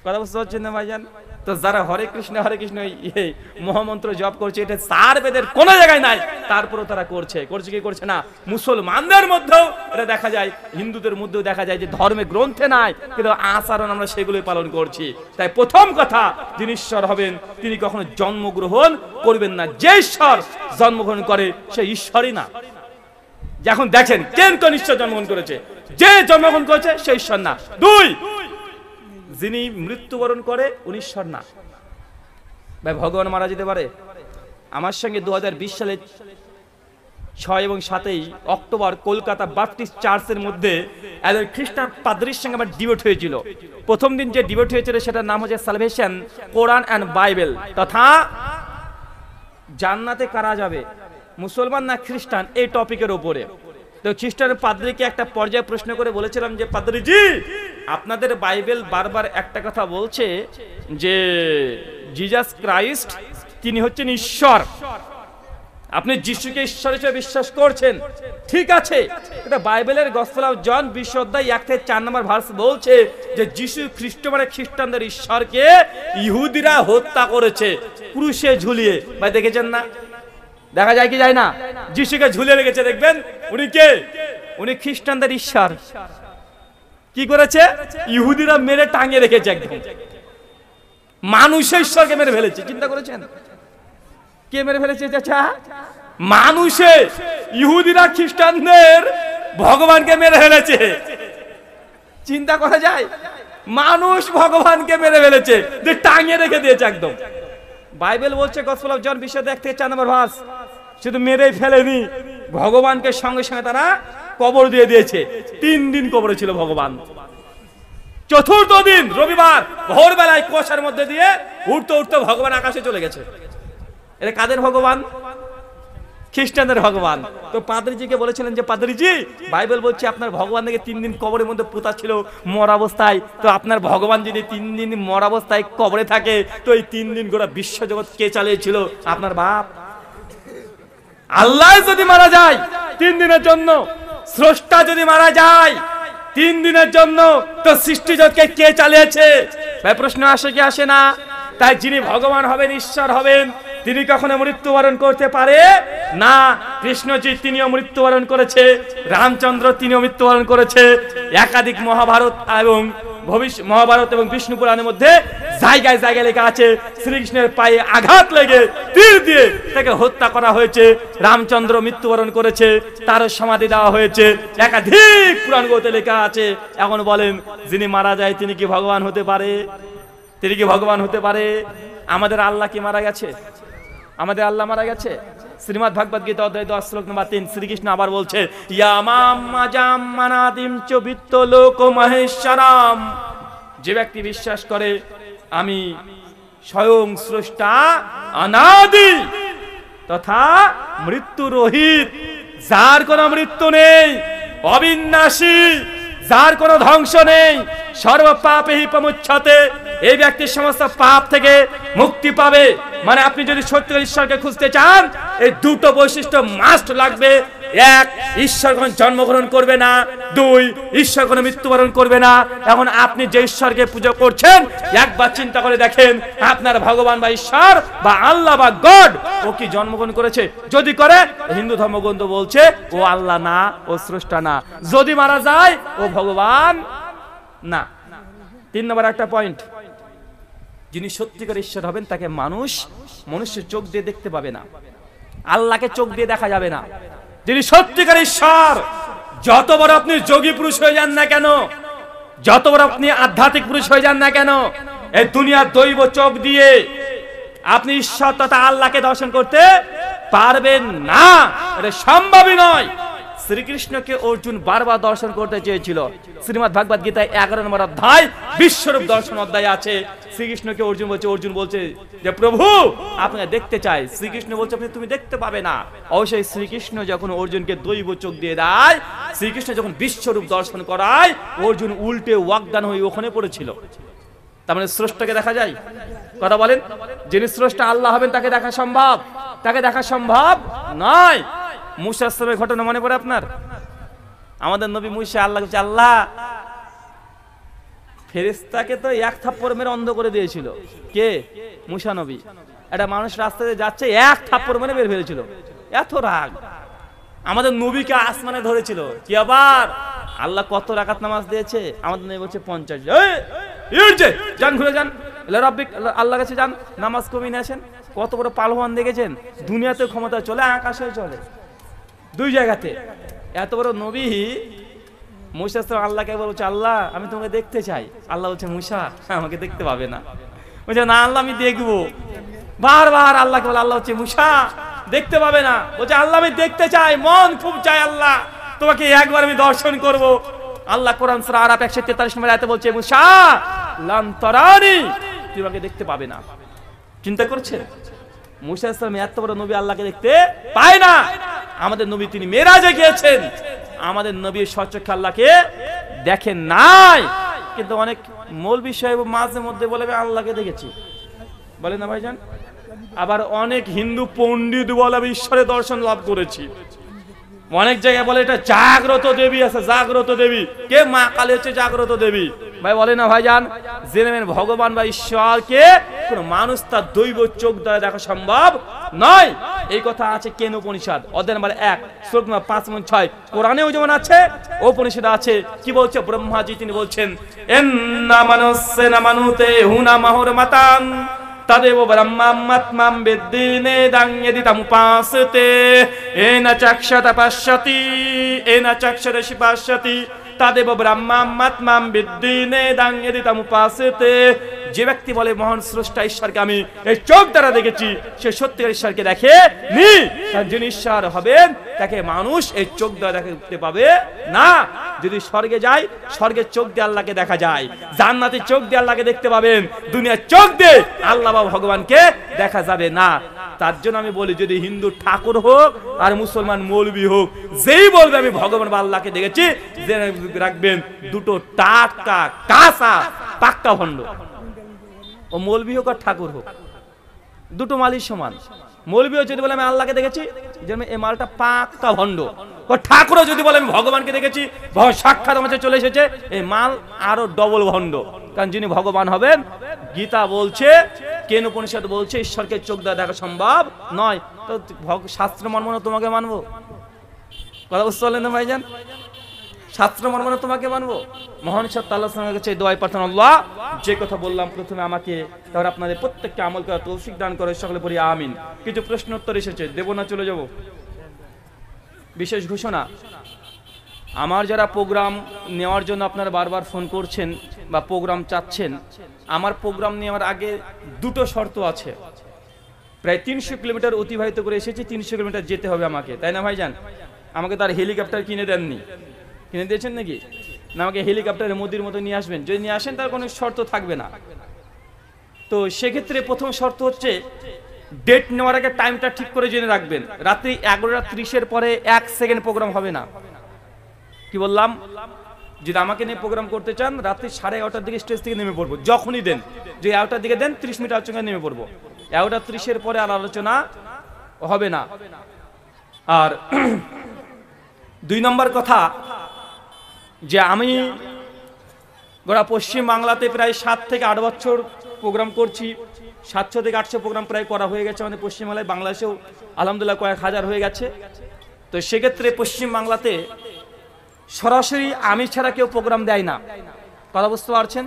[SPEAKER 1] কথা বুঝতে পারছেন না ভাইজান? তো যারা হরে কৃষ্ণ এই মহামন্ত্র জপ করছে, এটা 4 বেদের কোনো জায়গায় নাই, তারপরও তারা করছে কি করছে না? মুসলমানদের মধ্যেও এটা দেখা যায়, হিন্দুদের মধ্যেও দেখা যায় যে ধর্মে গ্রন্থে নাই, কিন্তু আচরণ আমরা সেগুলোই পালন করছি। তাই প্রথম কথা, যিনি ঈশ্বর হবেন তিনি কখনো জন্মগ্রহণ করবেন না। যে ঈশ্বর জন্মগ্রহণ করে সে ঈশ্বরই না। যখন দেখেন কেন কোন ঈশ্বর জন্মগ্রহণ করেছে, যে জন্মগ্রহণ করেছে সে ঈশ্বর না। 2, যিনি মৃত্যুবরণ করে উনি ঈশ্বর না। ভাই ভগবান মারা যেতে পারে? আমার সঙ্গে 2020 সালে 6 এবং 7 অক্টোবর কলকাতা বাপ্টিস্ট চার্চের মধ্যে একজন খ্রিস্টান পাদ্রীর সঙ্গে আমার ডিবেট হয়েছিল। প্রথম দিন যে ডিবেট হয়েছিল সেটার নাম হচ্ছে সালভেশন, কোরআন অ্যান্ড বাইবেল, তথা জান্নাতে কারা যাবে, মুসলমান না খ্রিস্টান, এই টপিকের উপরে। তো খ্রিস্টান পাদ্রীকে একটা পর্যায়ে প্রশ্ন করে বলেছিলাম যে পাদ্রীজি, আপনাদের বাইবেল বারবার একটা কথা বলছে যে জিসাস ক্রাইস্ট তিনি হচ্ছেন ঈশ্বর, আপনি যিশুকে ঈশ্বর হিসেবে বিশ্বাস করছেন, ঠিক আছে, এটা বাইবেলের গসপেল অফ জন 20 অধ্যায় 1 থেকে 4 নম্বর ভার্স বলছে যে যিশু খ্রিস্ট মানে খ্রিস্টানদের ঈশ্বরকে ইহুদিরা হত্যা করেছে ক্রুশে ঝুলিয়ে। ভাই দেখেছেন না? দেখা যায় কি যায় না? যিশুকে ঝুলিয়ে রেখেছে, দেখবেন উনি কে? উনি খ্রিস্টানদের ঈশ্বর। কি করেছে? ইহুদিরা মেরে টাঙিয়ে রেখেছে, একদম মানুষের ঈশ্বরকে মেরে ফেলেছে। চিন্তা করেছেন? কে মেরে ফেলেছে চাচা? মানুষে। ইহুদিরা খ্রিস্টানদের ভগবানকে মেরে ফেলেছে। চিন্তা করা যায়? মানুষ ভগবানকে মেরে ফেলেছে, যে টাঙিয়ে রেখে দিয়েছে একদম। বাইবেল বলছে গসপেল অফ জন 20 অধ্যায় 1 থেকে 4 নম্বর ভার্স, শুধু মেরেই ফেলেনি, ভগবানকে সঙ্গে সঙ্গে তারা কবর দিয়ে দিয়েছে। 3 দিন কবরে ছিল ভগবান। 4র্থ দিন রবিবার ভোরবেলায় কুয়াশার মধ্যে দিয়ে উঠতে উঠতে ভগবান আকাশে চলে গেছে। এটা কাদের ভগবান? খ্রিস্টানদের ভগবান। তো পাদ্রীজিকে বলেছিলেন যে পাদ্রীজি, বাইবেল বলছে আপনার ভগবান থেকে 3 দিন কবরের মধ্যে পোতা ছিল মর অবস্থায়, তো আপনার ভগবান যদি 3 দিন মর অবস্থায় কবরে থাকে, তো এই 3 দিন গোটা বিশ্বজগৎ কে চালিয়েছিল? আপনার বাপ। আল্লাহ যদি মারা যায় 3 দিনের জন্য, স্রষ্টা যদি মারা যায় 3 দিনের জন্য, তো সৃষ্টি জগৎকে কে চালিয়েছে? ভাই প্রশ্ন আসে কি আসে না? তাই যিনি ভগবান হবেন, ঈশ্বর হবেন, তিনি কখনো মৃত্যুবরণ করতে পারে না। কৃষ্ণজি তিনিও মৃত্যুবরণ করেছে, রামচন্দ্র তিনিও মৃত্যুবরণ করেছে। একাধিক মহাভারত এবং বিষ্ণু পুরাণের মধ্যে জায়গায় জায়গায় লেখা আছে শ্রীকৃষ্ণের পায়ে আঘাত লেগে তীর দিয়ে তাকে হত্যা করা হয়েছে। রামচন্দ্র মৃত্যুবরণ করেছে, তার সমাধি দেওয়া হয়েছে, একাধিক পুরাণ গ্রন্থে লেখা আছে। এখন বলেন, যিনি মারা যায় তিনি কি ভগবান হতে পারে? তিনি কি ভগবান হতে পারে? আমাদের আল্লাহ কি মারা গেছে? আমাদের আল্লাহ মারা গেছে? শ্রীমদ্ ভাগবত গীতা অধ্যায় 10 শ্লোক নম্বর 3 শ্রীকৃষ্ণ আবার বলছে, যে ব্যক্তি বিশ্বাস করে আমি স্বয়ং স্রষ্টা, অনাদি তথা মৃত্যু রহিত, যার কোনো মৃত্যু নেই, অবিনাশী, যার কোনো ধ্বংস নেই, সর্বপাপেহি প্রমুচ্যতে, এই ব্যক্তির সমস্ত পাপ থেকে মুক্তি পাবে। মানে আপনি যদি সত্যিকার ঈশ্বরকে খুঁজতে চান, এই দুটো বৈশিষ্ট্য মাস্ট লাগবে। 1, ঈশ্বর কোনো জন্মগ্রহণ করবে না। 2, ঈশ্বর কোনো মৃত্যুবরণ করবে না। এখন আপনি যে ঈশ্বরকে পুজো করছেন, একবার চিন্তা করে দেখেন, আপনার ভগবান বা ঈশ্বর বা আল্লাহ বা গড, ও কি জন্মগ্রহণ করেছে? যদি করে, হিন্দু ধর্মগ্রন্থ বলছে ও আল্লাহ না, ও স্রষ্টা না। যদি মারা যায়, ও ভগবান না। 3 নম্বর একটা পয়েন্ট, যিনি সত্যিকার ঈশ্বর হবেন তাকে মনুষ্যের চোখ দিয়ে দেখতে পাবে না, আল্লাহকে চোখ দিয়ে দেখা যাবে না। যিনি সত্যিকার ঈশ্বর, যত বড় আপনি যোগী পুরুষ হয়ে যান না কেন, যত বড় আপনি আধ্যাত্মিক পুরুষ হয়ে যান না কেন, এই দুনিয়ার দৈব চোখ দিয়ে আপনি ঈশ্বর তথা আল্লাহকে দর্শন করতে পারবেন না, এটা সম্ভবই নয়। শ্রীকৃষ্ণকে অর্জুন বারবার দর্শন করতে চেয়েছিল। শ্রীমদ্ ভাগবত গীতায় 11 নম্বর অধ্যায় বিশ্বরূপ দর্শন অধ্যায় আছে। শ্রীকৃষ্ণকে অর্জুন বলছে যে প্রভু আপনাকে দেখতে চাই। শ্রীকৃষ্ণ বলছে তুমি দেখতে পাবে না। অবশ্যই শ্রীকৃষ্ণ যখন অর্জুনকে দৈব চোখ দিয়ে দেয়, শ্রীকৃষ্ণ যখন বিশ্বরূপ দর্শন করায়, অর্জুন উল্টে ওয়াগদান হয়ে ওখানে পড়েছিল। তার মানে স্রষ্টাকে দেখা যায়? কথা বলেন, যিনি স্রষ্টা আল্লাহ হবেন তাকে দেখা সম্ভব? তাকে দেখা সম্ভব নয়। মুসা আসলামের ঘটনা মনে পড়ে আপনার? আমাদের নবী মুসা আল্লাহ বলছে, আল্লাহ ফেরেশতাকে তো 1 থাপ্পড় মেরে অন্ধ করে দিয়েছিল। কে? মুসা নবী। একটা মানুষ রাস্তাতে যাচ্ছে, 1 থাপ্পড় মেরে বের ফেলেছিল। এত রাগ। আমাদের নবীকে আসমানে ধরেছিল। কি আবার আল্লাহ কত রাকাত নামাজ দিয়েছে? আমাদের নবী বলছে 50। যান ঘুরে যান, আল্লাহ কাছে যান, নামাজ কমিয়ে নিয়ে আসেন। কত বড় পালোয়ান দেখেছেন? দুনিয়াতে ক্ষমতা চলে, আকাশে চলে, 2 জায়গাতে। এত বড় নবী মুসা আল্লাহকে বলছে, আল্লাহ আমি তোমাকে দেখতে চাই। আল্লাহ বলছে, মুসা আমাকে দেখতে পাবে না। বলছে, না আল্লাহ আমি দেখবো। বারবার আল্লাহকে বলে, আল্লাহ হচ্ছে মুসা দেখতে পাবে না। বলছে, আল্লাহ আমি দেখতে চাই, মন খুব চাই, আল্লাহ তোমাকে একবার আমি দর্শন করব। আল্লাহ কোরআন সূরা আরাফ 143 নম্বর আয়াতে বলছে, মুসা লান তারানি, তুমি আমাকে দেখতে পাবে না। চিন্তা করছেন, মুসা আলাইহিস এত বড় নবী আল্লাহকে দেখতে পায় না। আমাদের নবী তিনি মেরাজে গিয়েছেন, আমাদের নবী সচক্ষে আল্লাহকে দেখেন নাই। কিন্তু অনেক মৌলবী সাহেব মাঝে মধ্যে বলে আল্লাহকে দেখেছি, বলে না ভাইজান? আবার অনেক হিন্দু পণ্ডিত বলে আমি ঈশ্বরের দর্শন লাভ করেছি। অনেক জায়গায় বলে এটা জাগ্রত দেবী আছে, জাগ্রত দেবী। কে? মা কালী হচ্ছে জাগ্রত দেবী। ভাই বলে না ভাইজান, জেনে ভগবান বা ঈশ্বরকে কোন মানুষ তার দৈব চোখ দ্বারা দেখা সম্ভব নয়। এই কথা আছে কেন উপনিষদ অধ্যায় নম্বর 1 শ্লোক নম্বর 5 এবং 6। কোরআনেও যেমন আছে, উপনিষদে আছে। কি বলছে ব্রহ্মাজি? তিনি বলছেন, এন্না মানুসেনা মানুতে হুনা মাহর মাতান তদেব ব্রহ্মাত্মাম বেদ্দিনে দাঙ্গেদিতামুপাসতে এনা চক্ষতা পশ্যতি এনা চক্ষরসি পশ্যতি তদেব ব্রহ্মাত্মাম বেদ্দিনে দাঙ্গেদিতামুপাসতে। যে ব্যক্তি বলে মহান স্রষ্টা ঈশ্বরকে আমি এই চোখ দ্বারা দেখেছি, সে সত্যিকার ঈশ্বরকে দেখে নি। যিনি ঈশ্বর হবেন তাকে মানুষ এই চোখ দ্বারা দেখতে পাবে না। যদি স্বর্গে যায়, স্বর্গের চোখ দিয়ে আল্লাহকে দেখা যায়। জান্নাতের চোখ দিয়ে আল্লাহকে দেখতে পাবেন। দুনিয়ার চোখ দিয়ে আল্লাহ বা ভগবানকে দেখা যাবে না। তার জন্য আমি বলি, যদি হিন্দু ঠাকুর হোক আর মুসলমান মৌলবী হোক, যেই বলবে আমি ভগবান বা আল্লাহকে দেখেছি, জেনে রাখবেন দুটো টাটকা কাঁচা পাক্কা ভণ্ড। ও মৌলবী হোক আর ঠাকুর হোক, দুটো মালিক সমান। মৌলবীও যদি বলে আমি আল্লাহকে দেখেছি, যেমন এই মালটা পাক্কা ভণ্ড। ঠাকুরও যদি বলে আমি ভগবানকে দেখেছি, সাক্ষাৎ আমার কাছে চলে এসেছে, এই মাল আরো ডবল ভণ্ড। কারণ যিনি ভগবান হবেন, গীতা বলছে, কেন উপনিষদ বলছে ঈশ্বরকে চোখ দিয়ে দেখা সম্ভব নয়। তো শাস্ত্র মর্ম না তোমাকে মানবো? কথা বুঝতে পারলেন না ভাইজান? শাস্ত্র মর্ম না তোমাকে মানবো? মহান সত্য আল্লাহর সঙ্গে কাছে দোয়াই প্রার্থনা, আল্লাহ যে কথা বললাম প্রথমে আমাকে, তারপর আপনাদের প্রত্যেককে আমল করার তৌফিক দান করে, সকলে পড়ি আমিন। কিছু প্রশ্ন উত্তর এসেছে, দেব না চলে যাব? বিশেষ ঘোষণা, আমার যারা প্রোগ্রাম নেওয়ার জন্য আপনারা বারবার ফোন করছেন বা প্রোগ্রাম চাচ্ছেন, আমার প্রোগ্রাম নেওয়ার আগে দুটো শর্ত আছে। প্রায় 300 কিলোমিটার অতিবাহিত করে এসেছি, 300 কিলোমিটার যেতে হবে আমাকে, তাই না ভাইজান? আমাকে তার হেলিকপ্টার কিনে দেননি, কিনে দিয়েছেন নাকি? না, আমাকে হেলিকপ্টারে মোদির মতো নিয়ে আসবেন। যদি নিয়ে আসেন তার কোনো শর্ত থাকবে না। তো সেক্ষেত্রে প্রথম শর্ত হচ্ছে ডেট নেওয়ার আগে টাইমটা ঠিক করে জেনে রাখবেন। রাত্রি 11:30 পরে 1 সেকেন্ড প্রোগ্রাম হবে না। কি বললাম? যদি আমাকে নিয়ে প্রোগ্রাম করতে চান, রাত্রি 11:30 দিকে স্টেজ থেকে নেমে পড়বো, যখনই দেন। যে 11টার দিকে দেন, 30 মিনিট আলোচনা নেমে পড়বো। 11:30 পরে আর আলোচনা হবে না। আর 2 নম্বর কথা, যে আমি গোটা পশ্চিম বাংলাতে প্রায় 7 থেকে 8 বছর প্রোগ্রাম করছি। 700 থেকে 800 প্রোগ্রাম প্রায় করা হয়ে গেছে আমাদের পশ্চিমবাংলায়, বাংলাদেশেও আলহামদুলিল্লাহ কয়েক হাজার হয়ে গেছে। তো সেক্ষেত্রে পশ্চিম বাংলাতে সরাসরি আমি ছাড়া কেউ প্রোগ্রাম দেয় না। কথা বুঝতে পারছেন?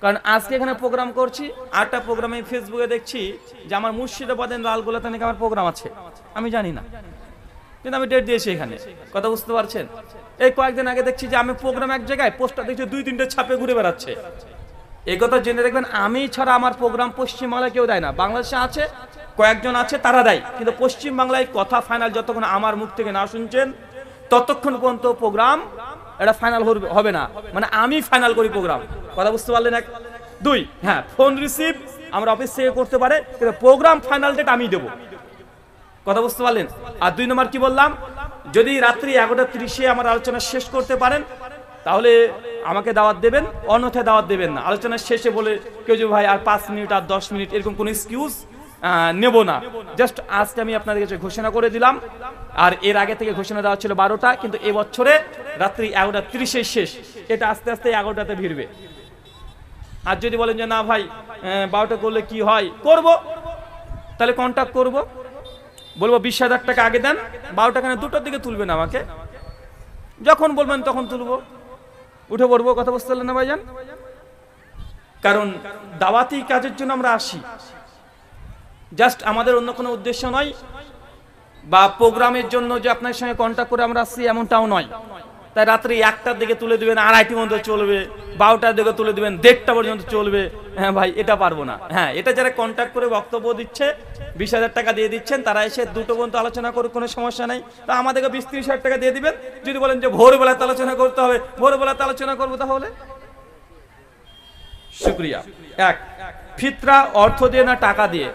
[SPEAKER 1] কারণ আজকে এখানে প্রোগ্রাম করছি, আরেকটা প্রোগ্রামে ফেসবুকে দেখছি যে আমার মুর্শিদাবাদের লালগোলাতে নাকি আমার প্রোগ্রাম আছে, আমি জানি না, কিন্তু আমি ডেট দিয়েছি এখানে। কথা বুঝতে পারছেন? এই কয়েকদিন আগে দেখছি যে আমি প্রোগ্রাম এক জায়গায়, পোস্টার দেখছি 2-3টে ছাপে ঘুরে বেড়াচ্ছে। এই কথা জেনে রাখবেন, আমি ছাড়া আমার প্রোগ্রাম পশ্চিমবাংলায় কেউ দেয় না। বাংলাদেশে আছে, কয়েকজন আছে, তারা দেয়, কিন্তু পশ্চিমবাংলায় কথা ফাইনাল যতক্ষণ আমার মুখ থেকে না শুনছেন ততক্ষণ পর্যন্ত প্রোগ্রাম এটা ফাইনাল হবে না। মানে আমি ফাইনাল করি প্রোগ্রাম। কথা বুঝতে পারলেন? 1 2, হ্যাঁ, ফোন রিসিভ আমরা অফিস থেকে করতে পারে, কিন্তু প্রোগ্রাম ফাইনাল ডেট আমি দেবো। কথা বুঝতে পারলেন? আর 2 নম্বর কি বললাম, যদি রাত্রি 11:30 আমার আলোচনা শেষ করতে পারেন তাহলে আমাকে দাওয়াত দেবেন, অন্যথায় দাওয়াত দেবেন না। আলোচনা শেষে বলে কেউ যে ভাই আর 5 মিনিট আর 10 মিনিট, এরকম কোনো এক্সকিউজ নেব না। জাস্ট আজকে আমি আপনাদের কাছে ঘোষণা করে দিলাম। আর এর আগে থেকে ঘোষণা দেওয়া ছিল 12টা, কিন্তু এবছরে রাত্রি 11:30 শেষ। এটা আস্তে আস্তে 11টাতে ভিড়বে। আর যদি বলেন যে না ভাই 12টা করলে কি হয়, করব, তাহলে কন্ট্যাক্ট করব, বলবো 20,000 টাকা আগে দেন, 12টা কেন 2টার দিকে তুলবেন আমাকে, যখন বলবেন তখন তুলবো, উঠে পড়বো। কথা বুঝতে পারলেন না ভাইজান? কারণ দাওয়াতি কাজের জন্য আমরা আসি, জাস্ট আমাদের অন্য কোনো উদ্দেশ্য নয়, বা প্রোগ্রামের জন্য যে আপনার সঙ্গে কন্ট্যাক্ট করে আমরা আসছি এমনটাও নয়। তাই রাত্রি 1টার দিকে তুলে দিবেন, 2:30 পর্যন্ত চলবে, 12টার দিকে তুলে দিবেন, 1:30 পর্যন্ত চলবে, হ্যাঁ ভাই এটা পারবো না। হ্যাঁ, এটা যারা কন্ট্যাক্ট করে বক্তব্য দিচ্ছে, 20,000 টাকা দিয়ে দিচ্ছেন, তারা এসে 2টো পর্যন্ত আলোচনা করুক, কোনো সমস্যা নেই। তা আমাদেরকে 20-30,000 টাকা দিয়ে দিবেন। যদি বলেন যে ভোরবেলাতে আলোচনা করতে হবে, ভোরবেলাতে আলোচনা করবো, তাহলে শুকরিয়া। 1, ফিতরা অর্থ দিয়ে না টাকা দিয়ে,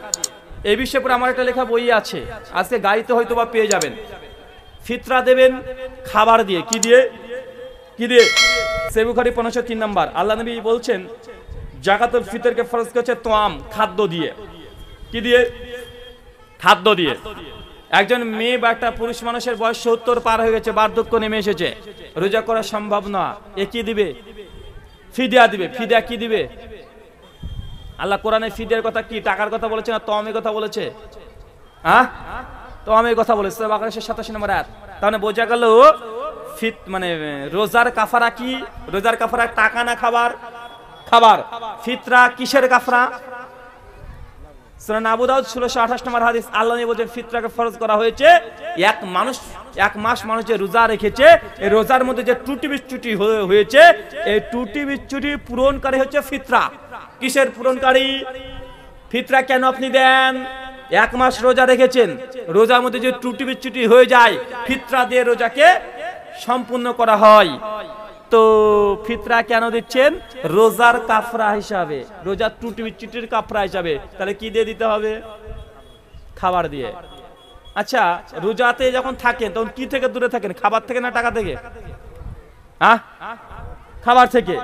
[SPEAKER 1] এই বিষয়ে পরে আমার একটা লেখা বই আছে, আজকে গাড়িতে হয়তো বা পেয়ে যাবেন। ফিতরা দেবেন খাবার দিয়ে। কি দিয়ে? কি দিয়ে? সহিহ বুখারী 503 নম্বর। আল্লাহ নবী বলছেন জাকাতুল ফিতরকে ফরজ করেছে তোয়াম, খাদ্য দিয়ে। কি দিয়ে? খাদ্য দিয়ে। একজন মেয়ে বা একটা পুরুষ মানুষের বয়স 70 পার হয়ে গেছে, বার্ধক্য নেমে এসেছে, রোজা করা সম্ভব না, এ কি দিবে? ফিদিয়া দিবে। ফিদিয়া কি দিবে? আল্লাহ কোরআনে ফিদিয়ার কথা কি টাকার কথা বলেছে না তোয়ামের কথা বলেছে? হ্যাঁ, তোয়ামের কথা বলেছে। সূরা বাকারা 87 নম্বর আয়াত। তাহলে বোঝা গেল মানে রোজার কাফারা কি? রোজার কাফারা টাকা না খাবার? খাবার। ফিতরা কিসের কাফারা? সুনান আবু দাউদ 1628 নম্বর হাদিস। আল্লাহ নবী বলেন ফিতরাকে ফরজ করা হয়েছে এক মাস মানুষ যে রোজা রেখেছে, এই রোজার মধ্যে যে ত্রুটি বিচ্যুতি হয়েছে, এই ত্রুটি বিচ্যুতি পূরণকারী হচ্ছে ফিতরা। কিসের পূরণকারী? ফিতরা কেন আপনি দেন? 1 মাস রোজা রেখেছেন, রোজার মধ্যে যে ত্রুটি বিচ্যুতি হয়ে যায়, ফিতরা দিয়ে রোজাকে সম্পূর্ণ করা হয়। তো ফিতরা কেন দিচ্ছেন? রোজার কাফরা হিসাবে, রোজার ত্রুটি বিচ্যুতির কাফরা হিসাবে। তাহলে কি দিয়ে দিতে হবে? খাবার দিয়ে। আচ্ছা, রোজাতে যখন থাকেন তখন কি থেকে দূরে থাকেন? খাবার থেকে না টাকা থেকে? হ্যাঁ, খাবার থেকে।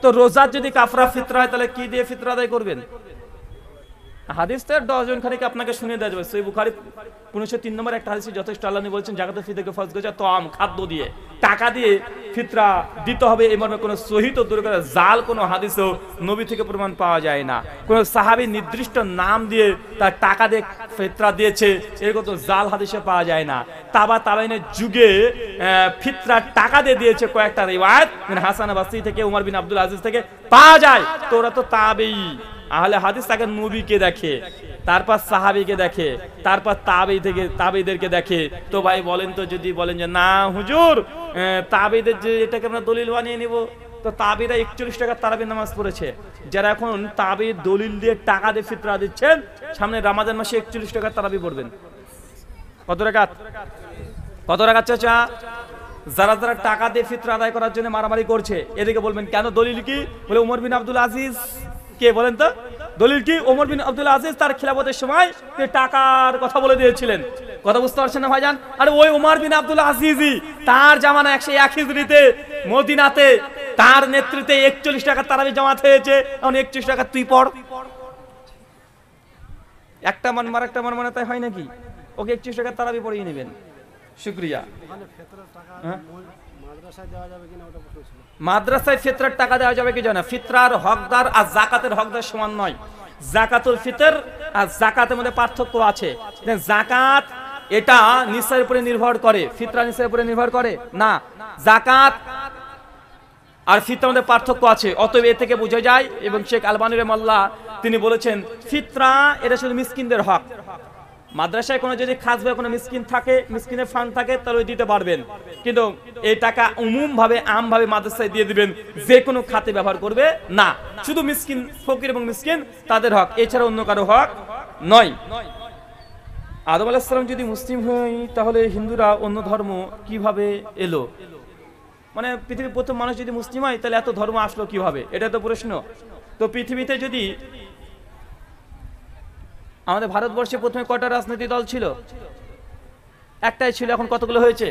[SPEAKER 1] তো রোজার যদি কাফরা ফিতরা হয় তাহলে কি দিয়ে ফিতরা আদায় করবেন? হাদিসটা ডজন খানিক আপনাকে শুনিয়ে দেওয়া যাবে। সহিহ বুখারী 1503 নম্বর একটা হাদিসে যথেষ্ট আল্লাহ নবী বলেছেন জাকাতুল ফিতরকে ফরজ করেছে তআম খাদ্য দিয়ে, টাকা দিয়ে ফিতরা দিতে হবে। এই মর্মে কোনো সহিহ তো দূর করে জাল কোনো হাদিসও নবী থেকে প্রমাণ পাওয়া যায় না। কোনো সাহাবী নির্দিষ্ট নাম দিয়ে তার টাকা দিয়ে ফিতরা দিয়েছে এরকম তো জাল হাদিসে পাওয়া যায় না। তাবাইনের যুগে ফিতরা টাকা দিয়ে দিয়েছে কয়েকটা রিওয়ায়াত হাসান বাসরি থেকে, উমর বিন আব্দুল আজিজ থেকে পাওয়া যায়। তো ওরা তো তাবেঈ, আহলে হাদিস তাকে নবীকে দেখে, তারপর সাহাবীকে দেখে, তারপর তাবেঈদেরকে দেখে। তো ভাই বলেন তো, যদি বলেন যে না হুজুর তাবেঈদের যে এটাকে আমরা দলিল বানিয়ে নিব, তো তাবেঈরা 41 টাকা তারাবির নামাজ পড়েছে। যারা এখন তাবেঈ দলিল দিয়ে টাকা দিয়ে ফিতরা দিচ্ছেন, সামনে রমাদান মাসে 41 টাকা তারাবি পড়বেন। কত রাকাত চাচা? যারা যারা টাকা দিয়ে ফিতরা আদায় করার জন্য মারামারি করছে, এদিকে বলবেন কেন দলিল কি? বলে উমর বিন আব্দুল আজিজ। কে বলেন তো দলিল কি? ওমর বিন আব্দুল আজিজ তার খিলাফতের সময় টাকার কথা বলে দিয়েছিলেন। কথা বুঝতে পারছেন না ভাইজান? আরে ওই ওমর বিন আব্দুল আজিজই তার জামানা 101 হিজরিতে মদিনাতে তার নেতৃত্বে 41 টাকা তারাবি জামাত হয়েছে। এখন 41 টাকা তুই পড়। একটা মান মার একটা মান মানে তাই হয় নাকি? ওকে 41 টাকা তারাবি পড়িয়ে নেবেন। শুকরিয়া। মাদ্রাসায় ফিতরার টাকা দেওয়া যাবে কি জানা? ফিতরার হকদার আর যাকাতের হকদার সমান নয়। যাকাতুল ফিতর আর যাকাতের মধ্যে পার্থক্য আছে। যাকাত এটা নিসাবের উপরে নির্ভর করে, ফিতরা নিসাবের উপরে নির্ভর করে না। যাকাত আর ফিতরার মধ্যে পার্থক্য আছে। অতএব এ থেকে বোঝা যায়, এবং শেখ আলবানী রাহিমাহুল্লাহ তিনি বলেছেন ফিতরা এটা শুধু মিসকিনদের হক। মাদ্রাসায় কোনো যদি খাস ভাবে কোনো মিসকিন থাকে, মিসকিনের ফান্ড থাকে, তাহলে দিতে পারবেন। কিন্তু এই টাকা আমভাবে মাদ্রাসায় দিয়ে দিবেন, যে কোনো খাতে ব্যবহার করবে না। শুধু মিসকিন, ফকির এবং মিসকিন তাদের হক, এছাড়া অন্য কারো হক নয়। আদম আলাইহিস সালাম যদি মুসলিম হই, তাহলে হিন্দুরা অন্য ধর্ম কিভাবে এলো? মানে পৃথিবীর প্রথম মানুষ যদি মুসলিম হয়, তাহলে এত ধর্ম আসলো কিভাবে? এটা তো প্রশ্ন। তো পৃথিবীতে যদি আমাদের ভারতবর্ষে প্রথমে কয়টা রাজনৈতিক দল ছিল? একটাই ছিল। এখন কতগুলো হয়েছে?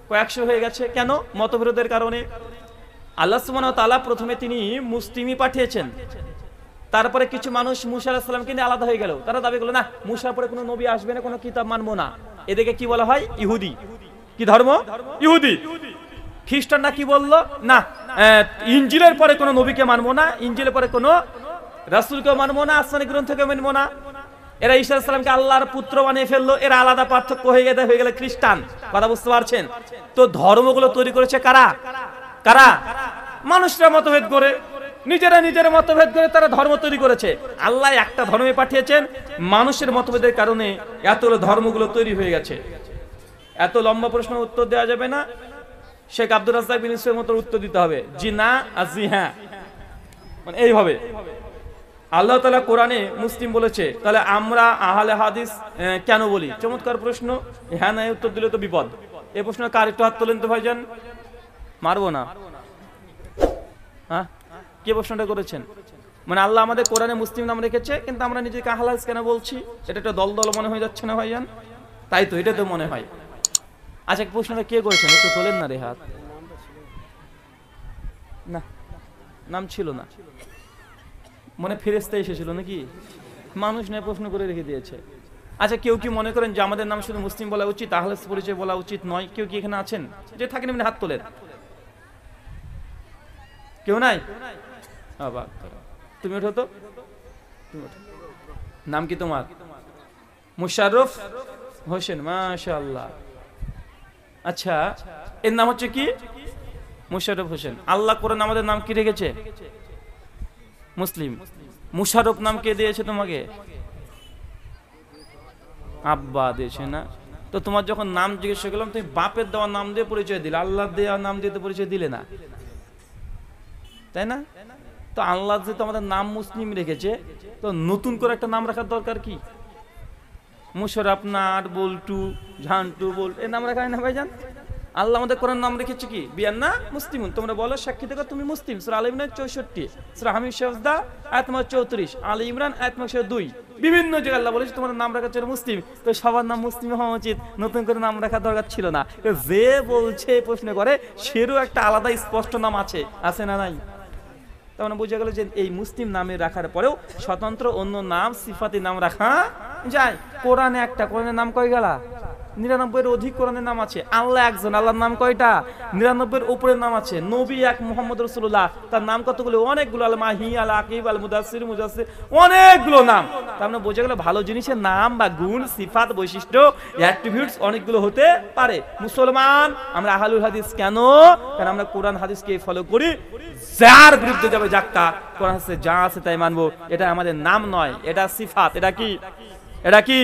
[SPEAKER 1] কয়েকশো হয়ে গেছে। কেন? মতবিরোধের কারণে। আল্লাহ সুবহানাহু ওয়া তাআলা প্রথমে তিনি মুসলিমই পাঠিয়েছেন, তারপরে কিছু মানুষ মুসা আলাইহিস সালামকে নিয়ে আলাদা হয়ে গেল। তারা দাবি করলো না, মুসার পরে কোনো নবী আসবে না, কোনো কিতাব মানবো না। এদেরকে কি বলা হয়? ইহুদি। কি ধর্ম? ইহুদি। খ্রিস্টানরা কি বললো? না, ইনজিলের পরে কোনো নবীকে মানবো না, ইনজিলের পরে কোনো রাসূলকেও মানবো না, আসমানি গ্রন্থকেও মানবো না। এরা ঈসা আলাইহিস সালামকে আল্লাহর পুত্র বানিয়ে ফেললো। এরা আলাদা পার্থক্য হয়ে গেলে খ্রিস্টান। কথা বুঝতে পারছেন? তো ধর্মগুলো তৈরি করেছে কারা? মানুষরা মতভেদ করে, নিজেরা মতভেদ করে তারা ধর্ম তৈরি করেছে। আল্লাহ একটা ধর্মে পাঠিয়েছেন, মানুষের মতভেদের কারণে এতগুলো ধর্মগুলো তৈরি হয়ে গেছে। এত লম্বা প্রশ্ন উত্তর দেওয়া যাবে না। শেখ আব্দুর রাজ্জাক বিন ইউসুফের মতো উত্তর দিতে হবে, জি না আর জি হ্যাঁ। মানে এইভাবে আল্লাহ তাআলা কোরআনে মুসলিম বলেছে, তাহলে আমরা আহলে হাদিস কেন বলি? চমৎকার প্রশ্ন। হ্যাঁ না উত্তর দিলে তো বিপদ। এই প্রশ্ন কার একটু হাত তোলেন তো ভাইজান। মারবো না। হ্যাঁ, কে প্রশ্নটা করেছেন? মানে আল্লাহ আমাদের কোরআনে মুসলিম নাম রেখেছে, কিন্তু আমরা নিজেকে আহলে হাদিস কেন বলছি? এটা একটা দল মনে হয়ে যাচ্ছে না ভাইজান? তাই তো, এটা তো মনে হয়। আচ্ছা, প্রশ্নটা কে করেছেন একটু তোলেন না রে হাত। না, নাম ছিল না, মনে ফেরেশতা এসেছিল নাকি? মানুষ নয়, প্রশ্ন করে রেখে দিয়েছে। আচ্ছা, কেউ কি মনে করেন যে আমাদের নাম শুধু মুসলিম বলা উচিত, আহলে হাদিস পরিচয় বলা উচিত নয়? কেউ কি এখানে আছেন? যে থাকেন এমনি হাত তোলেন। কেউ নাই? তুমি ওঠো তো। নাম কি তোমার? মুশাররফ হোসেন, মাশাআল্লাহ। আচ্ছা, এর নাম হচ্ছে কি? মুশাররফ হোসেন। আল্লাহ কোরআন আমাদের নাম কি রেখেছে? মুসলিম। মুশাররফ নাম কে দিয়েছে তোমাকে? আব্বা দিয়েছে না? তো তোমার যখন নাম জিজ্ঞেস করলাম, তুমি বাপের দেওয়া নাম দিয়ে পরিচয় দিলে, আল্লাহ দেওয়া নাম দিয়ে তো পরিচয় দিলে না, তাই না? তো আল্লাহ যেহেতু আমাদের নাম মুসলিম রেখেছে, তো নতুন করে একটা নাম রাখার দরকার কি? মুশাররফ, নাট, বল্টু, ঝান্টু, বল্টু এর নাম রাখা হয় না ভাইজান? আল্লাহ আমাদের কোরআন নাম রেখেছে কি? বিয়ান্না মুসলিমুন। তোমরা বলো সাক্ষী থেকে তুমি মুসলিম। সূরা আলে ইমরান 64, সূরা হামিদ সাজদা আয়াত নম্বর 34, আলে ইমরান আয়াত নম্বর 2। বিভিন্ন জায়গায় আল্লাহ বলেছে তোমার নাম রাখা ছিল মুসলিম। তো সবার নাম মুসলিম হওয়া উচিত, নতুন করে নাম রাখার দরকার ছিল না। যে বলছে প্রশ্ন করে, সেরও একটা আলাদা স্পষ্ট নাম আছে না নাই? তার মানে বোঝা গেল যে এই মুসলিম নামে রাখার পরেও স্বতন্ত্র অন্য নাম সিফাতি নাম রাখা যায়। কোরআনে একটা, কোরআনের নাম কয় গেলা? 99-এর অধিক কোরআনের নাম আছে। আল্লাহ একজন, আল্লাহর নাম কয়টা? 99-এর উপরের নাম আছে। নবী এক, মুহাম্মদ রাসূলুল্লাহ, তার নাম কতগুলো? অনেকগুলো। আল মাহি, আল আকিব, আল মুদাসসির, মুজাসসির, অনেকগুলো নাম। তার মানে বোঝা গেল ভালো জিনিসের নাম বা গুণ, সিফাত, বৈশিষ্ট্য, অ্যাট্রিবিউটস অনেকগুলো হতে পারে। মুসলমান আমরা আহলুল হাদিস কেন? কারণ আমরা কোরআন হাদিসকে ফলো করি। যার বিরুদ্ধে যাবে যাক্কা, কোরআন হাদিসে যা আছে তাই মানবো। এটা আমাদের নাম নয়, এটা সিফাত। এটা কি? এটা কি?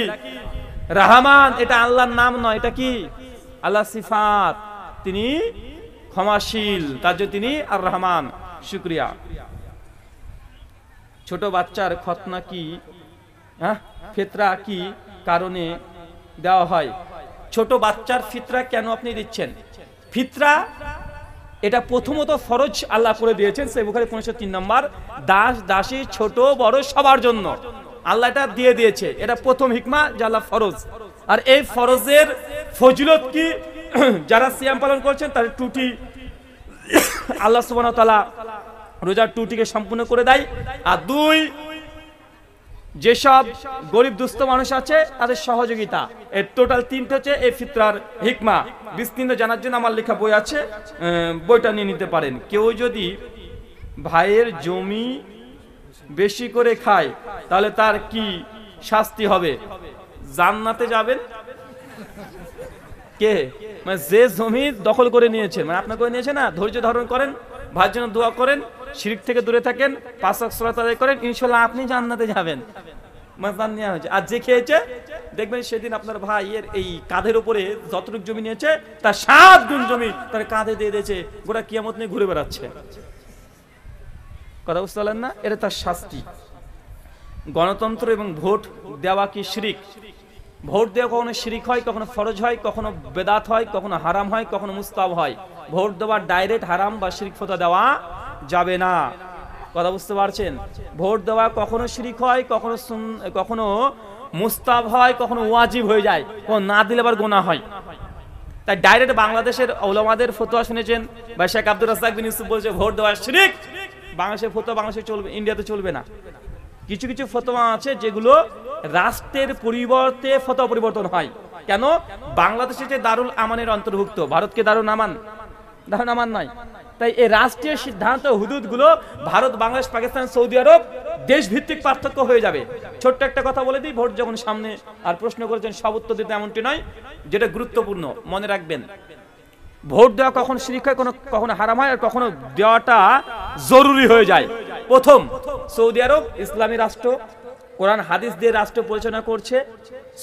[SPEAKER 1] রহমান, এটা আল্লাহর নাম নয়, এটা কি? আল্লাহ সিফাত। তিনি ক্ষমাশীল, তার জন্য তিনি আর রহমান। শুকরিয়া। ছোট বাচ্চার খতনা কি, ফিতরা কি কারণে দেওয়া হয়? ছোট বাচ্চার ফিতরা কেন আপনি দিচ্ছেন? ফিতরা এটা প্রথমত ফরজ আল্লাহ করে দিয়েছেন, সহিহ বুখারী 503 নম্বর। দাস দাসী ছোট বড় সবার জন্য আল্লাহ এটা দিয়ে দিয়েছে। এটা প্রথম হিকমা যে আল্লাহ ফরজ। আর এই ফরজের ফজিলত কি? যারা সিয়াম পালন করছেন তাদের ত্রুটি আল্লাহ সুবহানাহু ওয়া তাআলা রোজার ত্রুটিকে সম্পূর্ণ করে দেয়। আর দুই, যেসব গরিব দুস্থ মানুষ আছে তাদের সহযোগিতা। এর টোটাল তিনটে হচ্ছে এই ফিতরার হিকমা। বিস্তীর্ণ জানার জন্য আমার লেখা বই আছে, বইটা নিয়ে নিতে পারেন। কেউ যদি ভাইয়ের জমি বেশি করে খায় তাহলে তার কি শাস্তি হবে? জান্নাতে যাবেন। কে? মানে যে জমি দখল করে নিয়েছে, মানে আপনার করে নিয়েছে না, ধৈর্য ধারণ করেন, ভাইয়ের জন্য দোয়া করেন, শিরক থেকে দূরে থাকেন, 5 ওয়াক্ত সালাত আদায় করেন, ইনশাআল্লাহ আপনি জান্নাতে যাবেন। মাসান নেওয়া হয়েছে। আর যে খেয়েছে দেখবেন সেদিন আপনার ভাইয়ের এই কাঁধের উপরে যতটুকু জমি নিয়েছে তার 7 গুণ জমি তার কাঁধে দিয়ে দিয়েছে, গোটা কিয়ামত নিয়ে ঘুরে বেড়াচ্ছে। কথা বুঝতে পারলেন না? এটা তার শাস্তি। গণতন্ত্র এবং ভোট দেওয়া কি শিরক? ভোট দেওয়া কখনো শিরক হয়, কখনো ফরজ হয়, কখনো বেদাত হয়, কখনো হারাম হয়, কখনো মুস্তাহাব হয়। ভোট দেওয়া ডাইরেক্ট হারাম বা শিরক ফতোয়া দেওয়া যাবে না। কথা বুঝতে পারছেন? ভোট দেওয়া কখনো শিরক হয়, কখনো মুস্তাহাব হয়, কখনো ওয়াজিব হয়ে যায়, কখনো না দিলে আবার গুনাহ হয়। তাই ডাইরেক্ট বাংলাদেশের উলামাদের ফতোয়া শুনেছেন, বা শেখ আব্দুর রাজ্জাক বিন ইউসুফ বলছে ভোট দেওয়া শিরক। বাংলাদেশের ফতোয়া বাংলাদেশে চলবে, ইন্ডিয়াতে চলবে না। কিছু কিছু ফতোয়া আছে যেগুলো রাষ্ট্রের পরিবর্তে ফতোয়া পরিবর্তন হয়। কেন? বাংলাদেশে যে দারুল আমানের অন্তর্ভুক্ত, ভারতকে দারুল আমান নয়। তাই এই রাষ্ট্রীয় সিদ্ধান্ত হুদুদগুলো ভারত, বাংলাদেশ, পাকিস্তান, সৌদি আরব দেশ ভিত্তিক পার্থক্য হয়ে যাবে। ছোট্ট একটা কথা বলে দিই, ভোট যখন সামনে, আর প্রশ্ন করেছেন সব উত্তর দিতে এমনটি নয়, যেটা গুরুত্বপূর্ণ মনে রাখবেন। ভোট দেওয়া কখন শিরক হয়, কখনো হারাম হয়, আর কখনো দেওয়াটা জরুরি হয়ে যায়। প্রথম, সৌদি আরব ইসলামী রাষ্ট্র, কোরআন হাদিস দিয়ে রাষ্ট্র পরিচালনা করছে।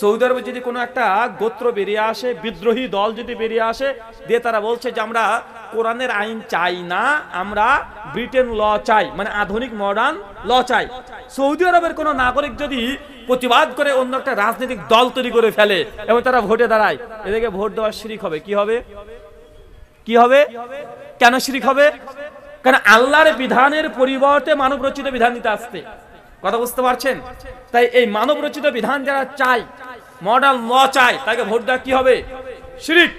[SPEAKER 1] সৌদি আরবে যদি কোনো একটা গোত্র বেরিয়ে আসে, বিদ্রোহী দল যদি বেরিয়ে আসে, দিয়ে তারা বলছে যে আমরা কোরআনের আইন চাই না, আমরা ব্রিটেন ল চাই, মানে আধুনিক মডার্ন ল চাই। সৌদি আরবের কোনো নাগরিক যদি প্রতিবাদ করে অন্য একটা রাজনৈতিক দল তৈরি করে ফেলে এবং তারা ভোটে দাঁড়ায়, এদিকে ভোট দেওয়া শিরক হবে। কি হবে? কি হবে? কেন শিরক হবে? কারণ আল্লাহর বিধানের পরিবর্তে মানব রচিত বিধান নিতে আসছে। কথা বুঝতে পারছেন? তাই এই মানব রচিত বিধান যারা চায়, মডার্ন ল চায়, তাকে ভোট দেওয়া কি হবে? শিরক।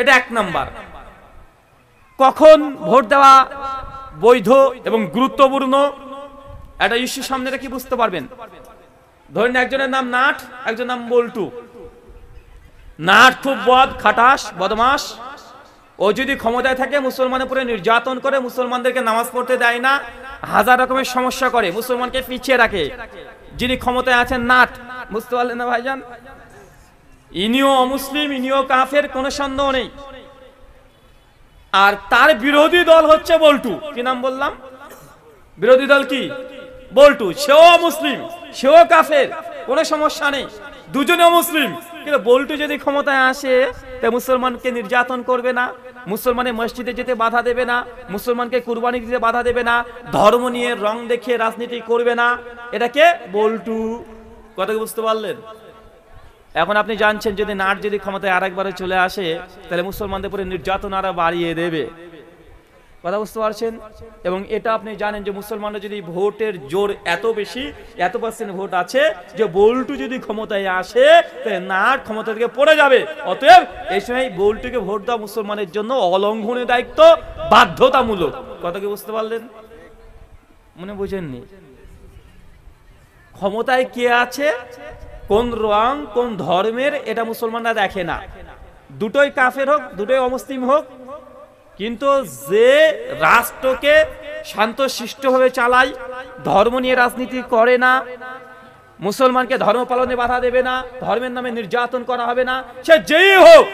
[SPEAKER 1] এটা 1 নাম্বার। কখন ভোট দেওয়া বৈধ এবং গুরুত্বপূর্ণ একটা ইস্যু সামনে রেখে বুঝতে পারবেন। ধরেন একজনের নাম নাট, একজনের নাম বল্টু। নাট খুব খাটাস, বদমাস। ও যদি ক্ষমতায় থাকে মুসলমানের উপরে নির্যাতন করে, মুসলমানদেরকে নামাজ পড়তে দেয় না, হাজার রকমের সমস্যা করে, মুসলমানকে পিছিয়ে রাখে। যিনি ক্ষমতায় আছেন নাট, বুঝতে পারলেন না ভাইজান? ইনিও অমুসলিম, ইনিও কাফের, কোনো সন্দেহ নেই। আর তার বিরোধী দল হচ্ছে বল্টু। কি নাম বললাম? বিরোধী দল কি? বল্টু। সেও মুসলিম, সেও কাফের, কোনো সমস্যা নেই, দুজনেও মুসলিম। কিন্তু বল্টু যদি ক্ষমতায় আসে, তাই মুসলমানকে নির্যাতন করবে না, মুসলমানের মসজিদে যেতে বাধা দেবে না, মুসলমানকে কুরবানি দিতে বাধা দেবে না, ধর্ম নিয়ে রং দেখিয়ে রাজনীতি করবে না। এটাকে বল্টু। কথা বুঝতে পারলেন? এখন আপনি জানছেন যদি নাট যদি ক্ষমতায় আরেকবারে চলে আসে, তাহলে মুসলমানদের উপরে নির্যাতন আরো বাড়িয়ে দেবে। কথা বুঝতে পারছেন? এবং এটা আপনি জানেন যে মুসলমানরা যদি ভোটের জোর এত বেশি, এত % ভোট আছে যে বল্টু যদি ক্ষমতায় আসে, তাহলে নাট ক্ষমতা থেকে পড়ে যাবে। অতএব এই সময় বল্টুকে ভোট দেওয়া মুসলমানের জন্য অলঙ্ঘনীয় দায়িত্ব, বাধ্যতামূলক। কথা কি বুঝতে পারলেন? মনে বুঝেননি? ক্ষমতায় কে আছে, কোন রং কোন ধর্মের, এটা মুসলমানরা দেখে না। দুটোই কাফের হোক, দুটোই অমুসলিম হোক, কিন্তু যে রাষ্ট্রকে শান্তশিষ্টভাবে চালায়, ধর্ম নিয়ে রাজনীতি করে না, মুসলমানকে ধর্ম পালনে বাধা দেবে না, ধর্মের নামে নির্যাতন করা হবে না, সে যেই হোক,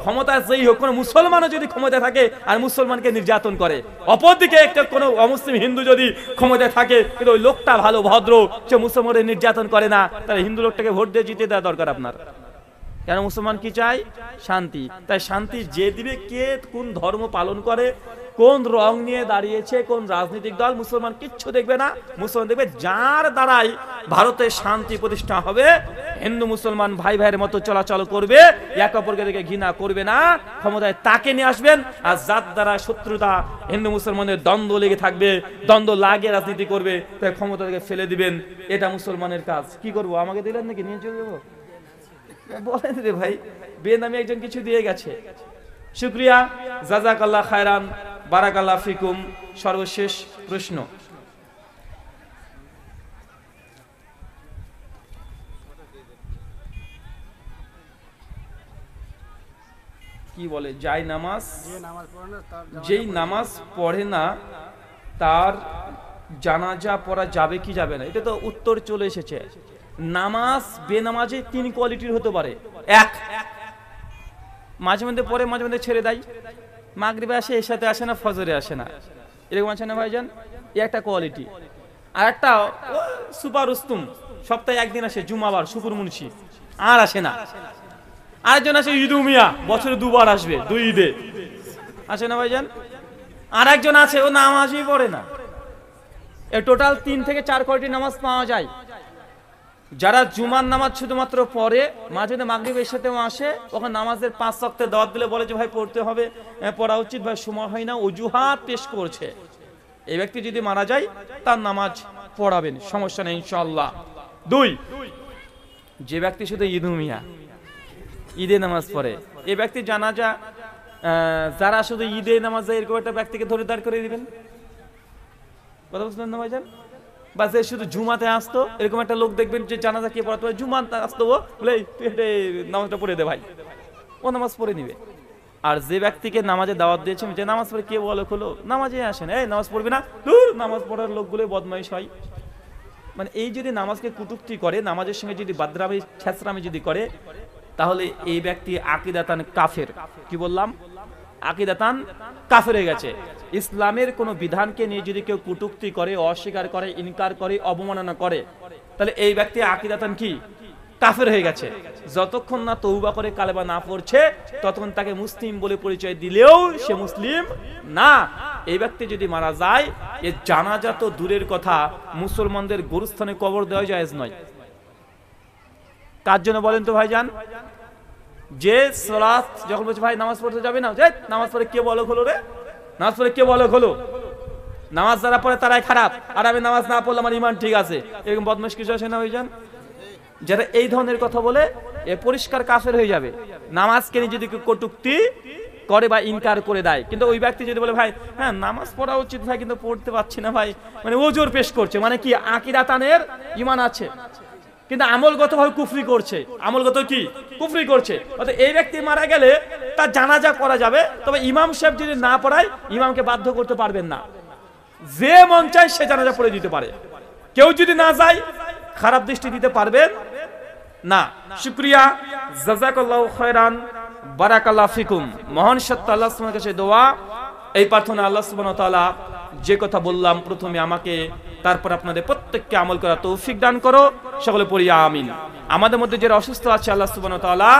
[SPEAKER 1] ক্ষমতা যেই হোক, কোন মুসলমানও যদি ক্ষমতায় থাকে আর মুসলমানকে নির্যাতন করে, অপরদিকে একটা কোনো অমুসলিম হিন্দু যদি ক্ষমতায় থাকে কিন্তু ওই লোকটা ভালো ভদ্র, সে মুসলমানের নির্যাতন করে না, তাহলে হিন্দু লোকটাকে ভোট দিয়ে জিতে দেওয়া দরকার আপনার। কেন? মুসলমান কি চাই? শান্তি। তাই শান্তি যে দিবে, কে কোন ধর্ম পালন করে, কোন রং নিয়ে দাঁড়িয়েছে, কোন রাজনৈতিক দল, মুসলমান কিচ্ছু দেখবে না। মুসলমান দেখবে যার দ্বারাই ভারতে শান্তি প্রতিষ্ঠা হবে, হিন্দু মুসলমান ভাই ভাইয়ের মতো চলাচল করবে, এক অপরকে দেখে ঘৃণা করবে না, ক্ষমতায় তাকে নিয়ে আসবেন। আর যার দ্বারা শত্রুতা, হিন্দু মুসলমানের দ্বন্দ্ব লেগে থাকবে, দ্বন্দ্ব লাগে রাজনীতি করবে, তাই ক্ষমতা থেকে ফেলে দিবেন। এটা মুসলমানের কাজ। কি করবো? আমাকে দিলেন নাকি? নিয়ে চলে যাবো? বলেন রে ভাই, বেনামি একজন কিছু দিয়ে গেছে। শুকরিয়া, জাযাকাল্লাহ খায়রান, বারাকাল্লাহ ফিকুম। সর্বশেষ প্রশ্ন, কি বলে যায় নামাজ, যেই নামাজ পড়ে না তার জানাজা পড়া যাবে কি যাবে না? এটা তো উত্তর চলে এসেছে। নামাজ বেনামাজে তিন কোয়ালিটির হতে পারে। এক, মাঝে মধ্যে পড়ে, মাঝে মধ্যে ছেড়ে দেয়, মাগরিবে আসে, এশাতে আসে না, ফজরে আসে না, এরকম আছে না ভাইজান? এই একটা কোয়ালিটি। আর একটা সুপার উস্তুম, সপ্তাহে একদিন আসে, জুমাবার, শুকুর মুন্সি, আর আসে না। আরেকজন আসে ঈদ উমিয়া, বছরে দুবার আসবে, দুই ঈদে আসে না ভাইজান? আর একজন আছে ও নামাজই পড়ে না। এ টোটাল 3 থেকে 4 কোয়ালিটি নামাজ পাওয়া যায়। যারা জুমার নামাজ শুধুমাত্র পড়ে, মাঝে মাঝে মাগরিব এশাতেও আসে, ওখানে নামাজের 5 ওয়াক্তের দাওয়াত দিলে বলে যে ভাই পড়তে হবে, পড়া উচিত, ভাই সময় হয় না, অজুহাত পেশ করছে। এই ব্যক্তি যদি মারা যায়, তার নামাজ পড়াবেন, সমস্যা নেই ইনশাআল্লাহ। 2, যে ব্যক্তি শুধু ঈদ উমিয়া, ঈদে নামাজ পড়ে, এই ব্যক্তি জানাজা, যারা শুধু ঈদে নামাজ যায়, এরকম একটা ব্যক্তিকে ধরে দাঁড় করে দিবেন। কথা বুঝলেন না ভাইজান? বা যে শুধু জুমাতে আসতো, এরকম একটা লোক দেখবেন যে জানাজা কে পড়াতে হয়, জুমাতে আসতো, বলে তুই হেঁটে নামাজটা পড়ে দে ভাই, ও নামাজ পড়ে নিবে। আর যে ব্যক্তিকে নামাজে দাওয়াত দিয়েছে, যে নামাজ পড়ে কে বলে খোলো, নামাজে আসেন, এই নামাজ পড়বি না, দূর, নামাজ পড়ার লোকগুলো বদমাইশ হয়। মানে এই যদি নামাজকে কটূক্তি করে, নামাজের সঙ্গে যদি বাদরামি ছেঁচড়ামি যদি করে, তাহলে এই ব্যক্তি আকীদাতান কাফের। কি বললাম? আকীদাতান কাফের হয়ে গেছে। ইসলামের কোন বিধানকে নিয়ে যদি কেউ কটূক্তি করে, অস্বীকার করে, ইনকার করে, অবমাননা করে, তাহলে এই ব্যক্তি আকীদাতান কি? কাফের হয়ে গেছে। যতক্ষণ না তওবা করে কালেমা না পড়ছে, ততক্ষণ তাকে মুসলিম বলে পরিচয় দিলেও সে মুসলিম না। এই ব্যক্তি যদি মারা যায়, এর জানাজা তো দূরের কথা, মুসলমানদের গোরস্থানে কবর দেওয়া জায়েজ নয়। কার জন্য বলেন তো ভাইজান? যে সালাত যখন বলছে ভাই নামাজ পড়তে যাবে না, নামাজ পড়ে কে বলো খোলো রে, নামাজ পড়ে কে বলো খোলো, নামাজ যারা পড়ে তারাই খারাপ, আর আমি নামাজ না পড়লে আমার ইমান ঠিক আছে, এরকম বদমাশ কিছু আসে না ভাইজান? যারা এই ধরনের কথা বলে, এ পরিষ্কার কাফের হয়ে যাবে। নামাজকে নিয়ে যদি কটূক্তি করে বা ইনকার করে দেয়, কিন্তু ওই ব্যক্তি যদি বলে ভাই হ্যাঁ নামাজ পড়া উচিত ভাই, কিন্তু পড়তে পারছি না ভাই, মানে ওজোর পেশ করছে, মানে কি আকীদাতানের ঈমান আছে, কিন্তু আমলগত ভাবে কুফরি করছে, আমলগত কি কুফরি করছে। অর্থাৎ এই ব্যক্তি মারা গেলে তার জানাজা করা যাবে, তবে ইমাম সাহেব যদি না পড়ায়, ইমামকে বাধ্য করতে পারবেন না, যে মন চায় সে জানাজা পড়ে দিতে পারে। কেউ যদি না যায়, খারাপ দৃষ্টি দিতে পারবেন না। শুকরিয়া, জাযাকাল্লাহু খায়রান, বারাকাল্লাহু ফিকুম। মহান সত্য আল্লাহ সুবহানাহু ওয়া তাআলার কাছে দোয়া, এই প্রার্থনা, আল্লাহ সুবহানাহু ওয়া তাআলা যে কথা বললাম প্রথমে আমাকে, তারপর আপনাদের প্রত্যেককে আমল করা তৌফিক দান করো, সকলে পড়ি আমিন। আমাদের মধ্যে যারা অসুস্থ আছে, আল্লাহ সুবহানাহু ওয়া তাআলা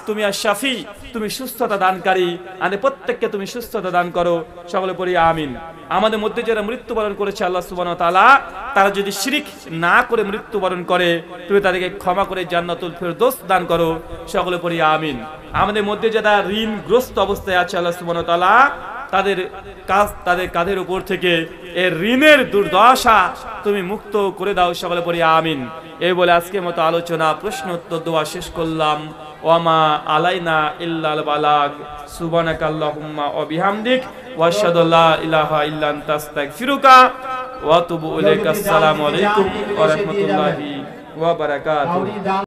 [SPEAKER 1] তুমি আশ-শাফি, তুমি সুস্থতা দানকারী, আমাদের প্রত্যেককে তুমি সুস্থতা দান করো, সকলে পড়ি আমিন। আমাদের মধ্যে যারা মৃত্যুবরণ করেছে, আল্লাহ সুবহানাহু ওয়া তাআলা তারা যদি শিরক না করে মৃত্যুবরণ করে, তুমি তাদেরকে ক্ষমা করে জান্নাতুল ফেরদৌস দান করো, সকলে পড়ি আমিন। আমাদের মধ্যে যারা ঋণগ্রস্ত অবস্থায় আছে, আল্লাহ সুবহানাহু ওয়া তাআলা তাদের কাঁধের উপর থেকে এই ঋণের দুর্দশা তুমি মুক্ত করে দাও, সকলে পড়ি আমিন। এই বলে আজকের মতো আলোচনা, প্রশ্ন উত্তর দোয়া শেষ করলাম। ওয়ামা আলাইনা ইল্লাল বালাগ। সুবহানাকাল্লাহুম্মা ওয়া বিহামদিক ওয়া আশহাদু আল্লা ইলাহা ইল্লা আনতা আস্তাগফিরুকা ওয়া আতুবু ইলাইকা। আসসালামু আলাইকুম ওয়া রাহমাতুল্লাহি ওয়া বারাকাতুহু।